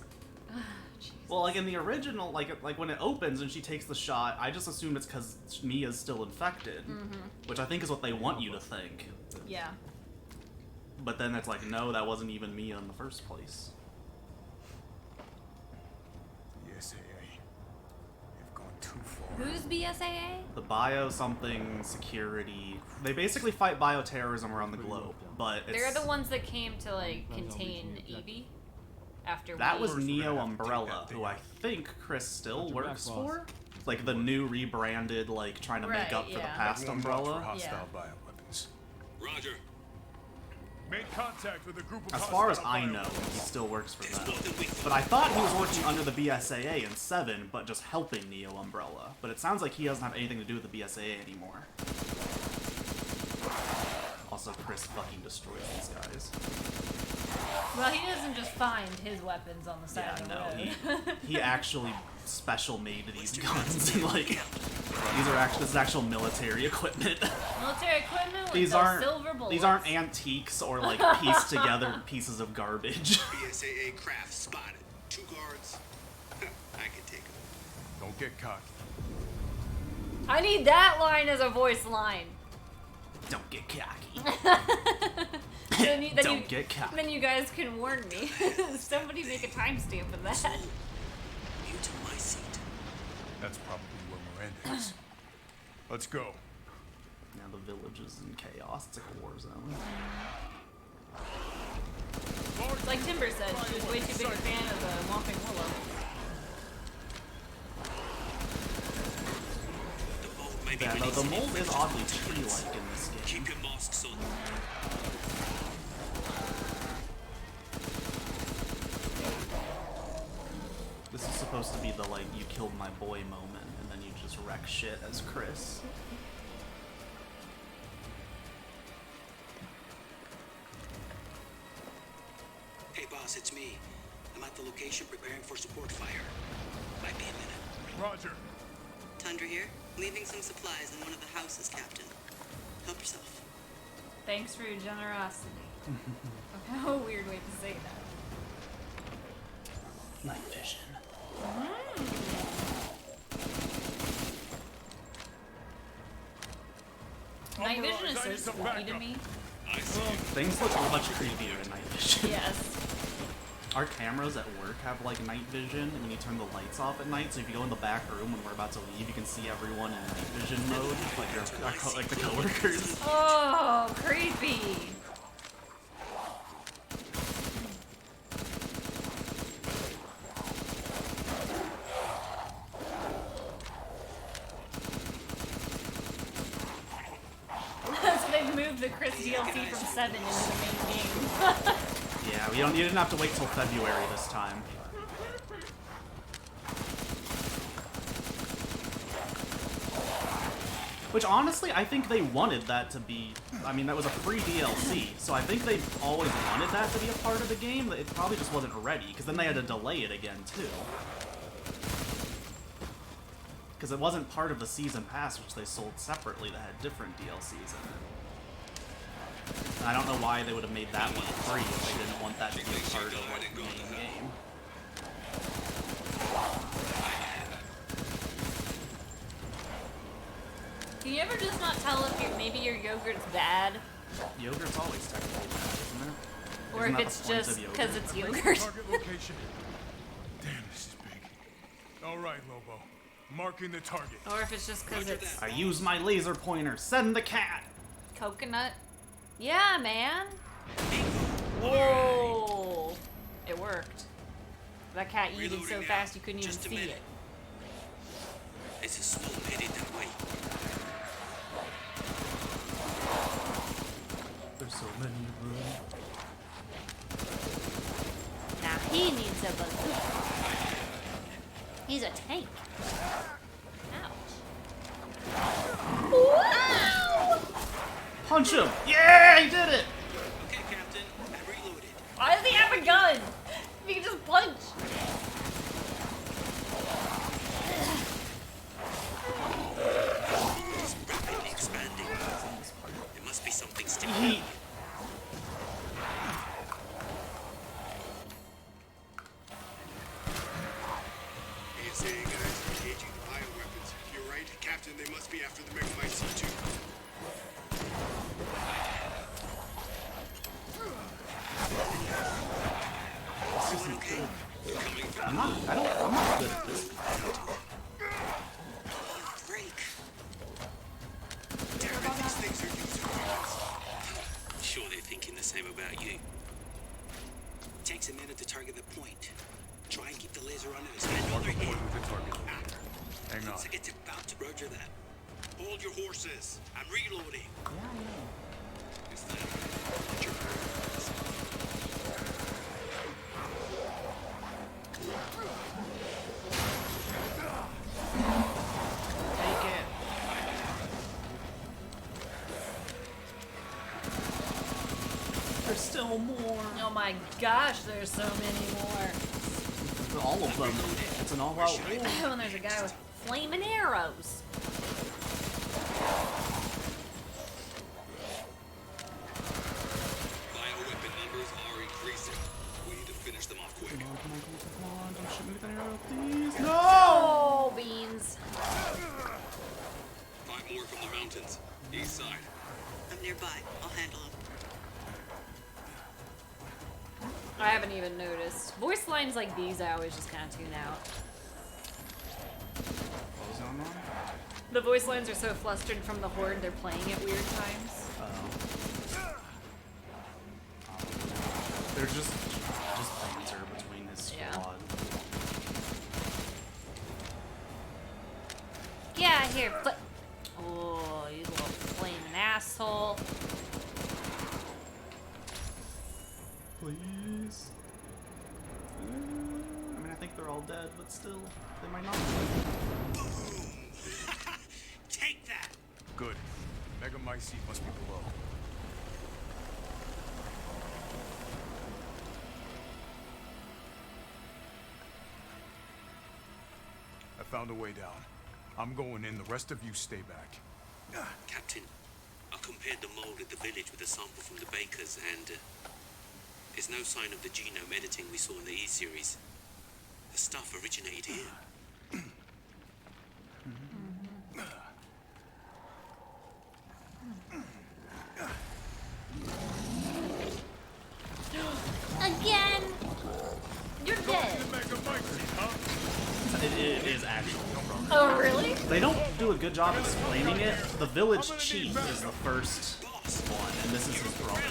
Well, like in the original, like when it opens and she takes the shot, I just assume it's because Mia's still infected, which I think is what they want you to think. Yeah. But then it's like, no, that wasn't even Mia in the first place. The SAA. You've gone too far. Who's BSAA? The bio something security. They basically fight bioterrorism around the globe, but it's... They're the ones that came to, like, contain Evie. After that was Neo Umbrella, who I think Chris still works for. Like the new rebranded, like trying to make up for the past Umbrella. Hostile bioweapons. Roger. Made contact with a group of As far as I know, he still works for them. But I thought he was working under the BSAA in 7, but just helping Neo Umbrella. But it sounds like he doesn't have anything to do with the BSAA anymore. Also, Chris fucking destroys these guys. Well, he doesn't just find his weapons on the side of the road. He actually special made these guns. And like, this is actual military equipment. Military equipment with These those silver bullets. These aren't antiques or like pieced together pieces of garbage. BSAA craft spotted. 2 guards. I can take them. Don't get cocky. I need that line as a voice line. Don't get cocky. Don't get cocky. Then you guys can warn me. Somebody make a timestamp of that. You to my seat. That's probably where Miranda is. Let's go. Now the village is in chaos. It's like a war zone. Like Timber said, she was way too big a fan of the Whomping Willow. Yeah, no, the mold is oddly tree-like in this game. Keep your masks on. This is supposed to be the, like, you killed my boy moment, and then you just wreck shit as Chris. Hey boss, it's me. I'm at the location preparing for support fire. Might be a minute. Roger. Tundra here. Leaving some supplies in one of the houses, Captain. Help yourself. Thanks for your generosity. How a weird way to say that. Night vision. Night vision is so spooky to me. Things look much creepier in night vision. Yes. Our cameras at work have like night vision, and when you turn the lights off at night, so if you go in the back room when we're about to leave, you can see everyone in night vision mode, like the coworkers. Oh, creepy. So they've moved the Chris DLC from 7 into the main game. Yeah, you didn't have to wait till February this time. Which honestly, I think they wanted that to be, I mean, that was a free DLC, so I think they always wanted that to be a part of the game. It probably just wasn't ready, because then they had to delay it again, too. Because it wasn't part of the Season Pass, which they sold separately, that had different DLCs in it. And I don't know why they would have made that one free if they didn't want that to be a part of like, the main game. Can you ever just not tell if maybe your yogurt's bad? Yogurt's always technically bad, isn't it? Or Isn't if that it's the point just of yogurt? because it's yogurt. Target location. Damn, this is big. All right, Lobo. Marking the target. Or if it's just because it's I use my laser pointer. Send the cat. coconut. Yeah, man. Whoa. It worked. That cat yeeted so fast you couldn't even see it. There's a swamp headed that way. There's so many of them. Now he needs a bazooka. He's a tank. Ouch. Wow! Punch him! Yeah, he did it! Okay, Captain, I'm reloaded. Why does he have a gun? He can just punch. It's rapidly expanding. There must be something sticking. ASA guys, engaging the bioweapons. You're right, Captain, they must be after the Megamite C2. This isn't good. I'm not good at this. Break. Damn it, these things are user weapons. Sure they're thinking the same about you. Takes a minute to target the point. Try and keep the laser on it as high as Point with the target. Hang on. It's about to roger that. Hold your horses. I'm reloading. Is that your Take it. There's still more. Oh my gosh, there's so many more. All of them. It's an all-out war. And there's a guy with flaming arrows. bioweapon numbers are increasing. We need to finish them off quick. Come on, don't shoot me with an arrow, please. No! Oh, beans. 5 more from the mountains. East side. I'm nearby. I'll handle them. I haven't even noticed. Voice lines like these I always just kind of tune out. What was going on? The voice lines are so flustered from the horde they're playing at weird times. They're just banter between his squad. Get out of here, oh, you little flaming asshole. Please. I mean, I think they're all dead, but still, they might not be. Take that! Good. Megamycete must be below. I found a way down. I'm going in, the rest of you stay back. Captain, I compared the mold at the village with a sample from the bakers, and there's no sign of the genome editing we saw in the E-series. The stuff originated here. Again! You're dead. It is actually wrong. Oh, really? They don't do a good job explaining it. The village chief is the first one, and this is his brother.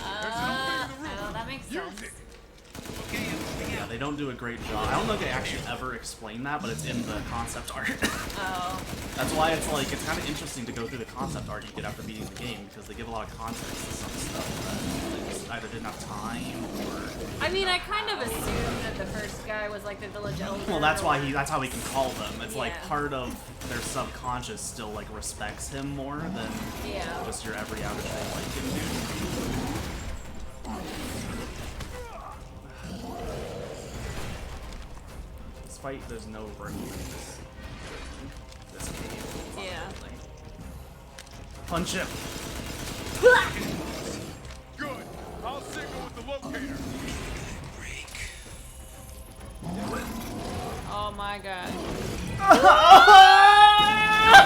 Oh, that makes sense. Yeah, they don't do a great job. I don't know if they actually ever explain that, but it's in the concept art. Oh. That's why it's like, it's kind of interesting to go through the concept art you get after beating the game, because they give a lot of context to some stuff that they just either didn't have time or... I mean, I kind of assumed that the first guy was like the village elder. Well, that's why that's how we can call them. It's like Yeah. part of their subconscious still like respects him more than just your every average day like him dude. This fight, there's no break in this game. Yeah. Punch him. Good. I'll signal with the locator. Oh my god.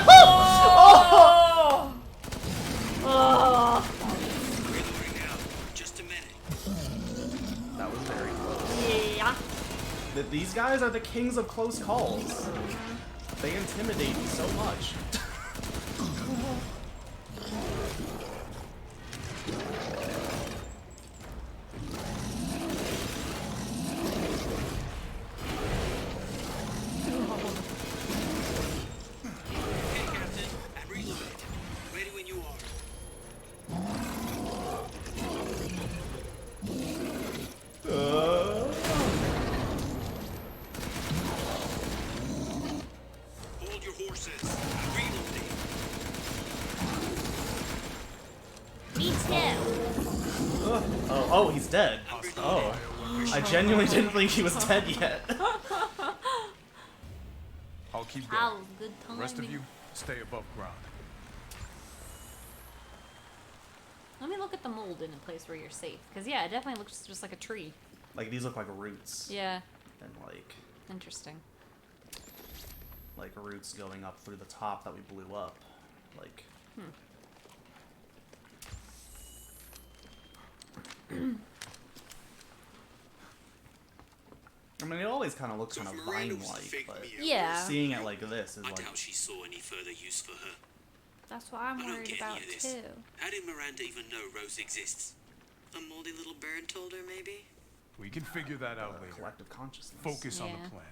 Oh! These guys are the kings of close calls. They intimidate me so much. Oh, he's dead. Oh. I genuinely didn't think he was dead yet. I'll keep That going. was good The rest of timing. you, stay above ground. Let me look at the mold in a place where you're safe. Because, yeah, it definitely looks just like a tree. Like, these look like roots. Yeah. And, like... Interesting. Like, roots going up through the top that we blew up. Like... I mean, it always kind of looks kind of vine-like, but Yeah. seeing it like this is I like... doubt she saw any further use for her. That's what I'm I don't worried get about, any of this. too. How did Miranda even know Rose exists? A moldy little bird told her, maybe? We can figure that out later. Collective consciousness. Focus on Yeah. the plan.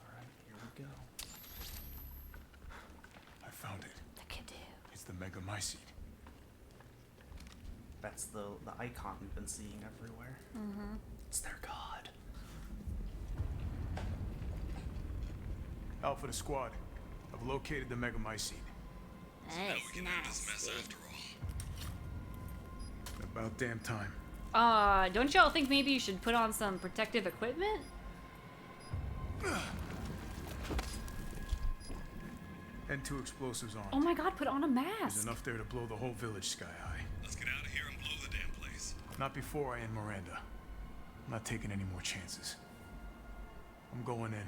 Alright, here we go. I found it. The Kadu. It's the Megamycete. That's the icon we've been seeing everywhere. Mm-hmm. It's their god. Alpha to squad. I've located the Megamycete. Nice, nice. About damn time. Don't y'all think maybe you should put on some protective equipment? And 2 explosives on. Oh my god, put on a There's mask. enough there to blow the whole village sky high. Let's get out of here and blow the damn place. Not before I end Miranda. I'm not taking any more chances. I'm going in.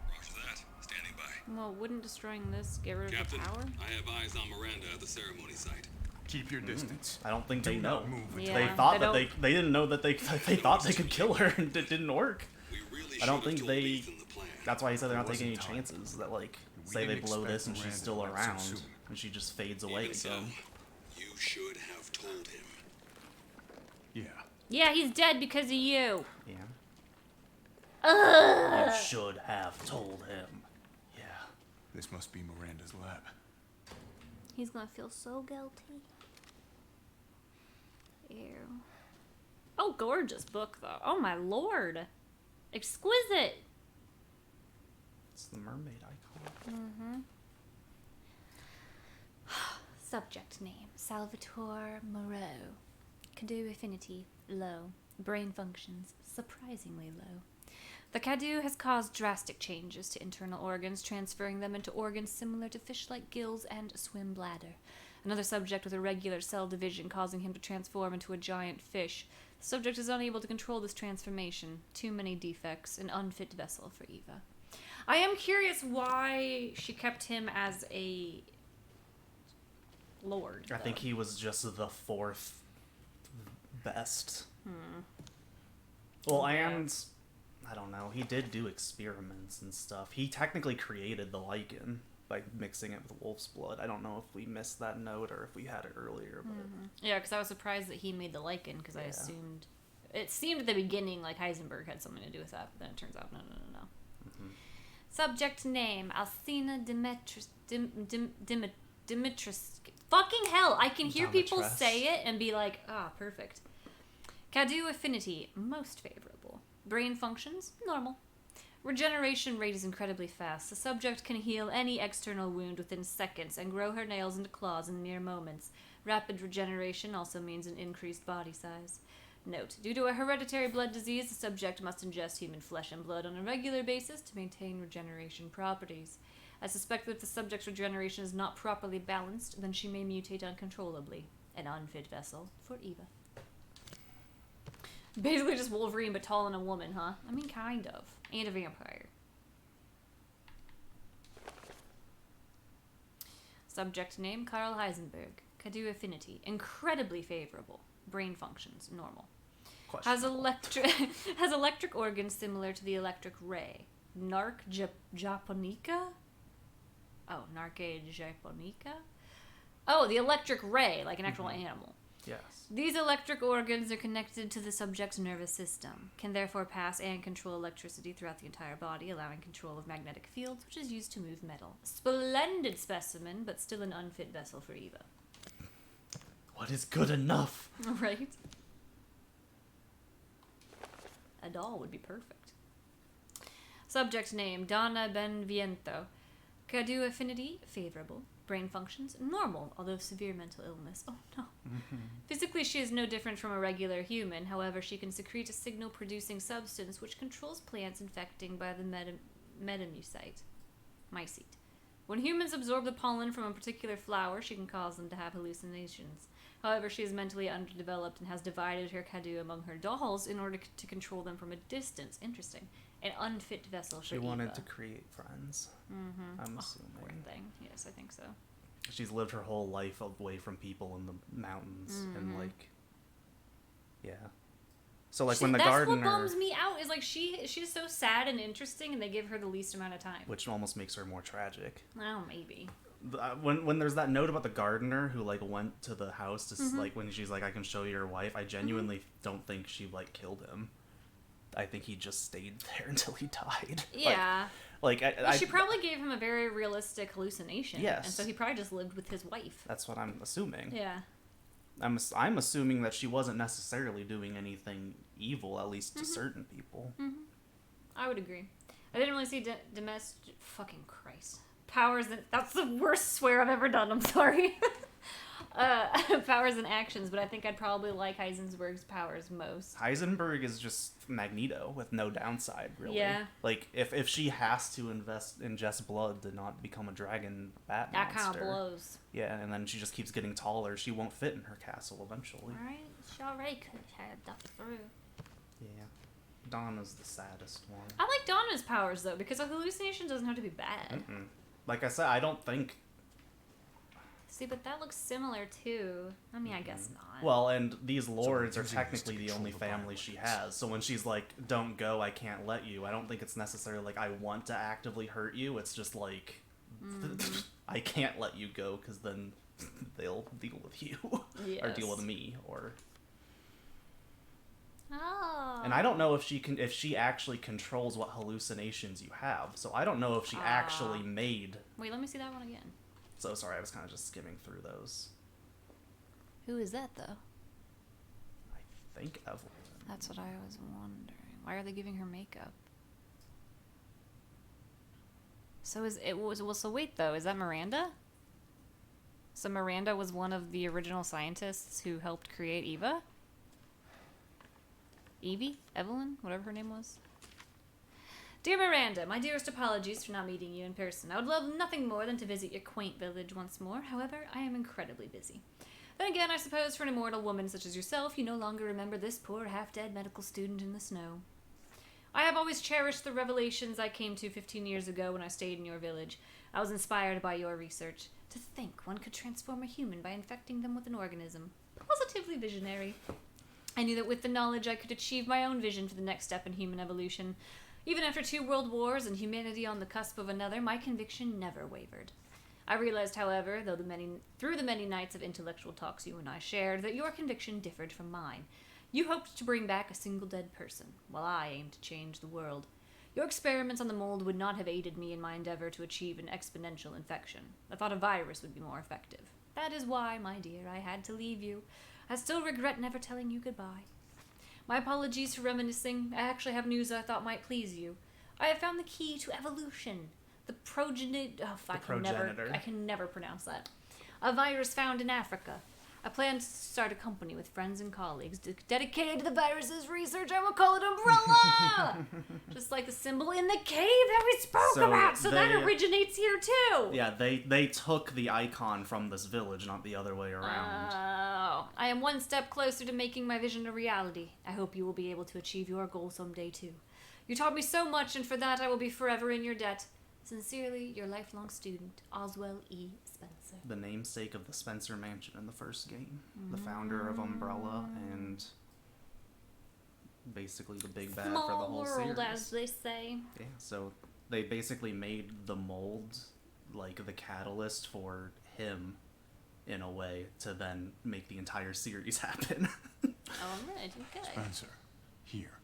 Roger that. Standing by. Well, wouldn't destroying this get rid of Captain, the power? I have eyes on Miranda at the ceremony site. Keep your distance. I don't think they Do know. not move Yeah, They thought they that don't- they didn't know that they thought they could kill her and it didn't work. We really I don't should have think told they. Ethan the plan. That's why he said they're not There taking any wasn't time. chances. That like We say they didn't blow expect this and she's Miranda still out so around soon. and she just fades away Even so, again. you should have told him. Yeah. Yeah, he's dead because of you. Yeah. Ugh. You should have told him. Yeah. This must be Miranda's lab. He's gonna feel so guilty. Ew. Oh, gorgeous book, though. Oh, my lord. Exquisite. It's the mermaid icon. Mm-hmm. Subject name, Salvatore Moreau. Kadu affinity, low. Brain functions, surprisingly low. The Kadu has caused drastic changes to internal organs, transferring them into organs similar to fish-like gills and swim bladder. Another subject with irregular cell division causing him to transform into a giant fish. The subject is unable to control this transformation. Too many defects, an unfit vessel for Eva. I am curious why she kept him as a lord. I think though. he was just the 4th best. Well, and I don't know. He did do experiments and stuff. He technically created the lichen by mixing it with wolf's blood. I don't know if we missed that note or if we had it earlier, but Yeah, because I was surprised that he made the lichen, because I Yeah. assumed... It seemed at the beginning like Heisenberg had something to do with that, but then it turns out no. Subject name, Alcina Dimitris... Fucking hell, I can hear people Dimitrescu. say it and be like, perfect. Kadu affinity, most favorable. Brain functions, normal. Regeneration rate is incredibly fast. The subject can heal any external wound within seconds and grow her nails into claws in mere moments. Rapid regeneration also means an increased body size. Note, due to a hereditary blood disease, the subject must ingest human flesh and blood on a regular basis to maintain regeneration properties. I suspect that if the subject's regeneration is not properly balanced, then she may mutate uncontrollably. An unfit vessel for Eva. Basically just Wolverine, but tall and a woman, huh? I mean, kind of. And a vampire. Subject name, Karl Heisenberg. Kadu affinity, incredibly favorable. Brain functions, normal. Has electric organs similar to the electric ray. Japonica? Oh, Narke japonica? Oh, the electric ray, like an actual animal. Yes. These electric organs are connected to the subject's nervous system, can therefore pass and control electricity throughout the entire body, allowing control of magnetic fields, which is used to move metal. Splendid specimen, but still an unfit vessel for Eva. What is good enough? Right? A doll would be perfect. Subject name, Donna Benviento. Cadu affinity, favorable. Brain functions, normal, although severe mental illness. Oh no. Physically, she is no different from a regular human. However, she can secrete a signal-producing substance which controls plants infecting by the metamucite. Mycete. When humans absorb the pollen from a particular flower, she can cause them to have hallucinations. However, she is mentally underdeveloped and has divided her Cadu among her dolls in order to control them from a distance. Interesting. An unfit vessel for She Eva. wanted to create friends. Mm-hmm. I'm assuming. Poor thing. Yes, I think so. She's lived her whole life away from people in the mountains, and like, yeah. So like when the gardener, that's what bums me out is like she's so sad and interesting, and they give her the least amount of time, which almost makes her more tragic. Oh, maybe. When there's that note about the gardener who like went to the house to like when she's like, I can show you your wife, I genuinely don't think she like killed him. I think he just stayed there until he died. Yeah. She probably gave him a very realistic hallucination. Yes. And so he probably just lived with his wife. That's what I'm assuming. Yeah. I'm assuming that she wasn't necessarily doing anything evil, at least to certain people. Mm-hmm. I would agree. I didn't really see fucking Christ. Powers and... That's the worst swear I've ever done. I'm sorry. Powers and actions, but I think I'd probably like Heisenberg's powers most. Heisenberg is just Magneto with no downside, really. Yeah. Like, if she has to ingest blood to not become a dragon bat that monster. That kind of blows. Yeah, and then she just keeps getting taller. She won't fit in her castle eventually. Alright, she already could have had that through. Yeah. Donna's the saddest one. I like Donna's powers, though, because a hallucination doesn't have to be bad. Mm-mm. Like I said, I don't think... See, but that looks similar too. I mean, I guess not. Well, and these lords are technically the only family she has. So when she's like, don't go, I can't let you, I don't think it's necessarily like, I want to actively hurt you. It's just like, I can't let you go because then they'll deal with you. Yes. Or deal with me. Or... Oh. And I don't know if she actually controls what hallucinations you have. So I don't know if she actually made... Wait, let me see that one again. So sorry, I was kind of just skimming through those. Who is that, though? I think Evelyn. That's what I was wondering. Why are they giving her makeup? So so wait though, is that Miranda? So Miranda was one of the original scientists who helped create Eva? Evie? Evelyn? Whatever her name was. Dear Miranda, my dearest apologies for not meeting you in person. I would love nothing more than to visit your quaint village once more. However, I am incredibly busy. Then again, I suppose for an immortal woman such as yourself, you no longer remember this poor half-dead medical student in the snow. I have always cherished the revelations I came to 15 years ago when I stayed in your village. I was inspired by your research. To think one could transform a human by infecting them with an organism. Positively visionary. I knew that with the knowledge I could achieve my own vision for the next step in human evolution. Even after 2 world wars and humanity on the cusp of another, my conviction never wavered. I realized, however, through the many nights of intellectual talks you and I shared, that your conviction differed from mine. You hoped to bring back a single dead person, while I aimed to change the world. Your experiments on the mold would not have aided me in my endeavor to achieve an exponential infection. I thought a virus would be more effective. That is why, my dear, I had to leave you. I still regret never telling you goodbye. My apologies for reminiscing. I actually have news I thought might please you. I have found the key to evolution. The progenitor. I can never pronounce that. A virus found in Africa. I plan to start a company with friends and colleagues dedicated to the virus's research. I will call it Umbrella! Just like the symbol in the cave that we spoke about. So that originates here too. Yeah, they took the icon from this village, not the other way around. Oh, I am one step closer to making my vision a reality. I hope you will be able to achieve your goal someday too. You taught me so much, and for that I will be forever in your debt. Sincerely, your lifelong student, Oswell E. Spencer. The namesake of the Spencer Mansion in the first game. The founder of Umbrella and basically the big bad for the Small whole world, series. as they say. Yeah, so they basically made the mold like the catalyst for him in a way to then make the entire series happen. Alright, okay. Spencer, here.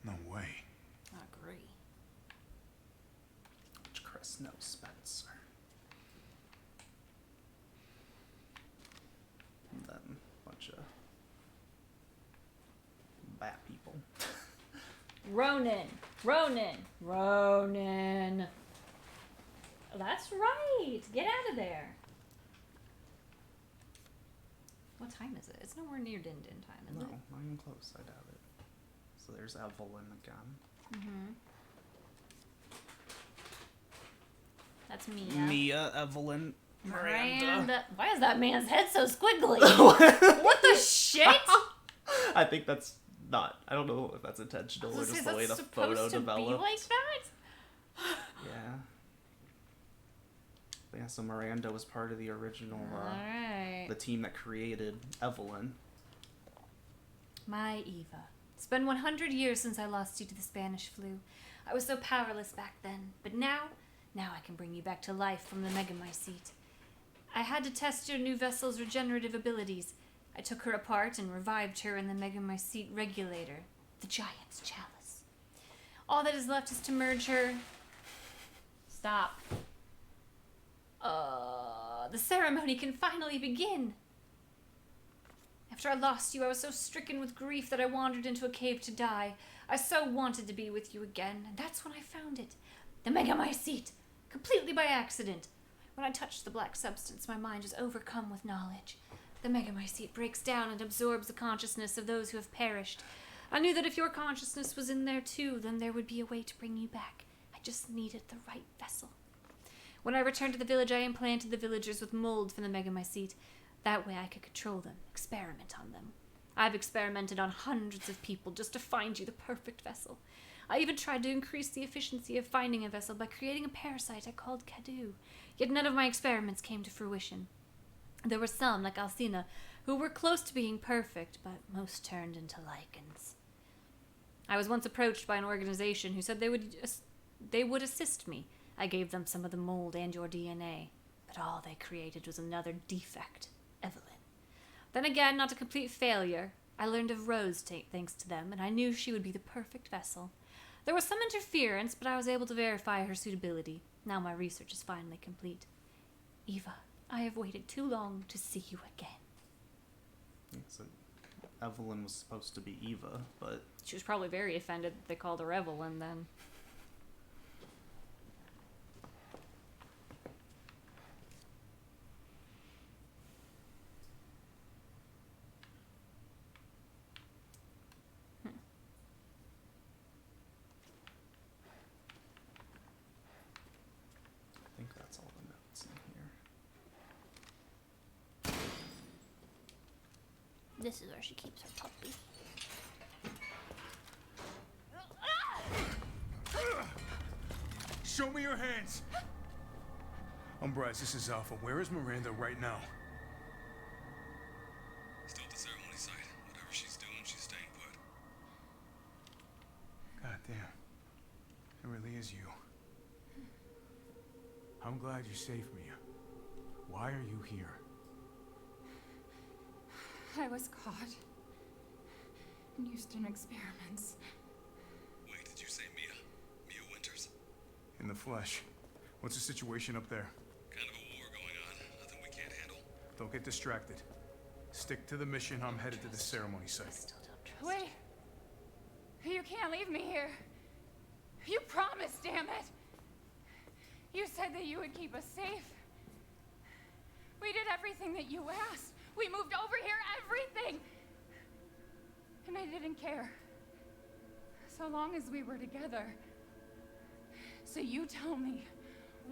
No way. I agree. Which Chris knows Spencer. And then a bunch of bat people. Ronan! That's right! Get out of there! What time is it? It's nowhere near Din time, is No, it? not even close, I doubt it. So there's Evelyn again. Mm-hmm. That's Mia. Mia, Evelyn, Miranda. Why is that man's head so squiggly? What the shit? I think that's not. I don't know if that's intentional or just the way the photo developed. Be like that? Yeah. But yeah, so Miranda was part of the original, Alright. the team that created Evelyn. My Eva. It's been 100 years since I lost you to the Spanish flu. I was so powerless back then, but now I can bring you back to life from the Megamycete. I had to test your new vessel's regenerative abilities. I took her apart and revived her in the Megamycete regulator, the Giant's Chalice. All that is left is to merge her... Stop. The ceremony can finally begin. After I lost you, I was so stricken with grief that I wandered into a cave to die. I so wanted to be with you again, and that's when I found it. The Megamycete, completely by accident. When I touched the black substance, my mind was overcome with knowledge. The Megamycete breaks down and absorbs the consciousness of those who have perished. I knew that if your consciousness was in there too, then there would be a way to bring you back. I just needed the right vessel. When I returned to the village, I implanted the villagers with mold from the Megamycete. That way I could control them, experiment on them. I've experimented on hundreds of people just to find you the perfect vessel. I even tried to increase the efficiency of finding a vessel by creating a parasite I called Cadu. Yet none of my experiments came to fruition. There were some, like Alcina, who were close to being perfect, but most turned into lichens. I was once approached by an organization who said they would assist me. I gave them some of the mold and your DNA, but all they created was another defect, Evelyn. Then again, not a complete failure. I learned of Rose thanks to them, and I knew she would be the perfect vessel. There was some interference, but I was able to verify her suitability. Now my research is finally complete. Eva, I have waited too long to see you again. Yeah, so Evelyn was supposed to be Eva, but... She was probably very offended that they called her Evelyn then. I think that's all the notes in here. This is where she keeps her puppy. Show me your hands! I'm Bryce, this is Alpha. Where is Miranda right now? Still at the ceremony site. Whatever she's doing, she's staying put. God damn. It really is you. I'm glad you're safe, Mia. Why are you here? I was caught and used in experiments. Wait, did you say Mia? Mia Winters? In the flesh. What's the situation up there? Kind of a war going on. Nothing we can't handle. Don't get distracted. Stick to the mission. I'm headed to the ceremony site. Wait. You can't leave me here. You promised, damn it. You said that you would keep us safe. We did everything that you asked. We moved over here, everything. And I didn't care. So long as we were together. So you tell me,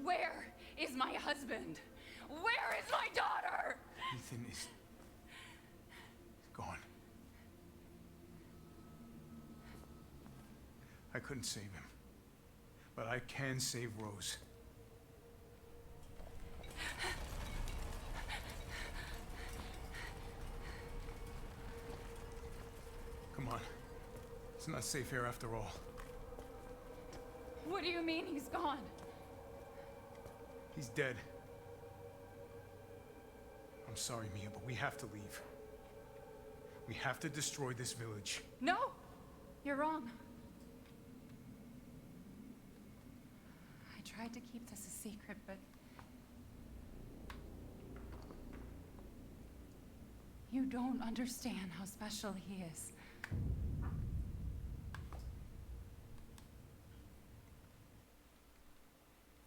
where is my husband? Where is my daughter? Ethan is gone. I couldn't save him. But I can save Rose. Come on. It's not safe here after all. What do you mean he's gone? He's dead. I'm sorry, Mia, but we have to leave. We have to destroy this village. No! You're wrong. I tried to keep this a secret, but... you don't understand how special he is.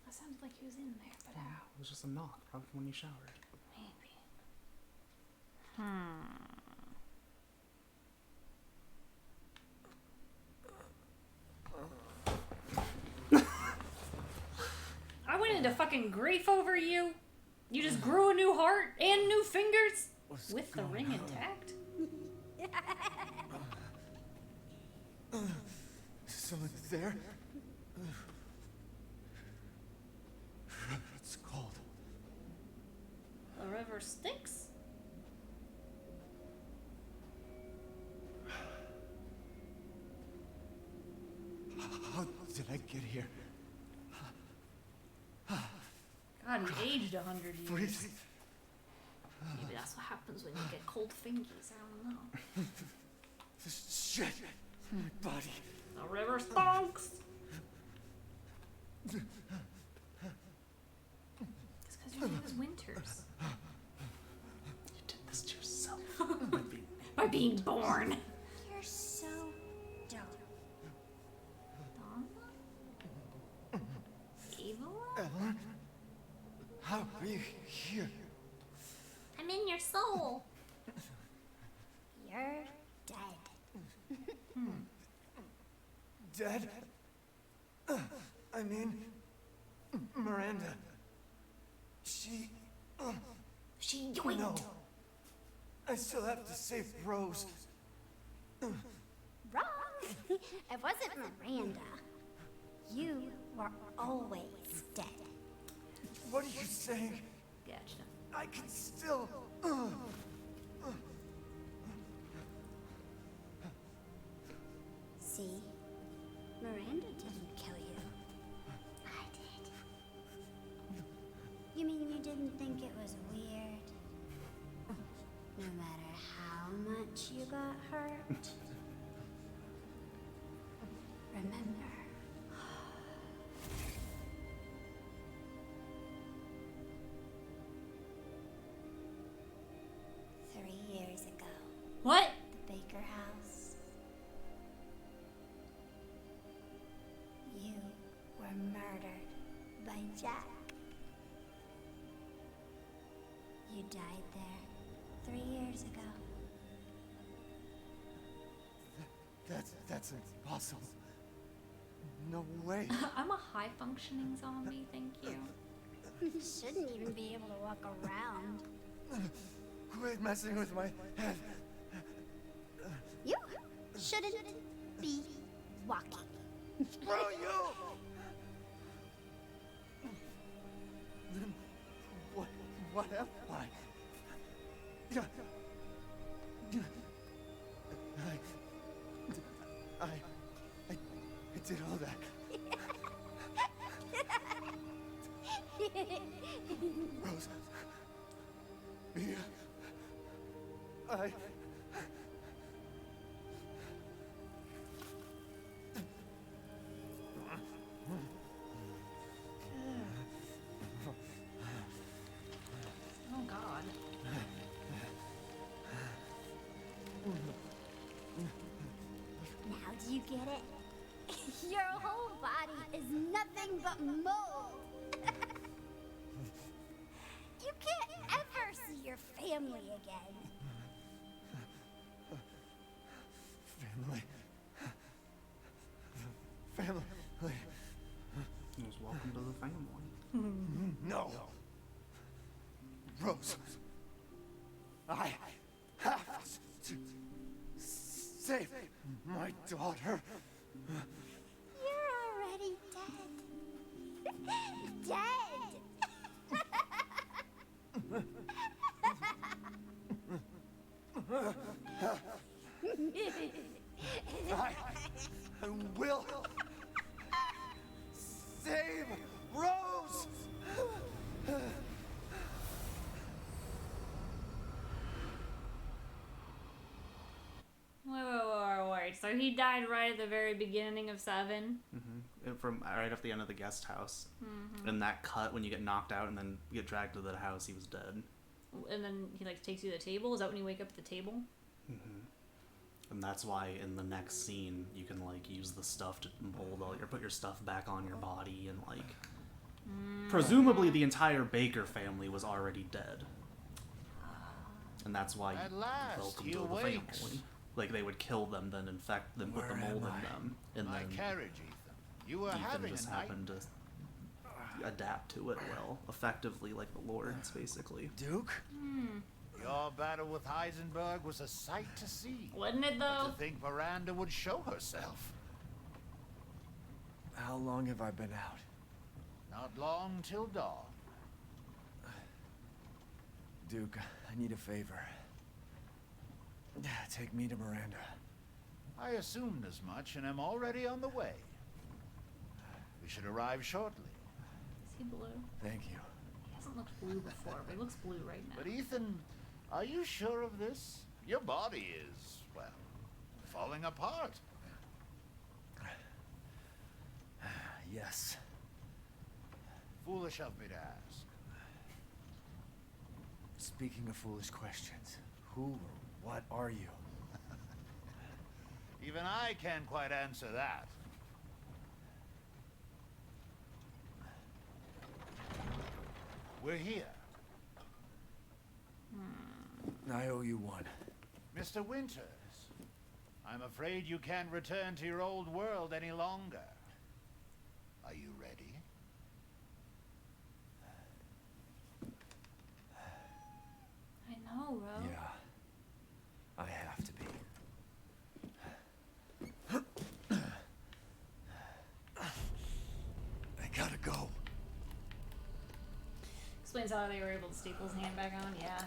That sounded like he was in there, but how? It was just a knock, probably when you showered. Maybe. I went into fucking grief over you. You just grew a new heart and new fingers with the ring intact. Someone there? It's cold. The river stinks. How did I get here? God, you aged 100 years. Freezing. Maybe that's what happens when you get cold fingies. I don't know. This shit. My body. The river stinks. It's because your name is Winters. You did this to yourself. By being born. You're so dumb. Evil? Evelyn? How are you here? I'm in your soul. You're dead. Dead? I mean, Miranda. She yoinked. No. I still have to save Rose. Wrong. It wasn't Miranda. You were always dead. What are you saying? Gotcha. I can still... See? Miranda didn't kill you. I did. You mean you didn't think it was weird? No matter how much you got hurt? Remember. 3 years ago. What? The Baker house. You were murdered by Jack. You died there 3 years ago. That's impossible. No way. I'm a high-functioning zombie, thank you. You shouldn't even be able to walk around. Quit messing with my head. You shouldn't be walking. Screw you! Then what am I? I did all that. Rose. Mia. Oh God. Now do you get it? Your whole body is nothing but mold. You can't ever see your family again. Family. Just welcome to the family. No. Rose. I have to save my daughter. You're already dead. Dead. so he died right at the very beginning of 7. From right at the end of the guest house. Mhm. And that cut when you get knocked out and then get dragged to the house, he was dead. And then he like takes you to the table. Is that when you wake up at the table? And that's why in the next scene you can like use the stuff to mold all your put your stuff back on your body and like presumably the entire Baker family was already dead. And that's why At you last, welcome he to the awakes. family. Like they would kill them, then infect them, put the mold in them, and My then carriage, Ethan. You were Ethan having just a night. happened to adapt to it well, effectively like the Lords, basically. Duke? Your battle with Heisenberg was a sight to see. Wasn't it, But though? to think Miranda would show herself. How long have I been out? Not long till dawn. Duke, I need a favor. Take me to Miranda. I assumed as much and am already on the way. We should arrive shortly. Is he blue? Thank you. He hasn't looked blue before, but he looks blue right now. But Ethan, are you sure of this? Your body is, well, falling apart. Yes. Foolish of me to ask. Speaking of foolish questions, who or what are you? Even I can't quite answer that. We're here. I owe you one. Mr. Winters, I'm afraid you can't return to your old world any longer. Are you ready? I know, Ro. Yeah. I have to be. I gotta go. Explains how they were able to staple his hand back on. Yeah.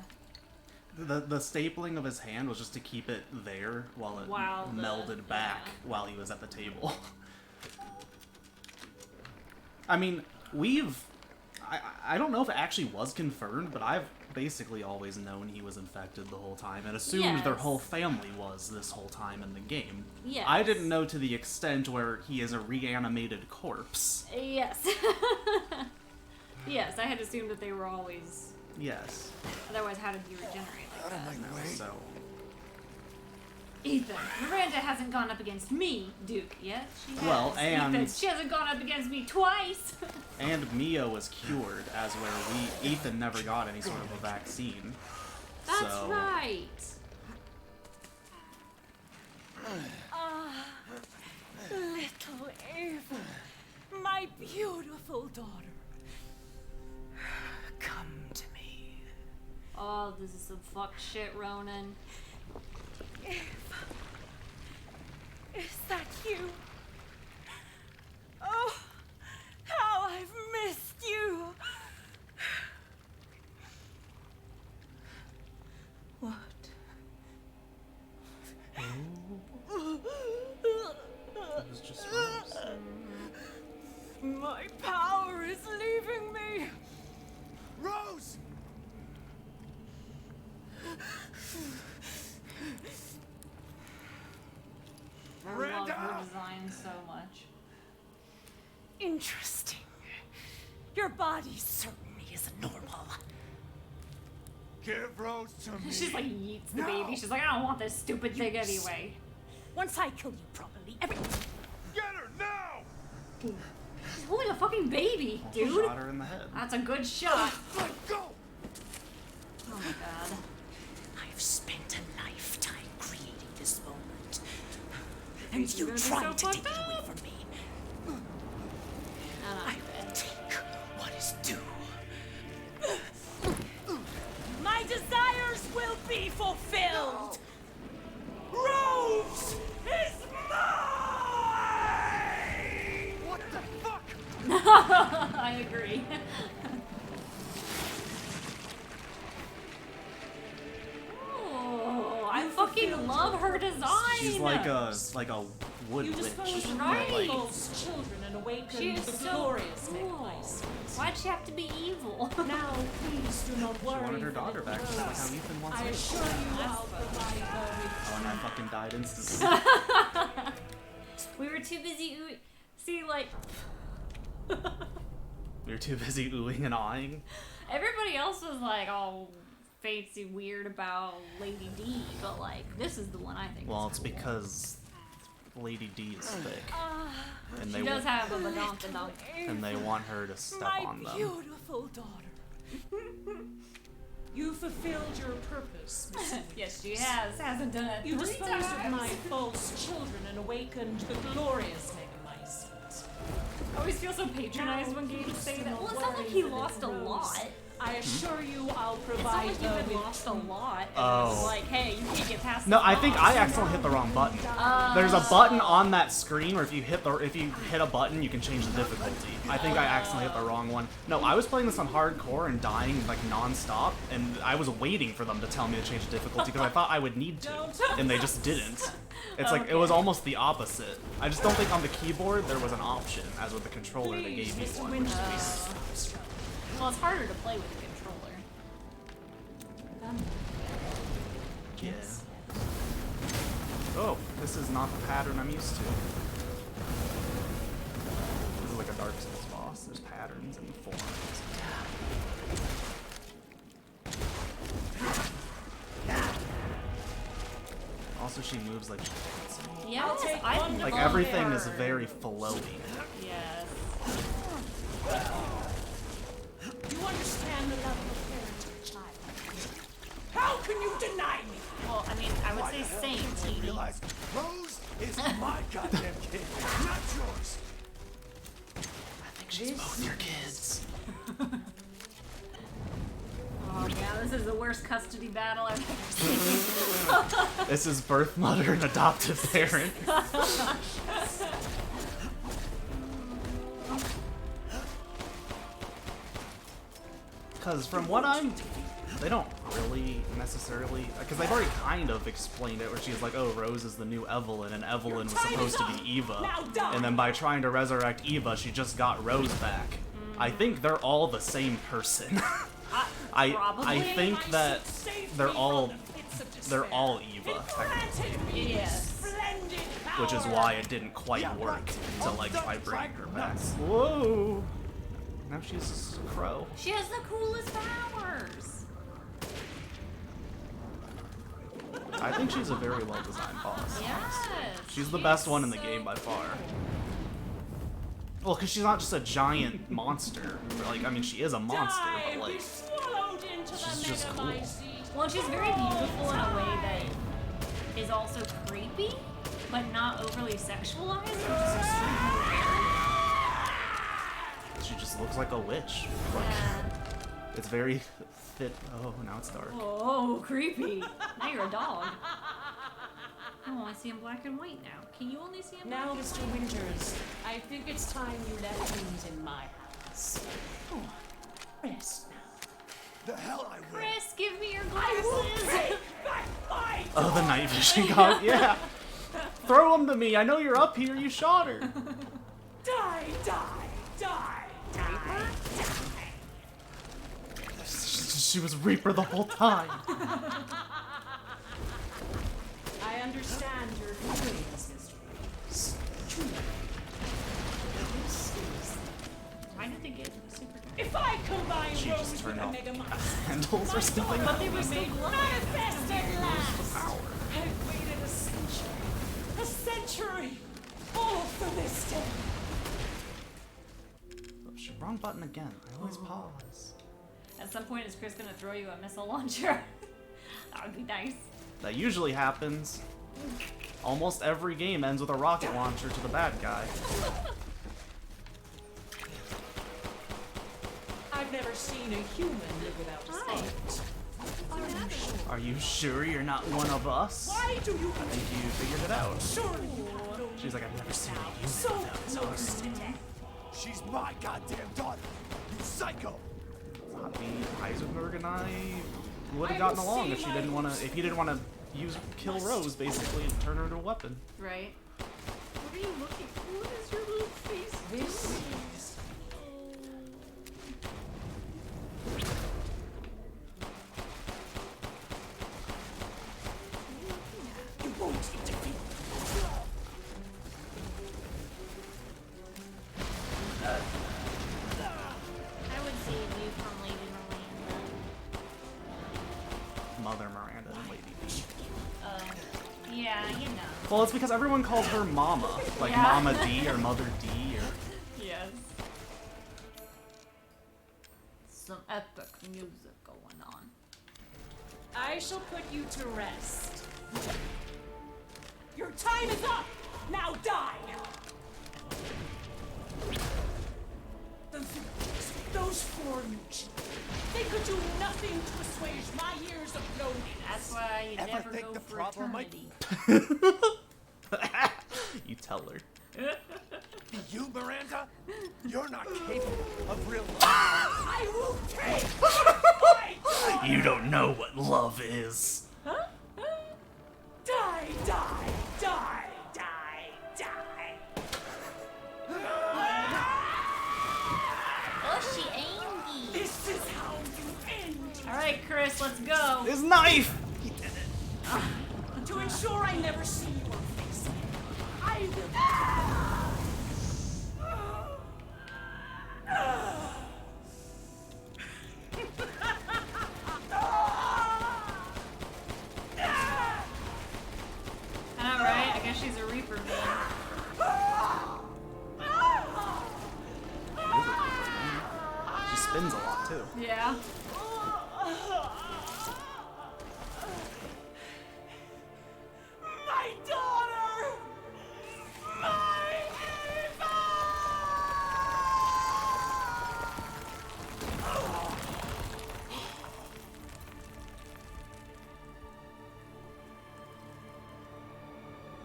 The stapling of his hand was just to keep it there while it While the- melded back while he was at the table. I mean, I don't know if it actually was confirmed, but I've basically always known he was infected the whole time and assumed their Yes. whole family was this whole time in the game. Yes. I didn't know to the extent where he is a reanimated corpse. Yes. Yes, I had assumed that they were always. Yes. Otherwise, how did he regenerate like that? So, Ethan, Miranda hasn't gone up against me, Duke, yet. She has. Well, and- Ethan, she hasn't gone up against me twice. and Mia was cured, as where Ethan never got any sort of a vaccine. That's so, right. Ah, little Ava, my beautiful daughter. Come to me. Oh, this is some fuck shit, Ronan. Ava, is that you? Oh, how I've missed you. What? It was just Rose. My power is leaving me. Rose! I love her design so much. Interesting. Your body certainly is normal. Give Rose to me. She's like yeets the baby. She's like, I don't want this stupid thing anyway. Once I kill you properly, everything. Get her now! She's holding a fucking baby, dude. Shot her in the head. That's a good shot. Let go! Oh my god. I've spent a lifetime creating this moment. You're And you gonna be tried so to take fucked it away up. from me. I will take what is due. My desires will be fulfilled. Rose is mine! What the fuck? I agree. Oh, I fucking love her design. She's like a wood You witch. dispose of Right. Like, false children and awaken She is the so glorious cool. Nicholas. Why'd she have to be evil? Now, please do not she worry. wanted her for daughter little back, just like how Rose. Ethan wants I his. assure you I'll provide her with Oh, and I fucking died instantly. We were too busy. See, like. We were too busy oohing and awing. Everybody else was like all fancy weird about Lady D, but like this is the one I think. Well, is it's cool. because Lady D is thick, and She does have a badonkadonk. and they want her to step on them. Beautiful daughter. You fulfilled your purpose, Miss Winter. Yes, she has. Hasn't done it. You 3 disposed times. of my false children and awakened the glorious Megamycete. I always feel so patronized when games say that. Well, it's not like he lost a lot. I assure you I'll It's not provide like her you with lost a lot. And Oh. it's like, hey, you can't get past. No, this I think boss. I accidentally hit the wrong button. There's a button on that screen where if you hit a button, you can change the difficulty. I think I accidentally hit the wrong one. No, I was playing this on hardcore and dying like non-stop, and I was waiting for them to tell me to change the difficulty because I thought I would need to, and they just didn't. It's like it was almost the opposite. I just don't think on the keyboard there was an option, as with the controller they gave me one. Which is Well, it's harder to play with a controller. Yeah. Oh, this is not the pattern I'm used to. This is like a Dark Souls boss. There's patterns and forms. Also, she moves like she dancing. Yeah, Like everything is very flowy. Yes. You understand the level of parenting, child. How can you deny me? Well, I mean, I would say same, TD. Rose is my goddamn kid, not yours. I think she's both your kids. Oh yeah, this is the worst custody battle I've ever seen. This is birth mother and adoptive parent. Because from what they don't really necessarily, because they've already kind of explained it, where she's like, oh, Rose is the new Evelyn, and Evelyn was supposed to be Eva, and then by trying to resurrect Eva, she just got Rose back. I think they're all the same person. I think that they're all Eva, technically. Yes. Which is why it didn't quite work until like try bringing her back. Whoa! Now she's a crow. She has the coolest powers. I think she's a very well designed boss. Yes. She's the best one in the game by far. Well, because she's not just a giant monster. Like, I mean, she is a monster, but like, she's just cool. Well, and she's very beautiful in a way that is also creepy, but not overly sexualized, which is extremely rare. She just looks like a witch. Like, it's very fit. Oh, now it's dark. Oh, creepy. Now you're a dog. Oh, I see him black and white now. Can you only see him Now, black and Mr. white? Winters, I think it's time you let things in my house. Oh, rest now. The hell I will. Chris, give me your glasses. Oh, the night vision god. Yeah. Throw them to me. I know you're up here. You shot her. Die, die, die, die. She was Reaper the whole time. I understand your feelings, Mr. Winters. Truly. This is... Why did they get super good? If I combine She Rose just with turned a off Megamycete, handles or something. but they were made manifest at last. Power. I've waited a century, all for this day. Oops, wrong button again. I always pause. At some point, is Chris gonna throw you a missile launcher? That would be nice. That usually happens. Almost every game ends with a rocket launcher to the bad guy. I've never seen a human live without a state. Are you sure you're not one of us? Why do you I think you figured it out. surely you know She's like, I've never seen a human so without close us. to death? She's my goddamn daughter. You psycho. I mean, Heisenberg and I would have gotten along if she didn't want to. If he didn't want to kill Rose, basically, and turn her into a weapon. Right. What are you looking for? What is your little face? This is... You won't defeat me. Mother Miranda and Lady D. Yeah, you know. Well, it's because everyone calls her Mama. Like Yeah. Mama D or Mother D or... Yes. Some epic music going on. I shall put you to rest. Your time is up! Now die! Those four Nucci, they could do nothing to assuage my years of loneliness. That's why you Ever never think go the for problem might- eternity. You tell her. You, Miranda? You're not capable of real love. I will take You don't know what love is. Die, die, die, die, die. Oh, she angry. This is how you end. All right, Chris, let's go. His knife! To ensure I never see your face again, I will. I know, right? I guess she's a Reaper She spins a lot too. Yeah. My daughter! My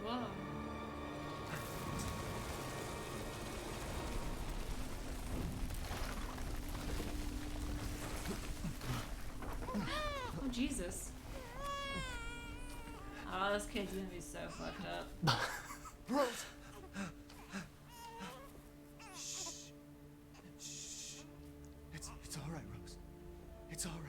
Whoa. Oh, Jesus. Oh, this kid's gonna be so fucked up. Rose! It's all right, Rose. It's all right.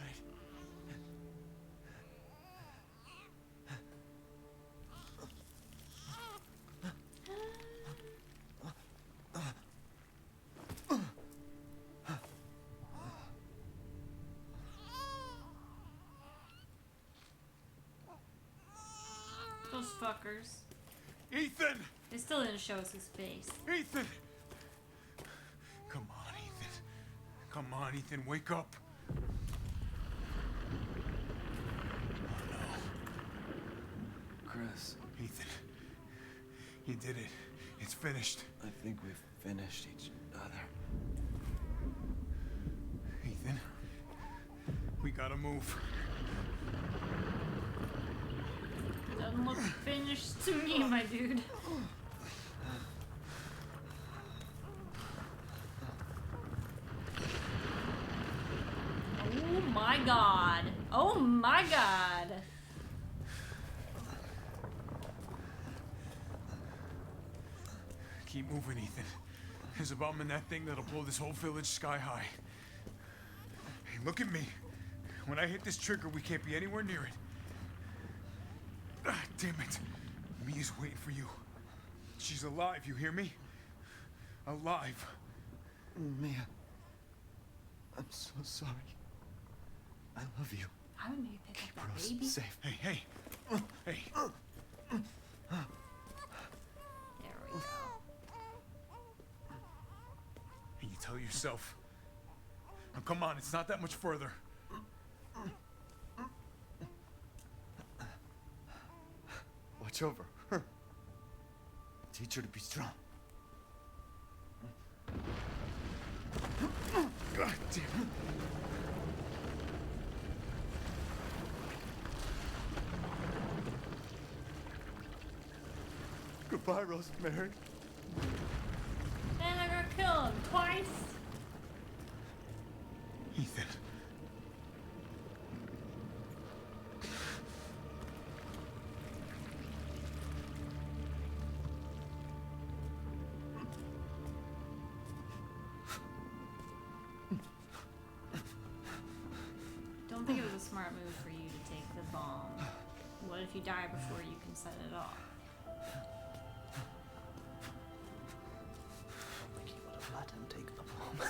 Those fuckers. Ethan! They still didn't show us his face. Ethan! Come on, Ethan. Come on, Ethan, wake up. Oh, no. Chris. Ethan. You did it. It's finished. I think we've finished each other. Ethan. We gotta move. Doesn't look finished to me, my dude. Oh my god. Oh my god. Keep moving, Ethan. There's a bomb in that thing that'll blow this whole village sky high. Hey, look at me. When I hit this trigger, we can't be anywhere near it. Ah, damn it. Mia's waiting for you. She's alive, you hear me? Alive. Mia. I'm so sorry. I love you. I would maybe pick up that Rose baby. safe. Hey, hey. Hey. There we go. And you tell yourself. Now, come on, it's not that much further. Watch over her. Teach her to be strong. God damn it. Goodbye, Rosemary. And I gotta kill him twice. Ethan. Don't think it was a smart move for you to take the bomb. What if you die before you can set it off? Like he would have let him take the bomb.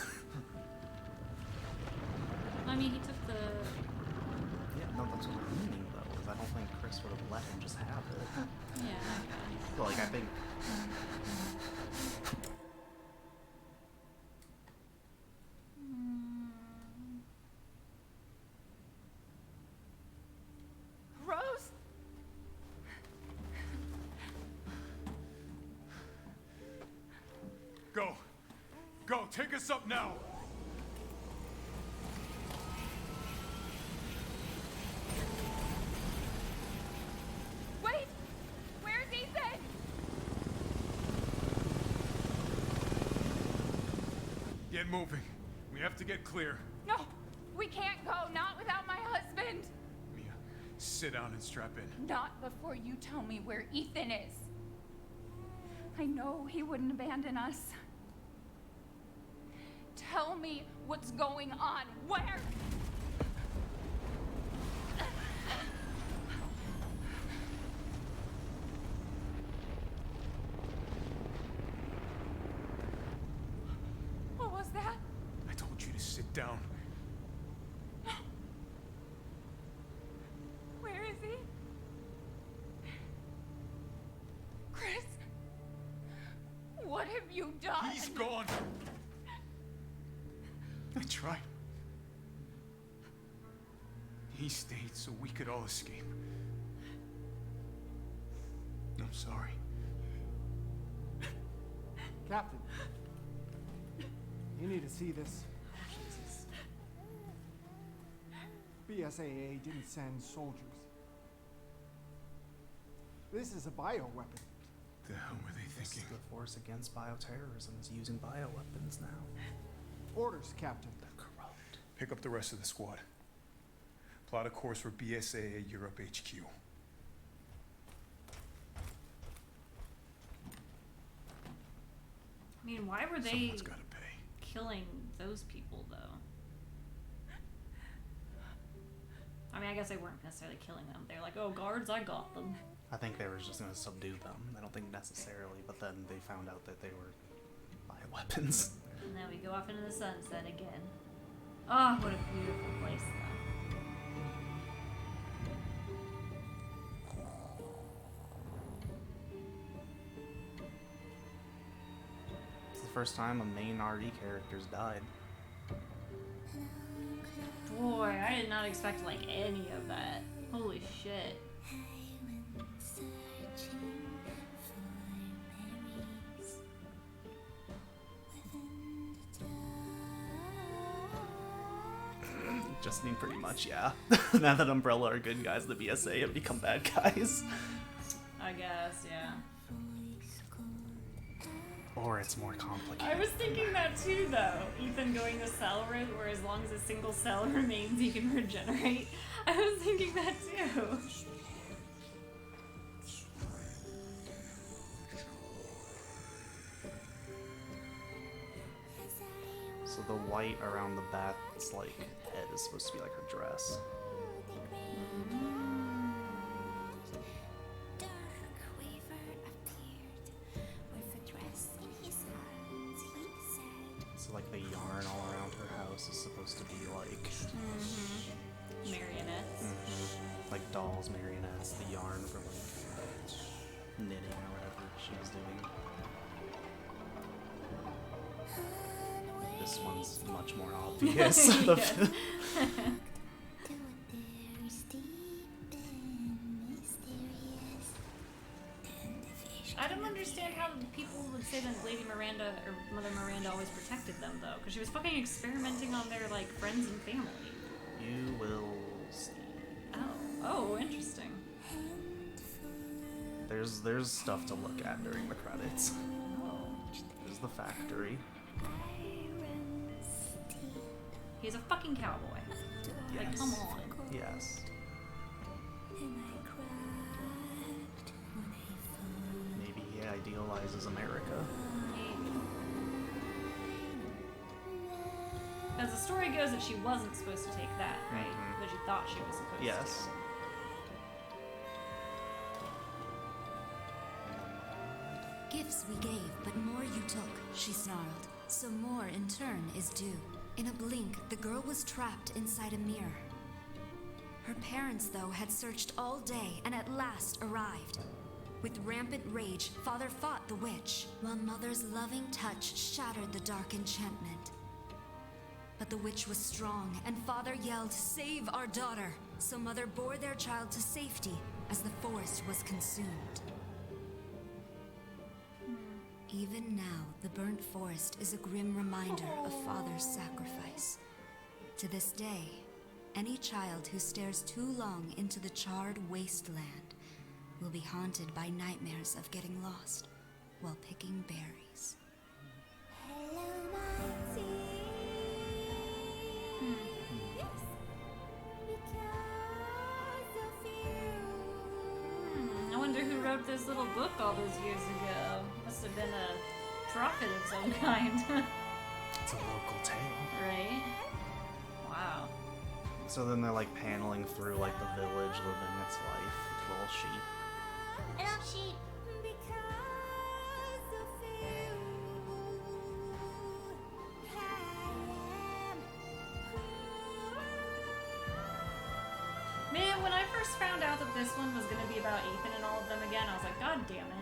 I mean, he took the... Yeah, no, that's what I'm meaning. sort of let him just have it. Yeah, okay. Well, like, I think... Rose? Go. Go, take us up now. Wait! Where's Ethan? Get moving. We have to get clear. No, we can't go. Not without my husband. Mia, sit down and strap in. Not before you tell me where Ethan is. I know he wouldn't abandon us. Tell me what's going on. Where? What was that? I told you to sit down. Where is he? Chris? What have you done? He's gone. I tried. He stayed so we could all escape. I'm sorry. Captain, you need to see this. BSAA didn't send soldiers. This is a bioweapon. The hell were they thinking? The force against bioterrorism is using bioweapons now. Orders, Captain. They're corrupt. Pick up the rest of the squad. Plot a course for BSAA Europe HQ. I mean, why were they Someone's gotta pay. killing those people, though? I mean, I guess they weren't necessarily killing them. They're like, oh, guards, I got them. I think they were just gonna subdue them. I don't think necessarily, but then they found out that they were bioweapons. And then we go off into the sunset again. Oh, what a beautiful place, though. It's the first time a main RE character's died. Boy, I did not expect, like, any of that. Holy shit. Justine, pretty much, yeah. Now that Umbrella are good guys, the BSA have become bad guys. I guess, yeah. Or it's more complicated. I was thinking that too, though. Ethan going the cell route, where as long as a single cell remains, he can regenerate. I was thinking that too. So the white around the bat's like head is supposed to be like her dress. So like the yarn all around her house is supposed to be like marionettes. Like dolls, marionettes, the yarn from like knitting or whatever she was doing. This one's much more obvious. I don't understand how people would say that Lady Miranda or Mother Miranda always protected them, though, because she was fucking experimenting on their, like, friends and family. You will see. Oh, interesting. There's stuff to look at during the credits. There's the factory. He's a fucking cowboy. Like, Yes. come on. Yes. Maybe he idealizes America. As the story goes, that she wasn't supposed to take that, right? But she thought she was supposed to. Yes. Gifts we gave, but more you took, she snarled. So more in turn is due. In a blink, the girl was trapped inside a mirror. Her parents, though, had searched all day and at last arrived. With rampant rage, Father fought the witch, while Mother's loving touch shattered the dark enchantment. But the witch was strong, and Father yelled, "Save our daughter!" So Mother bore their child to safety as the forest was consumed. Even now, the burnt forest is a grim reminder of Father's sacrifice. To this day, any child who stares too long into the charred wasteland will be haunted by nightmares of getting lost while picking berries. I wonder who wrote this little book all those years ago. Must have been a prophet of some kind. It's a local tale. Right? Wow. So then they're like paneling through like the village living its life. Little sheep. Little sheep. Man, when I first found out that this one was going to be about Ethan and all of them again, I was like, God damn it.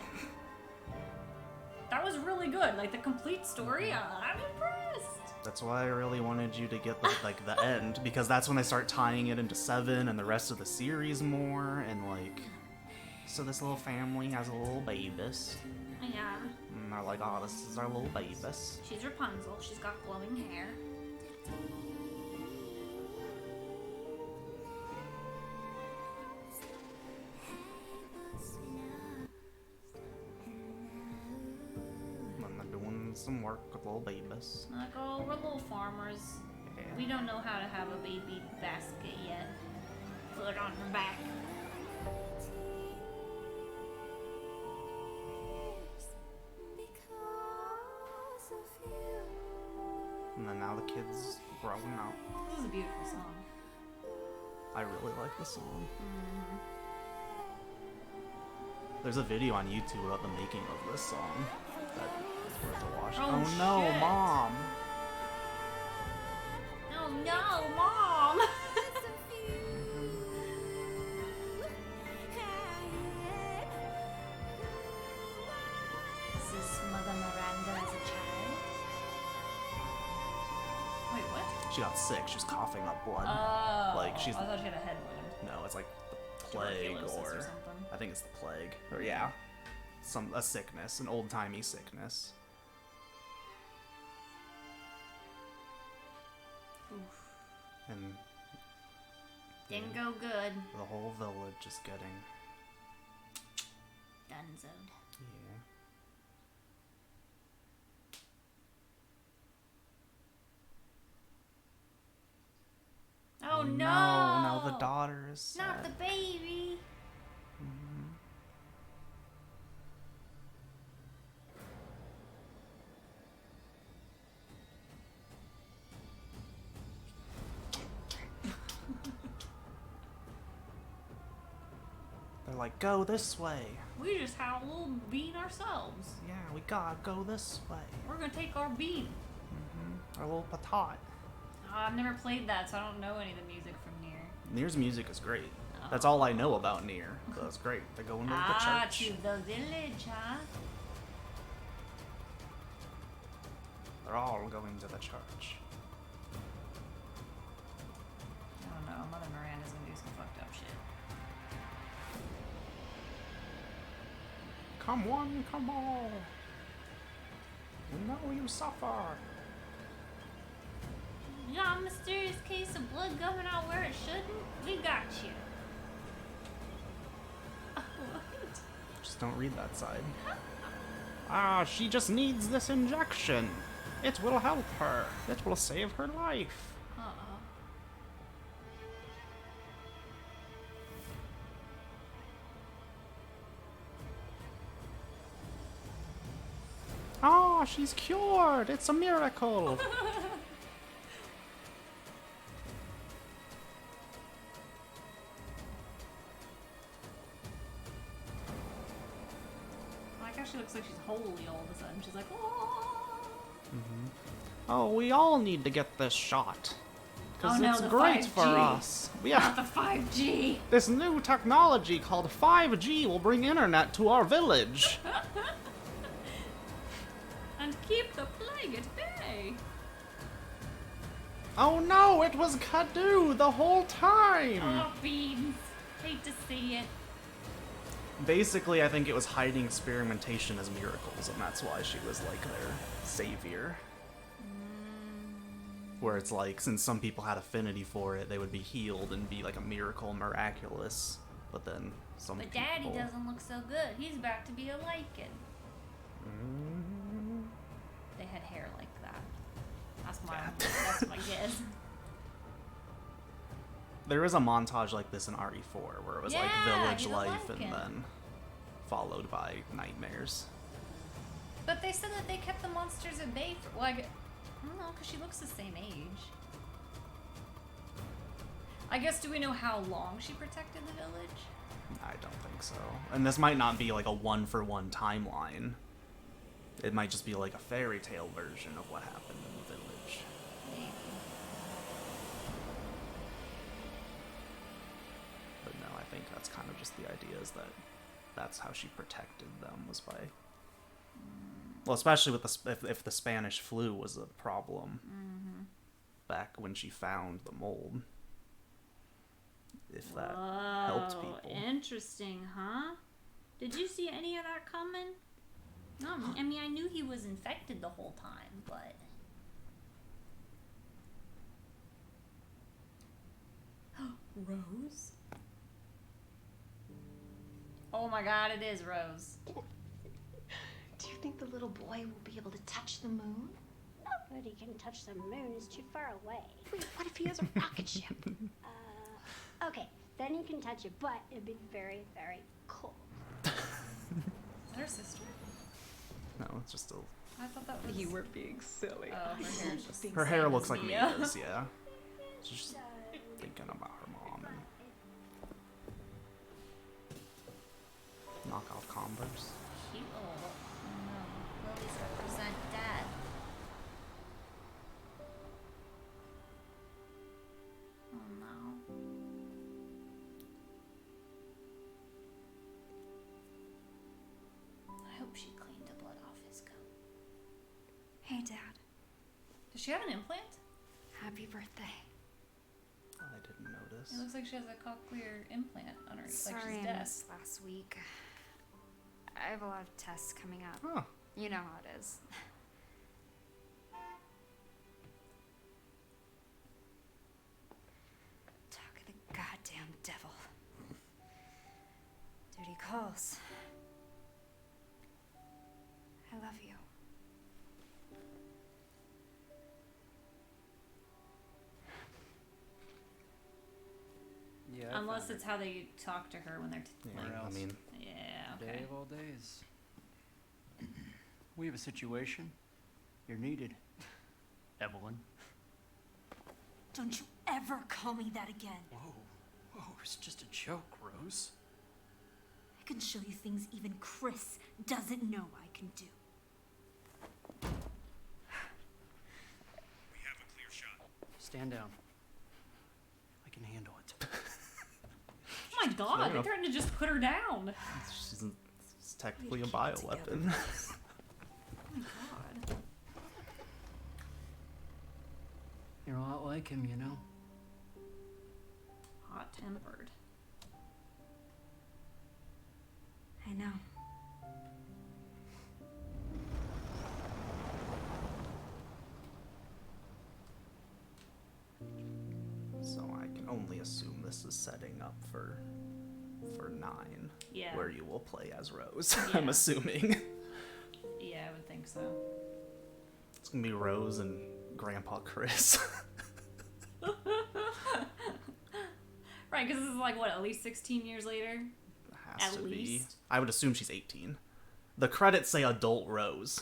That was really good. Like, the complete story, I'm impressed. That's why I really wanted you to get the end, because that's when they start tying it into 7 and the rest of the series more, and like, so this little family has a little babies. Yeah. And they're like, oh, this is our little babies. She's Rapunzel. She's got glowing hair. And they're doing some work with little babies. Like, oh, we're little farmers. Yeah. We don't know how to have a baby basket yet. Put it on her back. And then now the kid's growing up. This is a beautiful song. I really like the song. Mm-hmm. There's a video on YouTube about the making of this song that is worth a watch. Oh, no, shit. Mom! Oh no, Mom! Is this Mother Miranda as a child? Wait, what? She got sick. She was coughing up blood. Oh, Like she's. I thought she had a head wound. No, it's like the plague Tuberculosis or or something. I think it's the plague. Or yeah, a sickness, an old timey sickness. Oof. And Didn't go good. the whole village is getting. Dunzoed. Yeah. Oh no! Now the daughter is sad. Not the baby! They're like, go this way. We just had a little bean ourselves. Yeah, we gotta go this way. We're gonna take our bean. Our little patat. I've never played that, so I don't know any of the music from Nier. Nier's music is great. That's all I know about Nier. So it's great. They're going to the church. To the village, huh? They're all going to the church. I don't know. Mother Miranda's gonna do some fucked up shit. Come one, come all. We know you suffer. You got a mysterious case of blood coming out where it shouldn't? We got you. What? Just don't read that side. Ah, she just needs this injection. It will help her. It will save her life. Uh-oh. Ah, she's cured. It's a miracle. I like how she looks like she's holy all of a sudden. She's like, oh. Oh, we all need to get this shot. Because Oh no, it's the great 5G. for us. Yeah. Not the 5G. This new technology called 5G will bring internet to our village. And keep the plague at bay. Oh no, it was Cadu the whole time! Oh, Beans. Hate to see it. Basically, I think it was hiding experimentation as miracles, and that's why she was like their savior. Where it's like, since some people had affinity for it, they would be healed and be like a miracle, miraculous. But then some But people... Daddy doesn't look so good. He's back to be a lichen. They had hair like that. That's my guess. There is a montage like this in RE4 where it was like village life and then followed by nightmares. But they said that they kept the monsters at bay for, well, I don't know, because she looks the same age. I guess, do we know how long she protected the village? I don't think so. And this might not be like a one-for-one timeline. It might just be like a fairy tale version of what happened in the village. Maybe. But no, I think that's kind of just the idea, is that that's how she protected them, was by... Well, especially with if the Spanish flu was a problem back when she found the mold. If that helped people. Interesting, huh? Did you see any of that coming? No, I mean, I knew he was infected the whole time, but... Rose? Oh my god, it is Rose. Do you think the little boy will be able to touch the moon? Nobody can touch the moon. It's too far away. Wait, what if he has a rocket ship? Okay, then you can touch it, but it'd be very, very cold. Is that her sister? No, it's just a... I thought that was... You were being silly. Oh, her hair is just... Her hair looks like Mia. Mia's, yeah. She's just thinking about her mom and... Knockoff Converse. Cute. Oh, no. Lilies represent dad. Oh, no. I hope she cleaned the blood off his gum. Hey, Dad. Does she have an implant? Happy birthday. I didn't notice. It looks like she has a cochlear implant on her. Sorry like she's I deaf. missed last week. I have a lot of tests coming up. Huh. You know how it is. Talk of the goddamn devil. Duty calls. I love you. Yeah. Unless it's how they talk to her when they're Yeah, I mean... Yeah, okay. Day of all days. We have a situation. You're needed, Evelyn. Don't you ever call me that again. Whoa, it's just a joke, Rose. I can show you things even Chris doesn't know I can do. We have a clear shot. Stand down. I can handle it. Oh my god, they threatened to just put her down. It's technically a bioweapon. Oh my god. You're a lot like him, you know? Hot-tempered. I know. So I can only assume this is setting up for 9. Yeah. Where you will play as Rose, Yeah. I'm assuming. Yeah, I would think so. It's gonna be Rose and Grandpa Chris. Right, because this is like, what, at least 16 years later? Has At to least? be. I would assume she's 18. The credits say adult Rose.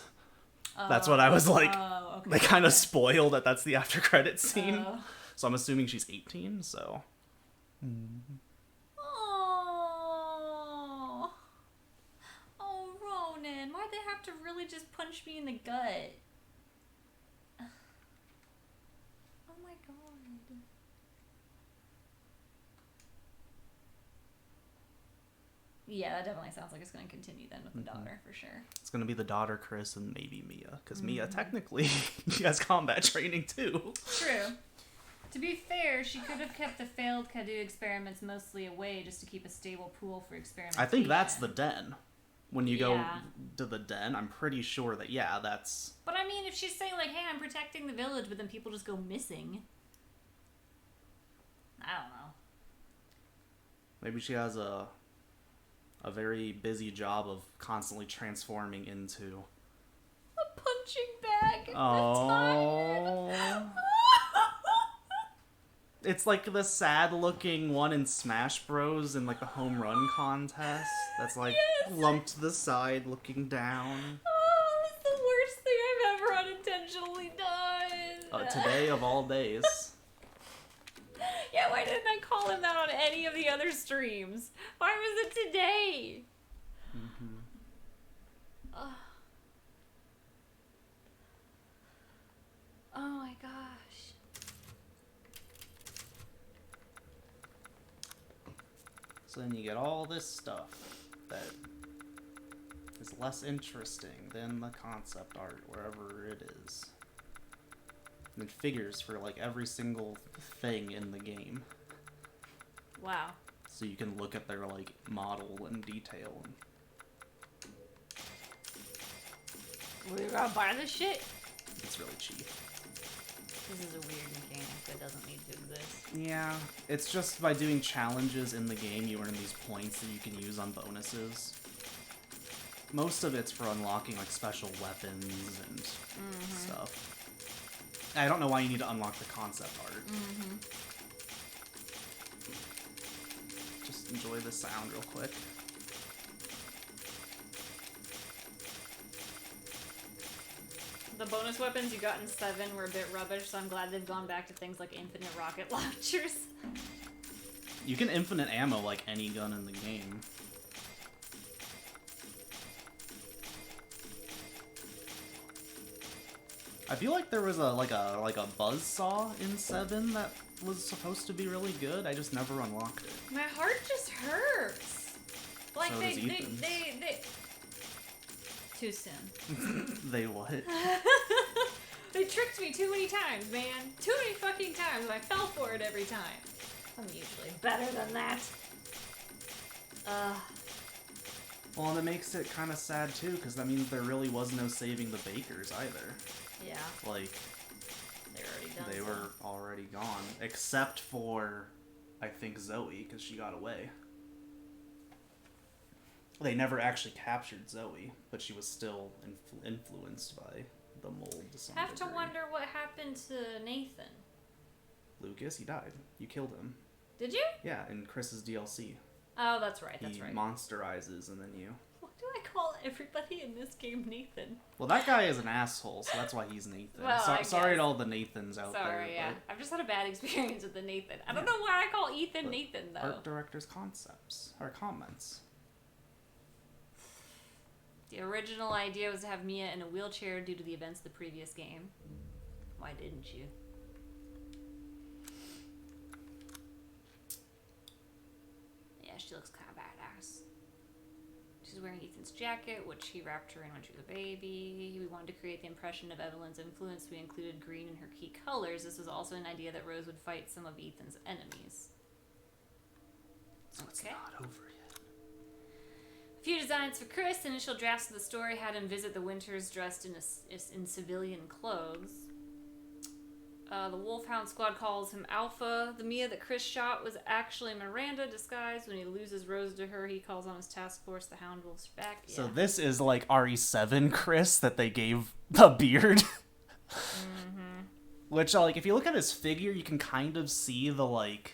That's what I was like. okay, They kind of okay. spoil that that's the after credit scene. Oh. So I'm assuming she's 18, so. Oh. Oh, Ronan, why'd they have to really just punch me in the gut? Oh my god. Yeah, that definitely sounds like it's going to continue then with the daughter, for sure. It's going to be the daughter, Chris, and maybe Mia. Because Mia, technically, she has combat training, too. True. To be fair, she could have kept the failed Cadu experiments mostly away just to keep a stable pool for experimentation. I think that's the den. When you go Yeah. to the den, I'm pretty sure that, yeah, that's... But I mean, if she's saying, like, hey, I'm protecting the village, but then people just go missing. I don't know. Maybe she has a very busy job of constantly transforming into... A punching bag. Oh. It's like the sad-looking one in Smash Bros. In like the home run contest. That's like lumped to the side, looking down. Oh, that's the worst thing I've ever unintentionally done. Today of all days. Yeah, why didn't I call him that on any of the other streams? Why was it today? Ugh. Oh my gosh. So then you get all this stuff that is less interesting than the concept art, wherever it is. And then figures for like every single thing in the game. Wow. So you can look at their like model and detail. We're gonna buy this shit? It's really cheap. This is a weird mechanic that doesn't need to exist. Yeah, it's just by doing challenges in the game you earn these points that you can use on bonuses. Most of it's for unlocking like special weapons and stuff. I don't know why you need to unlock the concept art. Just enjoy the sound real quick. The bonus weapons you got in 7 were a bit rubbish, so I'm glad they've gone back to things like infinite rocket launchers. You can infinite ammo like any gun in the game. I feel like there was a buzzsaw in 7 that was supposed to be really good. I just never unlocked it. My heart just hurts. Like So they does Ethan's. too soon. They what? They tricked me too many times, man. Too many fucking times. I fell for it every time. I'm usually better than that. Well, and it makes it kind of sad too, because that means there really was no saving the Bakers either. Yeah. Like, They're already done. they were already gone, except for, I think, Zoe, because she got away. They never actually captured Zoe, but she was still influenced by the mold to some Have to degree. wonder what happened to Nathan. Lucas, he died. You killed him. Did you? Yeah, in Chris's DLC. Oh, that's right. That's He right. monsterizes and then you... Why do I call everybody in this game Nathan? Well, that guy is an asshole, so that's why he's Nathan. Well, I Sorry guess. to all the Nathans out there. Sorry, yeah. but I've just had a bad experience with the Nathan. I don't know why I call Ethan Nathan, though. Art director's concepts, or comments. The original idea was to have Mia in a wheelchair due to the events of the previous game. Why didn't you? Yeah, she looks kind of badass. She's wearing Ethan's jacket, which he wrapped her in when she was a baby. We wanted to create the impression of Evelyn's influence. We included green in her key colors. This was also an idea that Rose would fight some of Ethan's enemies. So it's not over yet. A few designs for Chris. Initial drafts of the story had him visit the Winters dressed in civilian clothes. The Wolfhound Squad calls him Alpha. The Mia that Chris shot was actually Miranda disguised. When he loses Rose to her, he calls on his task force, the Hound Wolf's back. Yeah. So this is like RE7 Chris that they gave the beard. Which, like, if you look at his figure, you can kind of see the, like...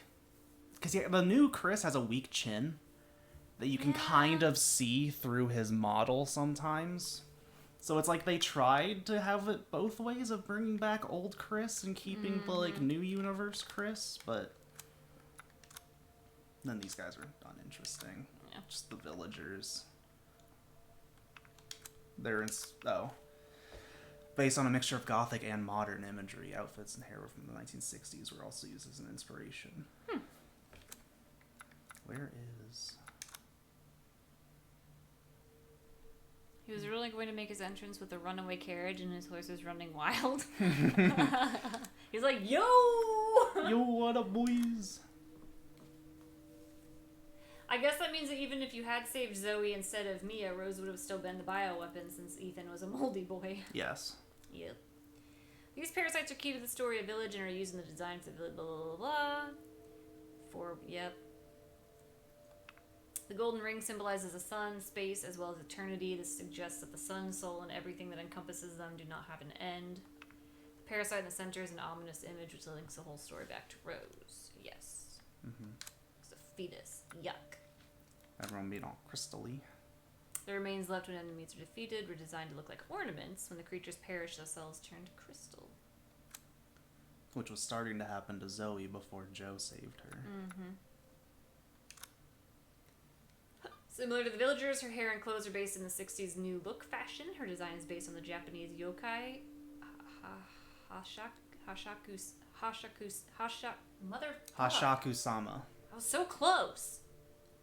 Because the new Chris has a weak chin that you can kind of see through his model sometimes. So it's like they tried to have it both ways of bringing back old Chris and keeping the, like, new universe Chris, but... Then these guys are uninteresting. Yeah. Just the villagers. They're in... Oh. Based on a mixture of gothic and modern imagery, outfits and hair from the 1960s were also used as an inspiration. Where is... He was really going to make his entrance with a runaway carriage and his horse was running wild. He's like, yo! Yo, what up, boys? I guess that means that even if you had saved Zoe instead of Mia, Rose would have still been the bioweapon since Ethan was a moldy boy. Yes. Yep. These parasites are key to the story of Village and are used in the designs of Village, blah, blah, blah, blah. Yep. The golden ring symbolizes the sun, space, as well as eternity. This suggests that the sun, soul, and everything that encompasses them do not have an end. The parasite in the center is an ominous image which links the whole story back to Rose. Yes. Mm-hmm. It's a fetus. Yuck. Everyone being all crystally. The remains left when enemies are defeated were designed to look like ornaments. When the creatures perish, the cells turn to crystal. Which was starting to happen to Zoe before Joe saved her. Mm-hmm. Similar to the villagers, her hair and clothes are based in the 60s New Look fashion. Her design is based on the Japanese yokai Hashaku-sama. I was so close.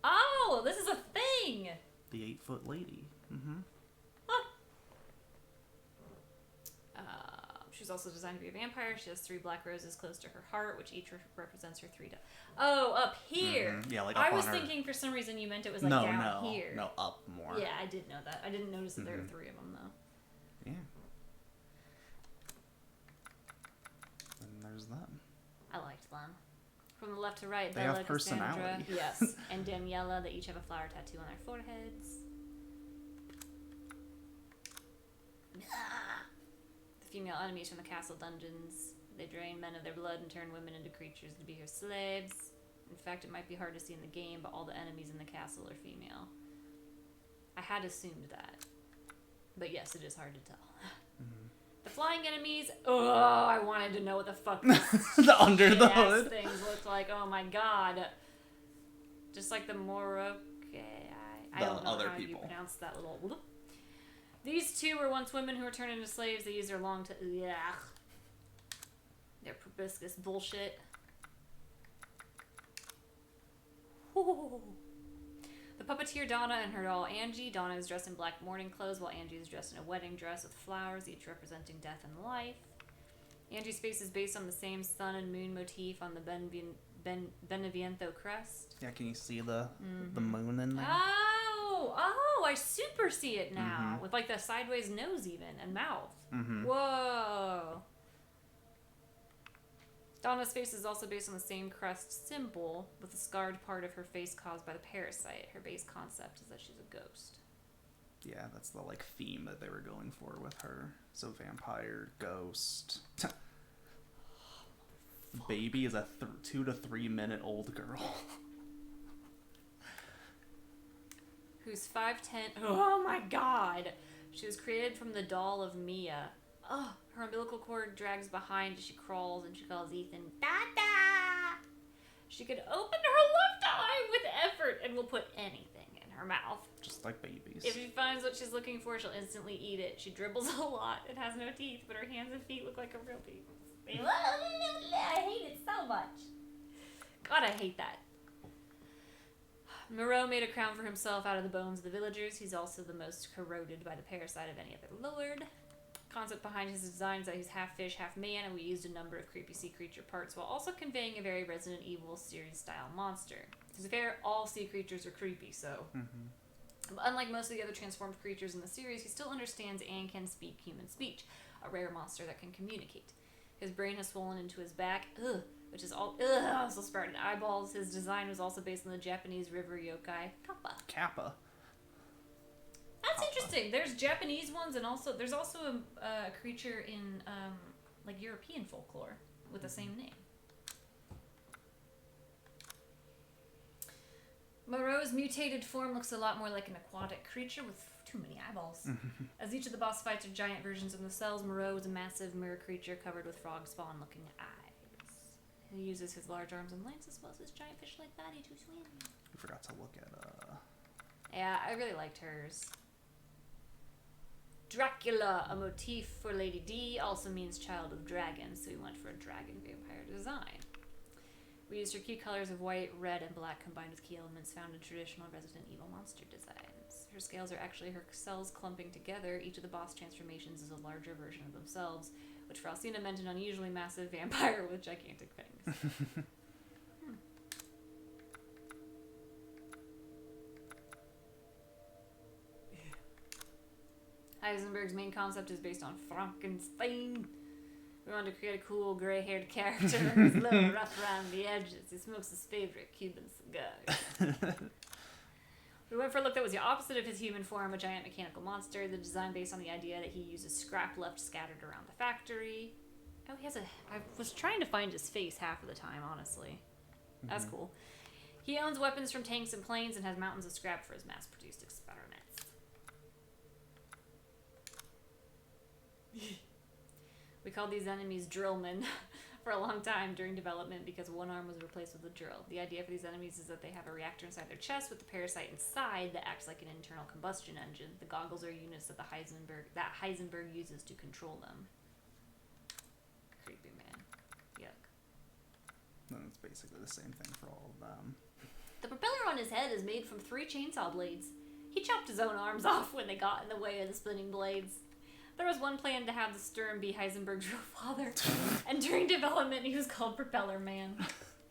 Oh, this is a thing. The 8-foot lady. Mm-hmm. She's also designed to be a vampire. She has 3 black roses close to her heart, which each represents her 3 deaths. Oh, up here. Mm-hmm. Yeah, like up I was on her... thinking for some reason you meant it was like down here. No, up more. Yeah, I did know that. I didn't notice that there were 3 of them though. Yeah. And there's them. I liked them. From the left to right, They Bella, have personality. Cassandra, yes, and Daniela. They each have a flower tattoo on their foreheads. The female enemies from the castle dungeons. They drain men of their blood and turn women into creatures to be her slaves. In fact, it might be hard to see in the game, but all the enemies in the castle are female. I had assumed that. But yes, it is hard to tell. Mm-hmm. The flying enemies, oh, I wanted to know what the fuck these the under the shit-ass hood things looked like. Oh my god. Just like the Morokai. I don't know other how people. you pronounce that little... Whoop. These 2 were once women who were turned into slaves. They used their long to... Yeah. Their proboscis bullshit. Ooh. The puppeteer Donna and her doll Angie. Donna is dressed in black mourning clothes while Angie is dressed in a wedding dress with flowers, each representing death and life. Angie's face is based on the same sun and moon motif on the Beneviento crest. Yeah, can you see the moon in there? Oh, I super see it now. With like the sideways nose even and mouth. Mm-hmm. Whoa. Donna's face is also based on the same crest symbol, with the scarred part of her face caused by the parasite. Her base concept is that she's a ghost. Yeah, that's the like theme that they were going for with her. So vampire, ghost. Baby is a 2 to 3 minute old girl. Who's 5'10". Oh my god! She was created from the doll of Mia. Oh, her umbilical cord drags behind as she crawls and she calls Ethan, Dada! She could open her left eye with effort and will put anything in her mouth. Just like babies. If she finds what she's looking for, she'll instantly eat it. She dribbles a lot and has no teeth, but her hands and feet look like a real baby. I hate it so much. God, I hate that. Moreau made a crown for himself out of the bones of the villagers. He's also the most corroded by the parasite of any other lord. Concept behind his design is that he's half fish, half man, and we used a number of creepy sea creature parts while also conveying a very Resident Evil series style monster. To be fair, all sea creatures are creepy, so... Mm-hmm. But unlike most of the other transformed creatures in the series, he still understands and can speak human speech, a rare monster that can communicate. His brain has swollen into his back, which is also sprouted eyeballs. His design was also based on the Japanese river yokai, Kappa. Kappa. That's interesting. There's Japanese ones, and also there's also a creature in like European folklore with the same name. Moreau's mutated form looks a lot more like an aquatic creature with too many eyeballs. As each of the boss fights are giant versions of themselves, Moreau is a massive mirror creature covered with frog spawn-looking eyes. He uses his large arms and legs as well as his giant fish-like body to swim. We forgot to look at Yeah, I really liked hers. Dracula, a motif for Lady D, also means child of dragon, so we went for a dragon vampire design. We used her key colors of white, red, and black combined with key elements found in traditional Resident Evil monster designs. Her scales are actually her cells clumping together. Each of the boss transformations is a larger version of themselves, which for Alcina meant an unusually massive vampire with gigantic fangs. Heisenberg's main concept is based on Frankenstein. We wanted to create a cool gray-haired character who's a little rough around the edges. He smokes his favorite Cuban cigars. We went for a look that was the opposite of his human form, a giant mechanical monster. The design based on the idea that he uses scrap left scattered around the factory. Oh, he has a... I was trying to find his face half of the time, honestly. That's cool. He owns weapons from tanks and planes and has mountains of scrap for his mass-produced experiments. We called these enemies drillmen for a long time during development because one arm was replaced with a drill. The idea for these enemies is that they have a reactor inside their chest with the parasite inside that acts like an internal combustion engine. The goggles are units that Heisenberg uses to control them. Creepy, man. Yuck. Then it's basically the same thing for all of them. The propeller on his head is made from 3 chainsaw blades. He chopped his own arms off when they got in the way of the spinning blades. There was one plan to have the Sturm be Heisenberg's real father, and during development he was called Propeller Man.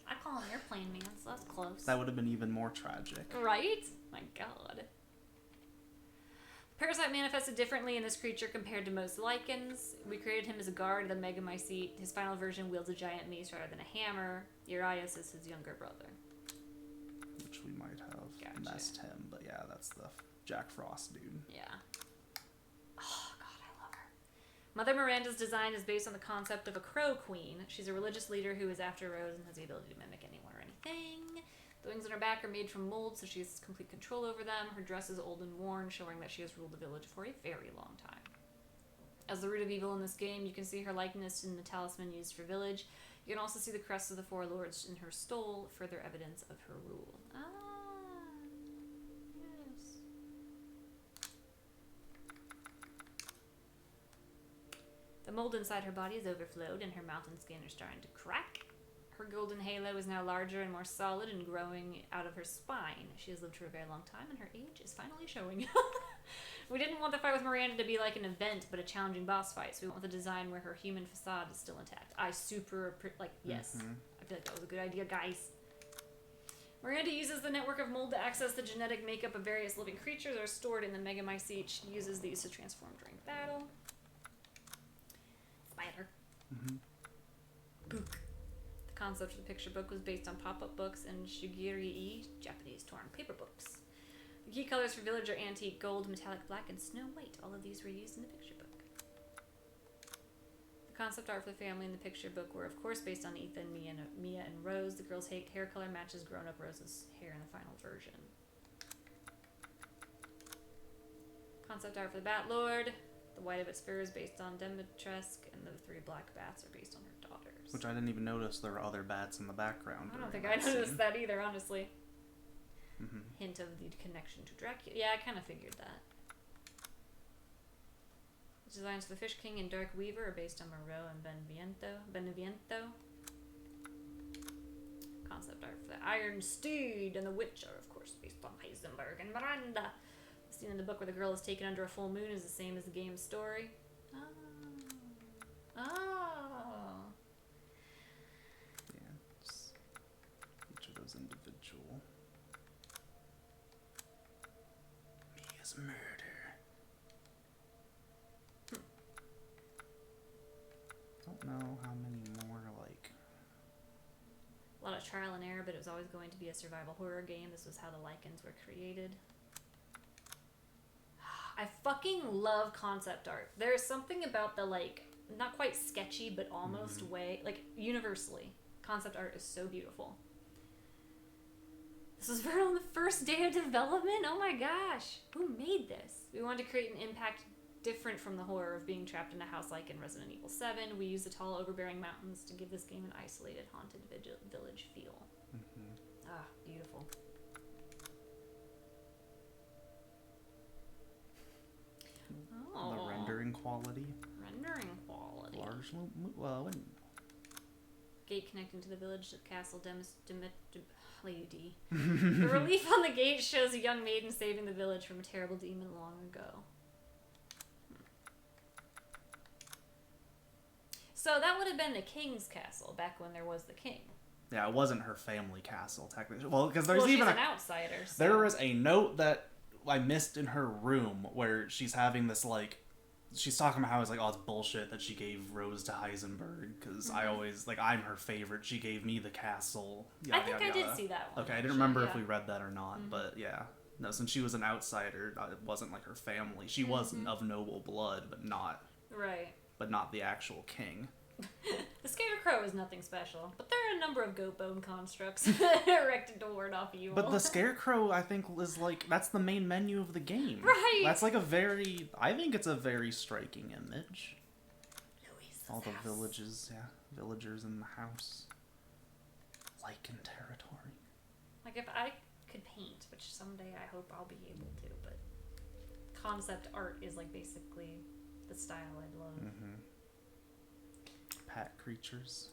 I call him Airplane Man, so that's close. That would have been even more tragic. Right? My god. Parasite manifested differently in this creature compared to most Lycans. We created him as a guard of the Megamycete. His final version wields a giant mace rather than a hammer. Urias is his younger brother. Which we might have messed him, but yeah, that's the Jack Frost dude. Yeah. Oh, God, I love her. Mother Miranda's design is based on the concept of a crow queen. She's a religious leader who is after Rose and has the ability to mimic anyone or anything. The wings on her back are made from mold, so she has complete control over them. Her dress is old and worn, showing that she has ruled the village for a very long time. As the root of evil in this game, you can see her likeness in the talisman used for village. You can also see the crests of the 4 lords in her stole, further evidence of her rule. Ah, yes. The mold inside her body is overflowed, and her mouth and skin are starting to crack. Her golden halo is now larger and more solid and growing out of her spine. She has lived for a very long time, and her age is finally showing. We didn't want the fight with Miranda to be like an event, but a challenging boss fight, so we went with a design where her human facade is still intact. Yes. I feel like that was a good idea, guys. Miranda uses the network of mold to access the genetic makeup of various living creatures that are stored in the Megamycete. She uses these to transform during battle. Spider. Book. The concept of the picture book was based on pop-up books and shigiri-e, Japanese torn paper books. The key colors for Village are antique gold, metallic black, and snow white. All of these were used in the picture book. The concept art for the family in the picture book were, of course, based on Ethan, Mia, and Rose. The girl's hair color matches grown-up Rose's hair in the final version. Concept art for the Bat Lord. The white of its fur is based on Dimitrescu, and the 3 black bats are based on her daughters. Which I didn't even notice there were other bats in the background. I don't think I noticed that either, honestly. Hint of the connection to Dracula. Yeah, I kind of figured that. The designs for the Fish King and Dark Weaver are based on Moreau and Beneviento. Concept art for the Iron Steed and the Witch are, of course, based on Heisenberg and Miranda. The scene in the book where the girl is taken under a full moon is the same as the game's story. Oh. Yeah, just each of those individual. Mia's murder. Don't know how many more, like... A lot of trial and error, but it was always going to be a survival horror game. This was how the Lycans were created. I fucking love concept art. There's something about the, like, not quite sketchy, but almost way, like, universally. Concept art is so beautiful. This was on the first day of development? Oh my gosh. Who made this? We wanted to create an impact different from the horror of being trapped in a house like in Resident Evil 7. We used the tall, overbearing mountains to give this game an isolated, haunted village feel. Ah, beautiful. Oh. The rendering quality. Rendering quality. Large, well, gate connecting to the village to the castle. Lady D. The relief on the gate shows a young maiden saving the village from a terrible demon long ago. So that would have been the king's castle back when there was the king. Yeah, it wasn't her family castle technically. Well, because there's she's even an outsider. So. There is a note that I missed in her room where she's having this like, she's talking about how it's like, oh, it's bullshit that she gave Rose to Heisenberg because I always like I'm her favorite. She gave me the castle. Yada, I think yada, I yada. did see that one. Okay, I didn't remember if we read that or not, but yeah. No, since she was an outsider, it wasn't like her family. She wasn't of noble blood, but not the actual king. The Scarecrow is nothing special, but there are a number of goat bone constructs erected to ward off evil. But the Scarecrow, I think, is like, that's the main menu of the game. Right! That's like I think it's a very striking image. All the villagers in the house. Lycan territory. Like, if I could paint, which someday I hope I'll be able to, but concept art is, like, basically the style I love. Mm-hmm. Pet creatures.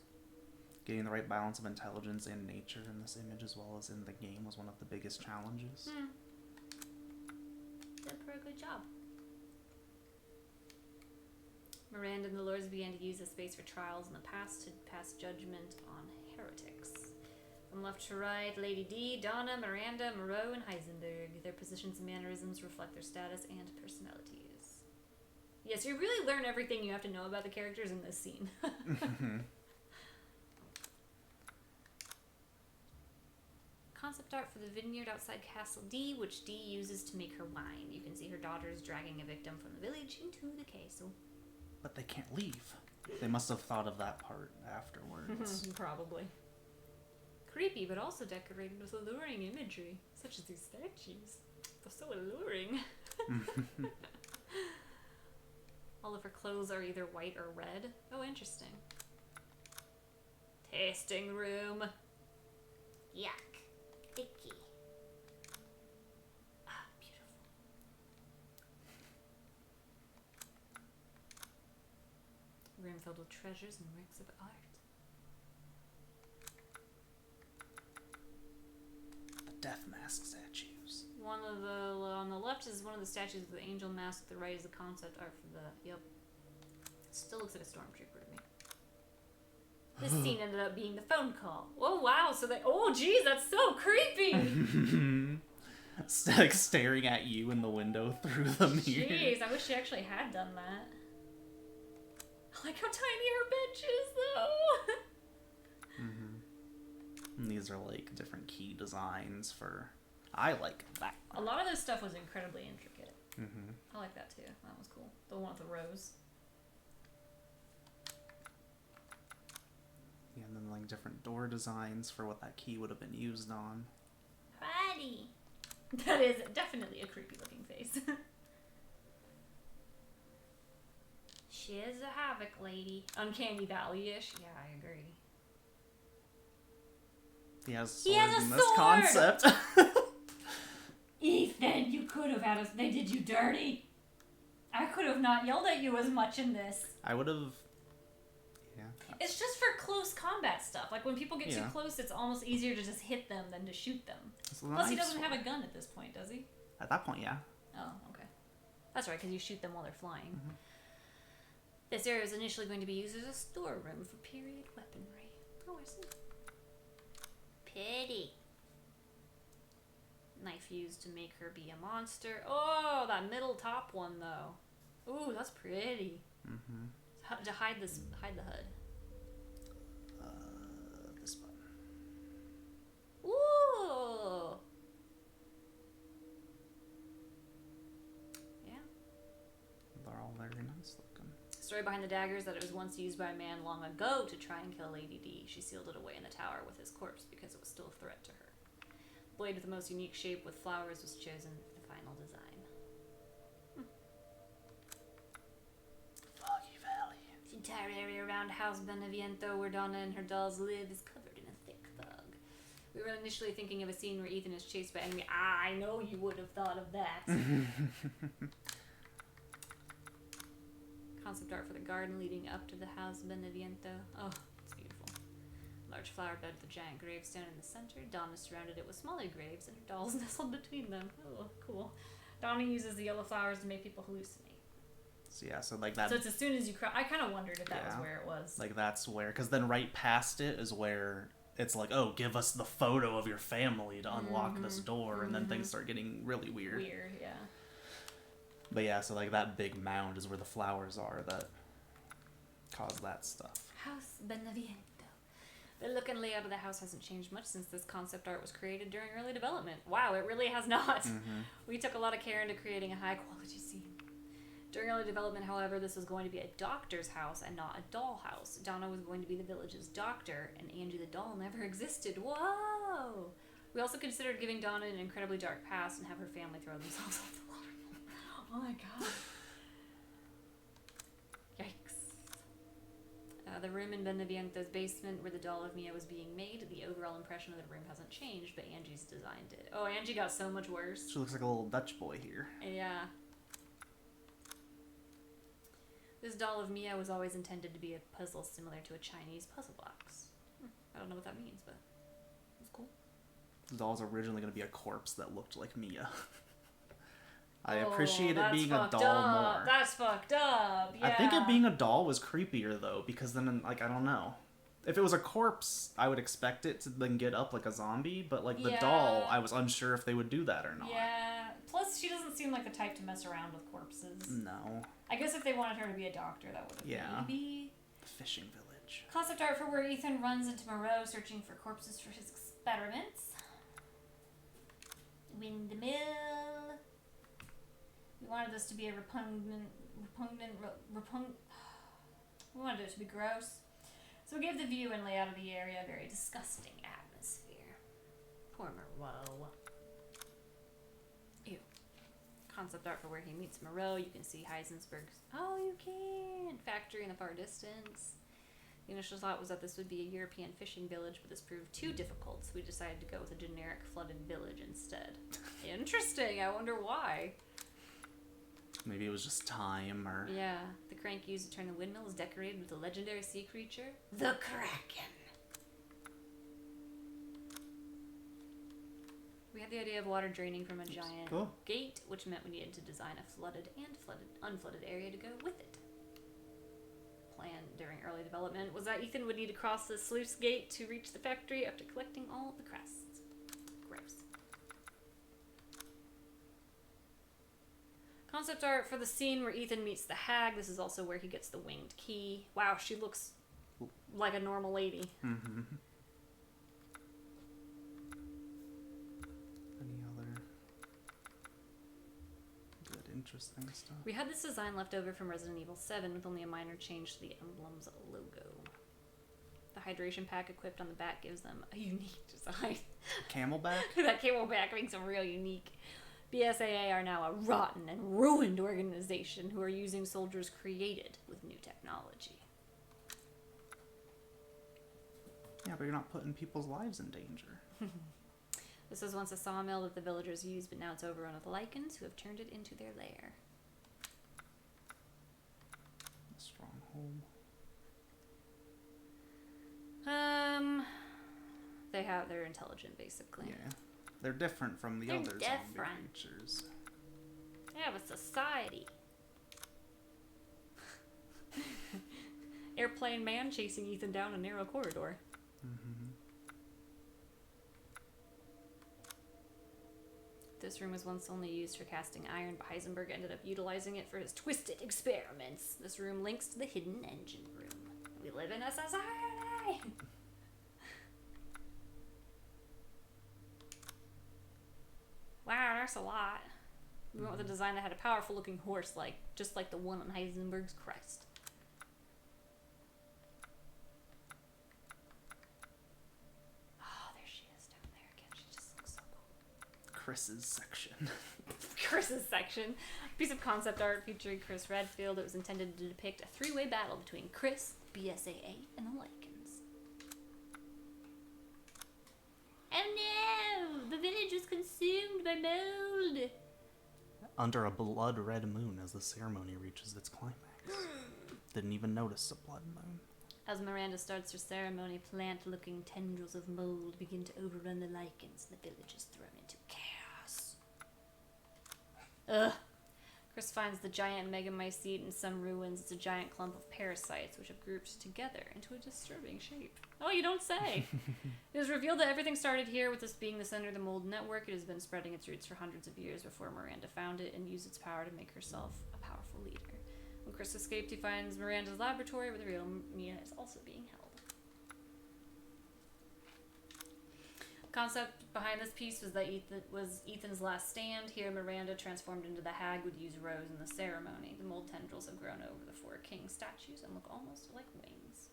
Getting the right balance of intelligence and nature in this image as well as in the game was one of the biggest challenges. Did a pretty good job. Miranda and the Lords began to use the space for trials in the past to pass judgment on heretics. From left to right, Lady D, Donna, Miranda, Moreau, and Heisenberg. Their positions and mannerisms reflect their status and personalities. Yes, you really learn everything you have to know about the characters in this scene. Concept art for the vineyard outside Castle D, which D uses to make her wine. You can see her daughters dragging a victim from the village into the castle. But they can't leave. They must have thought of that part afterwards. Probably. Creepy, but also decorated with alluring imagery, such as these statues. They're so alluring. All of her clothes are either white or red. Oh, interesting. Tasting room. Yuck. Icky. Ah, beautiful. Room filled with treasures and works of art. The death mask statues. One of the on the left is one of the statues of the angel mask. The right is the concept art for the Still looks like a stormtrooper to me. This scene ended up being the phone call. Oh wow! So geez, that's so creepy. Like staring at you in the window through the mirror. Jeez, I wish she actually had done that. I like how tiny her bench is, though. And these are like different key designs for. I like that. A lot of this stuff was incredibly intricate. Mm-hmm. I like that too. That was cool. The one with the rose. Yeah, and then like different door designs for what that key would have been used on. Pretty. That is definitely a creepy looking face. She is a havoc lady. Uncanny Valley-ish. Yeah, I agree. He has swords in this sword! concept. Ethan, you could have had us. They did you dirty. I could have not yelled at you as much in this. I would have. Yeah. It's just for close combat stuff. Like when people get too Yeah. close, it's almost easier to just hit them than to shoot them. It's a Plus, he knife doesn't sword. have a gun at this point, does he? At that point, yeah. Oh, okay. That's right, because you shoot them while they're flying. This area was initially going to be used as a storeroom for period weaponry. Oh, I see. Pity. Knife used to make her be a monster. Oh, that middle top one though. Ooh, that's pretty. Mm-hmm. To hide this, hide the HUD. This button. Ooh. Yeah. They're all very nice looking. Story behind the dagger is that it was once used by a man long ago to try and kill Lady D. She sealed it away in the tower with his corpse because it was still a threat to her. Blade with the most unique shape with flowers was chosen for the final design. Foggy Valley. The entire area around House Beneviento, where Donna and her dolls live, is covered in a thick fog. We were initially thinking of a scene where Ethan is chased by enemy. I know you would have thought of that. Concept art for the garden leading up to the House Beneviento. Oh, it's beautiful. large flower bed with a giant gravestone in the center. Donna surrounded it with smaller graves and her dolls nestled between them. Oh, cool. Donna uses the yellow flowers to make people hallucinate. So yeah, so like that. So it's as soon as you cry. I kind of wondered if that was where it was. Like that's where, because then right past it is where it's like, oh, give us the photo of your family to unlock this door, and then things start getting really weird. Weird, yeah. But yeah, so like that big mound is where the flowers are that cause that stuff. House Beneviento. The look and layout of the house hasn't changed much since this concept art was created during early development. Wow, it really has not. We took a lot of care into creating a high quality scene. During early development, however, this was going to be a doctor's house and not a doll house. Donna was going to be the village's doctor, and Angie the doll never existed. Whoa! We also considered giving Donna an incredibly dark past and have her family throw themselves off the waterfall. Oh my god. Yikes. The room in Beneviento's basement where the doll of Mia was being made, the overall impression of the room hasn't changed, but Angie's designed it. Oh, Angie got so much worse. She looks like a little Dutch boy here. Yeah. This doll of Mia was always intended to be a puzzle similar to a Chinese puzzle box. I don't know what that means, but it's cool. The doll's originally going to be a corpse that looked like Mia. I appreciate it being a doll more. That's fucked up. Yeah. I think it being a doll was creepier though, because then like I don't know. If it was a corpse, I would expect it to then get up like a zombie, but like the doll, I was unsure if they would do that or not. Yeah. Plus, she doesn't seem like the type to mess around with corpses. No. I guess if they wanted her to be a doctor, that would have maybe. The fishing village. Concept art for where Ethan runs into Moreau searching for corpses for his experiments. Windmill. We wanted this to be a we wanted it to be gross. So we gave the view and layout of the area a very disgusting atmosphere. Poor Moreau. Ew. Concept art for where he meets Moreau. You can see Heisenberg's, oh, you can, factory in the far distance. The initial thought was that this would be a European fishing village, but this proved too difficult, so we decided to go with a generic flooded village instead. Interesting. I wonder why. Maybe it was just time, or... Yeah. The crank used to turn the windmill is decorated with a legendary sea creature, the Kraken. We had the idea of water draining from a giant gate, which meant we needed to design a flooded and unflooded area to go with it. Plan during early development was that Ethan would need to cross the sluice gate to reach the factory after collecting all the crests. Gross. Concept art for the scene where Ethan meets the hag. This is also where he gets the winged key. Wow, she looks like a normal lady. Mm-hmm. Any other good, interesting stuff? We had this design left over from Resident Evil 7 with only a minor change to the emblem's logo. The hydration pack equipped on the back gives them a unique design. Camelback? That camelback makes them real unique. BSAA are now a rotten and ruined organization who are using soldiers created with new technology. Yeah, but you're not putting people's lives in danger. This was once a sawmill that the villagers used, but now it's overrun with lichens who have turned it into their lair. A stronghold. They're intelligent, basically. Yeah. They're different from the other zombie creatures. They have a society. Airplane man chasing Ethan down a narrow corridor. Mm-hmm. This room was once only used for casting iron, but Heisenberg ended up utilizing it for his twisted experiments. This room links to the hidden engine room. We live in a society! Wow, that's a lot. We went with a design that had a powerful looking horse, just like the one on Heisenberg's crest. Oh, there she is down there again. She just looks so cool. Chris's section. Chris's section. A piece of concept art featuring Chris Redfield. It was intended to depict a three-way battle between Chris, BSAA, and the Lycans. Oh no! The village was consumed by mold! Under a blood red moon as the ceremony reaches its climax. Didn't even notice a blood moon. As Miranda starts her ceremony, plant-looking tendrils of mold begin to overrun the lichens, and the village is thrown into chaos. Ugh. Chris finds the giant megamycete in some ruins. It's a giant clump of parasites which have grouped together into a disturbing shape. Oh, you don't say! It was revealed that everything started here, with this being the center of the mold network. It has been spreading its roots for hundreds of years before Miranda found it and used its power to make herself a powerful leader. When Chris escaped, he finds Miranda's laboratory, where the real Mia is also being held. The concept behind this piece was that Ethan's last stand. Here, Miranda, transformed into the hag, would use Rose in the ceremony. The mold tendrils have grown over the 4 king statues and look almost like wings.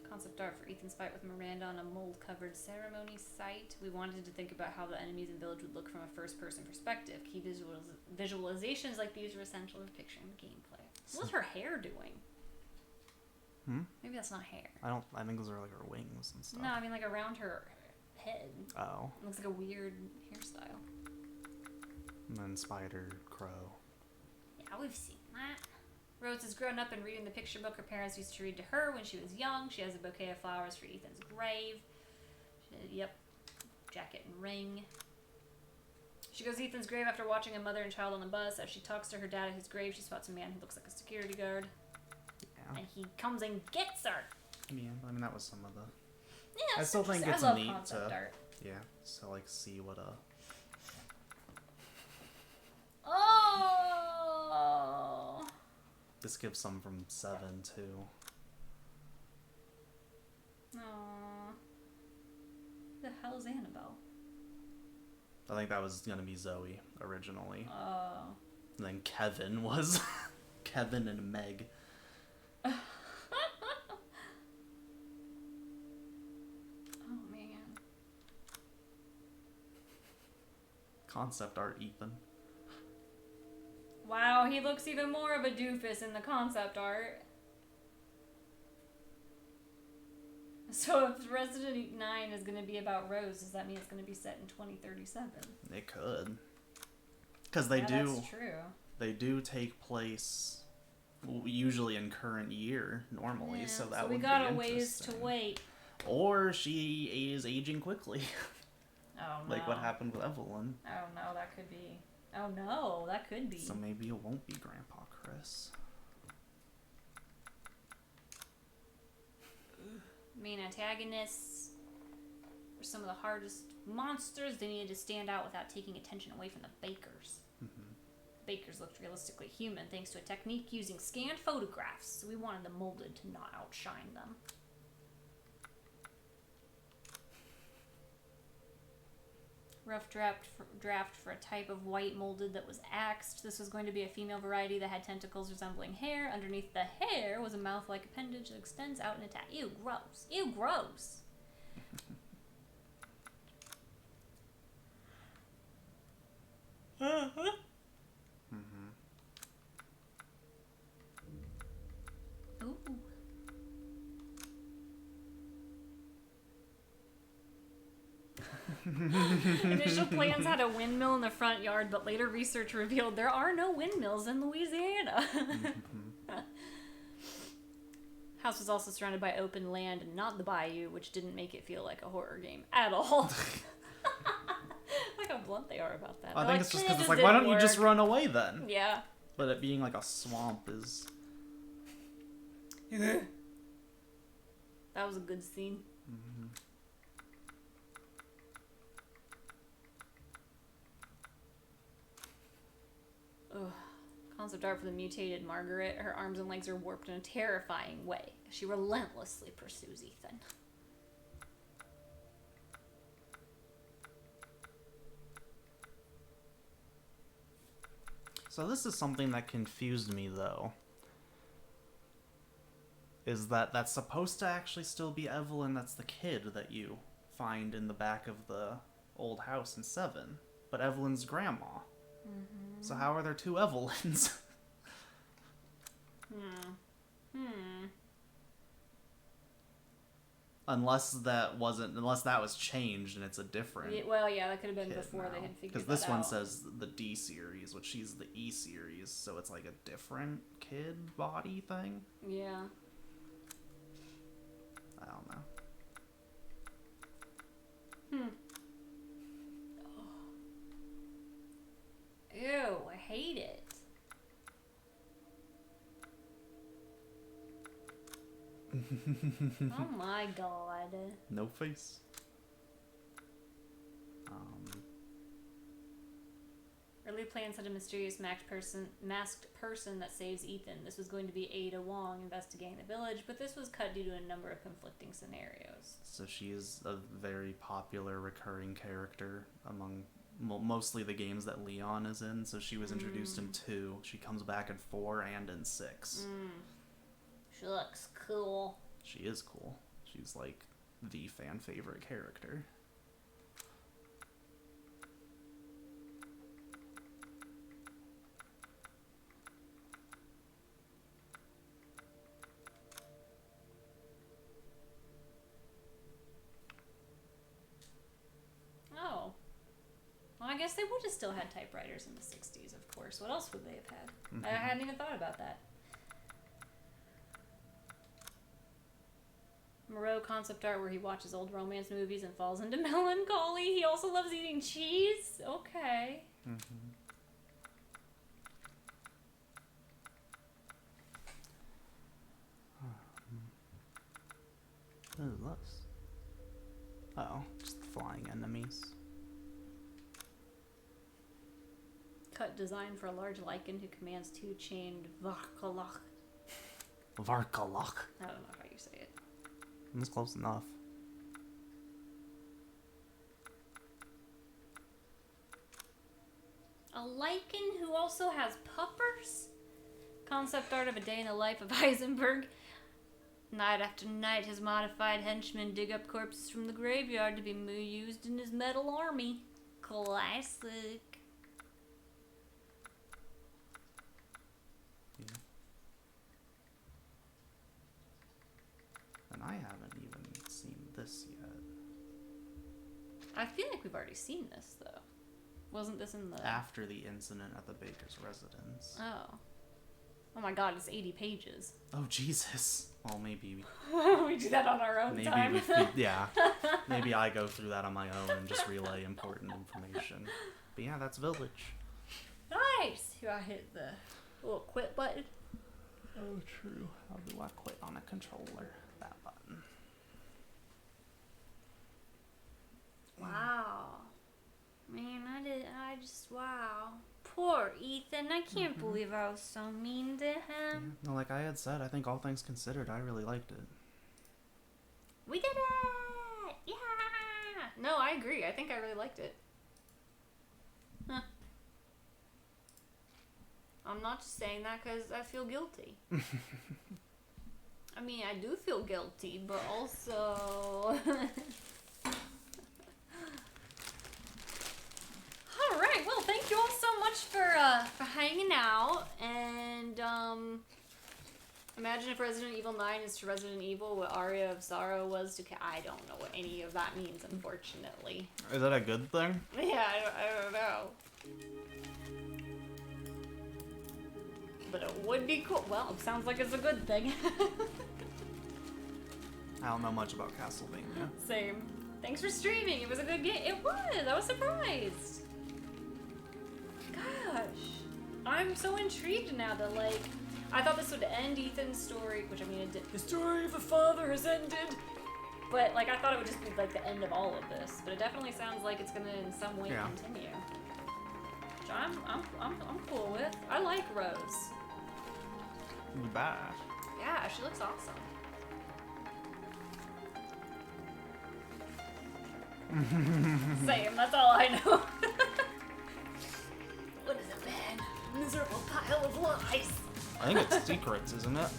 Concept art for Ethan's fight with Miranda on a mold-covered ceremony site. We wanted to think about how the enemies in Village would look from a first-person perspective. Key visualizations like these are essential for picturing the gameplay. What's her hair doing? Maybe that's not hair. I think those are like her wings and stuff. No, I mean like around her head. Oh. It looks like a weird hairstyle. And then Spider Crow. Yeah, we've seen that. Rose has grown up and reading the picture book her parents used to read to her when she was young. She has a bouquet of flowers for Ethan's grave. Jacket and ring. She goes to Ethan's grave after watching a mother and child on the bus. As she talks to her dad at his grave, she spots a man who looks like a security guard. Yeah. And he comes and gets her. Yeah, I mean that was some of the. Yeah, I still think it's I love neat concept to. art. Yeah, so like see what Oh. This gives some from 7 too. Aww. The hell's Annabelle? I think that was gonna be Zoe originally. Oh. And then Kevin was Kevin and Meg. Oh man. Concept art, Ethan. Wow, he looks even more of a doofus in the concept art. So if Resident Evil 9 is going to be about Rose, does that mean it's going to be set in 2037? It could. Because they That's true. They do take place usually in current year normally, so that would be we got a ways to wait. Or she is aging quickly. Oh no. Like what happened with Evelyn. Oh no, that could be. Oh no, that could be. So maybe it won't be Grandpa Chris. Main antagonists were some of the hardest monsters. They needed to stand out without taking attention away from the Bakers. Mm-hmm. Bakers looked realistically human thanks to a technique using scanned photographs, so we wanted the molded to not outshine them. Rough draft for a type of white molded that was axed. This was going to be a female variety that had tentacles resembling hair. Underneath the hair was a mouth-like appendage that extends out and attacks. Ew, gross. Ew, gross. Ooh. Initial plans had a windmill in the front yard, but later research revealed there are no windmills in Louisiana. House was also surrounded by open land and not the bayou, which didn't make it feel like a horror game at all. Look how blunt they are about that. I think like, it's just "Eh, because it's this like, why didn't don't you just work." run away then? Yeah. But it being like a swamp is. That was a good scene. Mm-hmm. Ugh. Concept art for the mutated Margaret. Her arms and legs are warped in a terrifying way. She relentlessly pursues Ethan. So this is something that confused me though. Is that that's supposed to actually still be Evelyn? That's the kid that you find in the back of the old house in 7, but Evelyn's grandma. Mm-hmm. So how are there 2 Evelyns? Unless that was changed and it's a different. Well, yeah, that could have been kid before now. they had figured Because that this one out. says the D series, which she's the E series, so it's like a different kid body thing. Yeah. I don't know. Ew, I hate it. Oh my god. No face. Early plans had a mysterious masked person that saves Ethan. This was going to be Ada Wong investigating the village, but this was cut due to a number of conflicting scenarios. So she is a very popular recurring character among mostly the games that Leon is in. So she was introduced in 2. She comes back in 4 and in 6. She looks cool. She is cool. She's like the fan favorite character. Oh. Well, I guess they would have still had typewriters in the 60s, of course. What else would they have had? I hadn't even thought about that. Moreau concept art where he watches old romance movies and falls into melancholy. He also loves eating cheese. Okay. What is this? Oh, just flying enemies. Cut design for a large lichen who commands 2 chained Varkalach. Varkalach. I don't know how you say it. That's close enough. A lichen who also has puppers? Concept art of a day in the life of Heisenberg. Night after night, his modified henchmen dig up corpses from the graveyard to be used in his metal army. Classic. Yeah. And I haven't even seen this yet. I feel like we've already seen this, though. Wasn't this in the... After the incident at the baker's residence. Oh. Oh my god, it's 80 pages. Oh, Jesus. Well, maybe... We do that on our own time. Yeah. Maybe I go through that on my own and just relay important information. But yeah, that's Village. Nice! Here I hit the little quit button. Oh, true. How do I quit on a controller? That button. Wow. Man, wow. Poor Ethan. I can't believe I was so mean to him. No, like I had said, I think all things considered, I really liked it. We did it! Yeah! No, I agree. I think I really liked it. Huh. I'm not just saying that because I feel guilty. I mean, I do feel guilty, but also... Alright, well, thank you all so much for hanging out, and, imagine if Resident Evil 9 is to Resident Evil what Aria of Sorrow was to I don't know what any of that means, unfortunately. Is that a good thing? Yeah, I don't know. But it would be cool. Well, it sounds like it's a good thing. I don't know much about Castlevania. Same. Thanks for streaming. It was a good game. It was. I was surprised. Gosh. I'm so intrigued now that, like, I thought this would end Ethan's story, which I mean it did. The story of the father has ended. But, like, I thought it would just be, like, the end of all of this. But it definitely sounds like it's gonna in some way continue. Which I'm cool with. I like Rose. You bad. Yeah, she looks awesome. Same, that's all I know. What is a man? Miserable pile of lies. I think it's secrets, isn't it?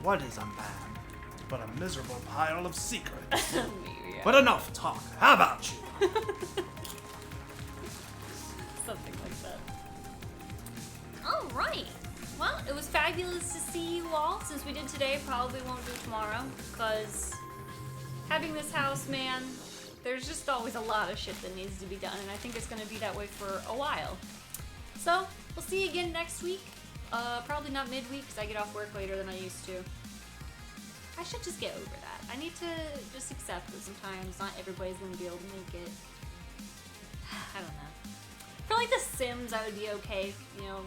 What is a man but a miserable pile of secrets? Yeah. But enough talk. How about you? Something like that. Alright. Well, it was fabulous to see you all. Since we did today, probably won't do tomorrow, because having this house, man, there's just always a lot of shit that needs to be done, and I think it's going to be that way for a while. So, we'll see you again next week. Probably not midweek, because I get off work later than I used to. I should just get over that. I need to just accept that sometimes not everybody's going to be able to make it. I don't know. For like The Sims, I would be okay, you know,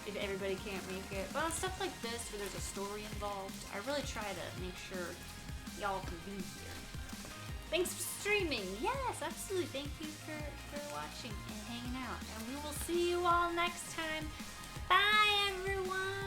if everybody can't make it. But on stuff like this, where there's a story involved, I really try to make sure y'all can be here. Thanks for streaming. Yes, absolutely. Thank you for watching and hanging out. And we will see you all next time. Bye, everyone.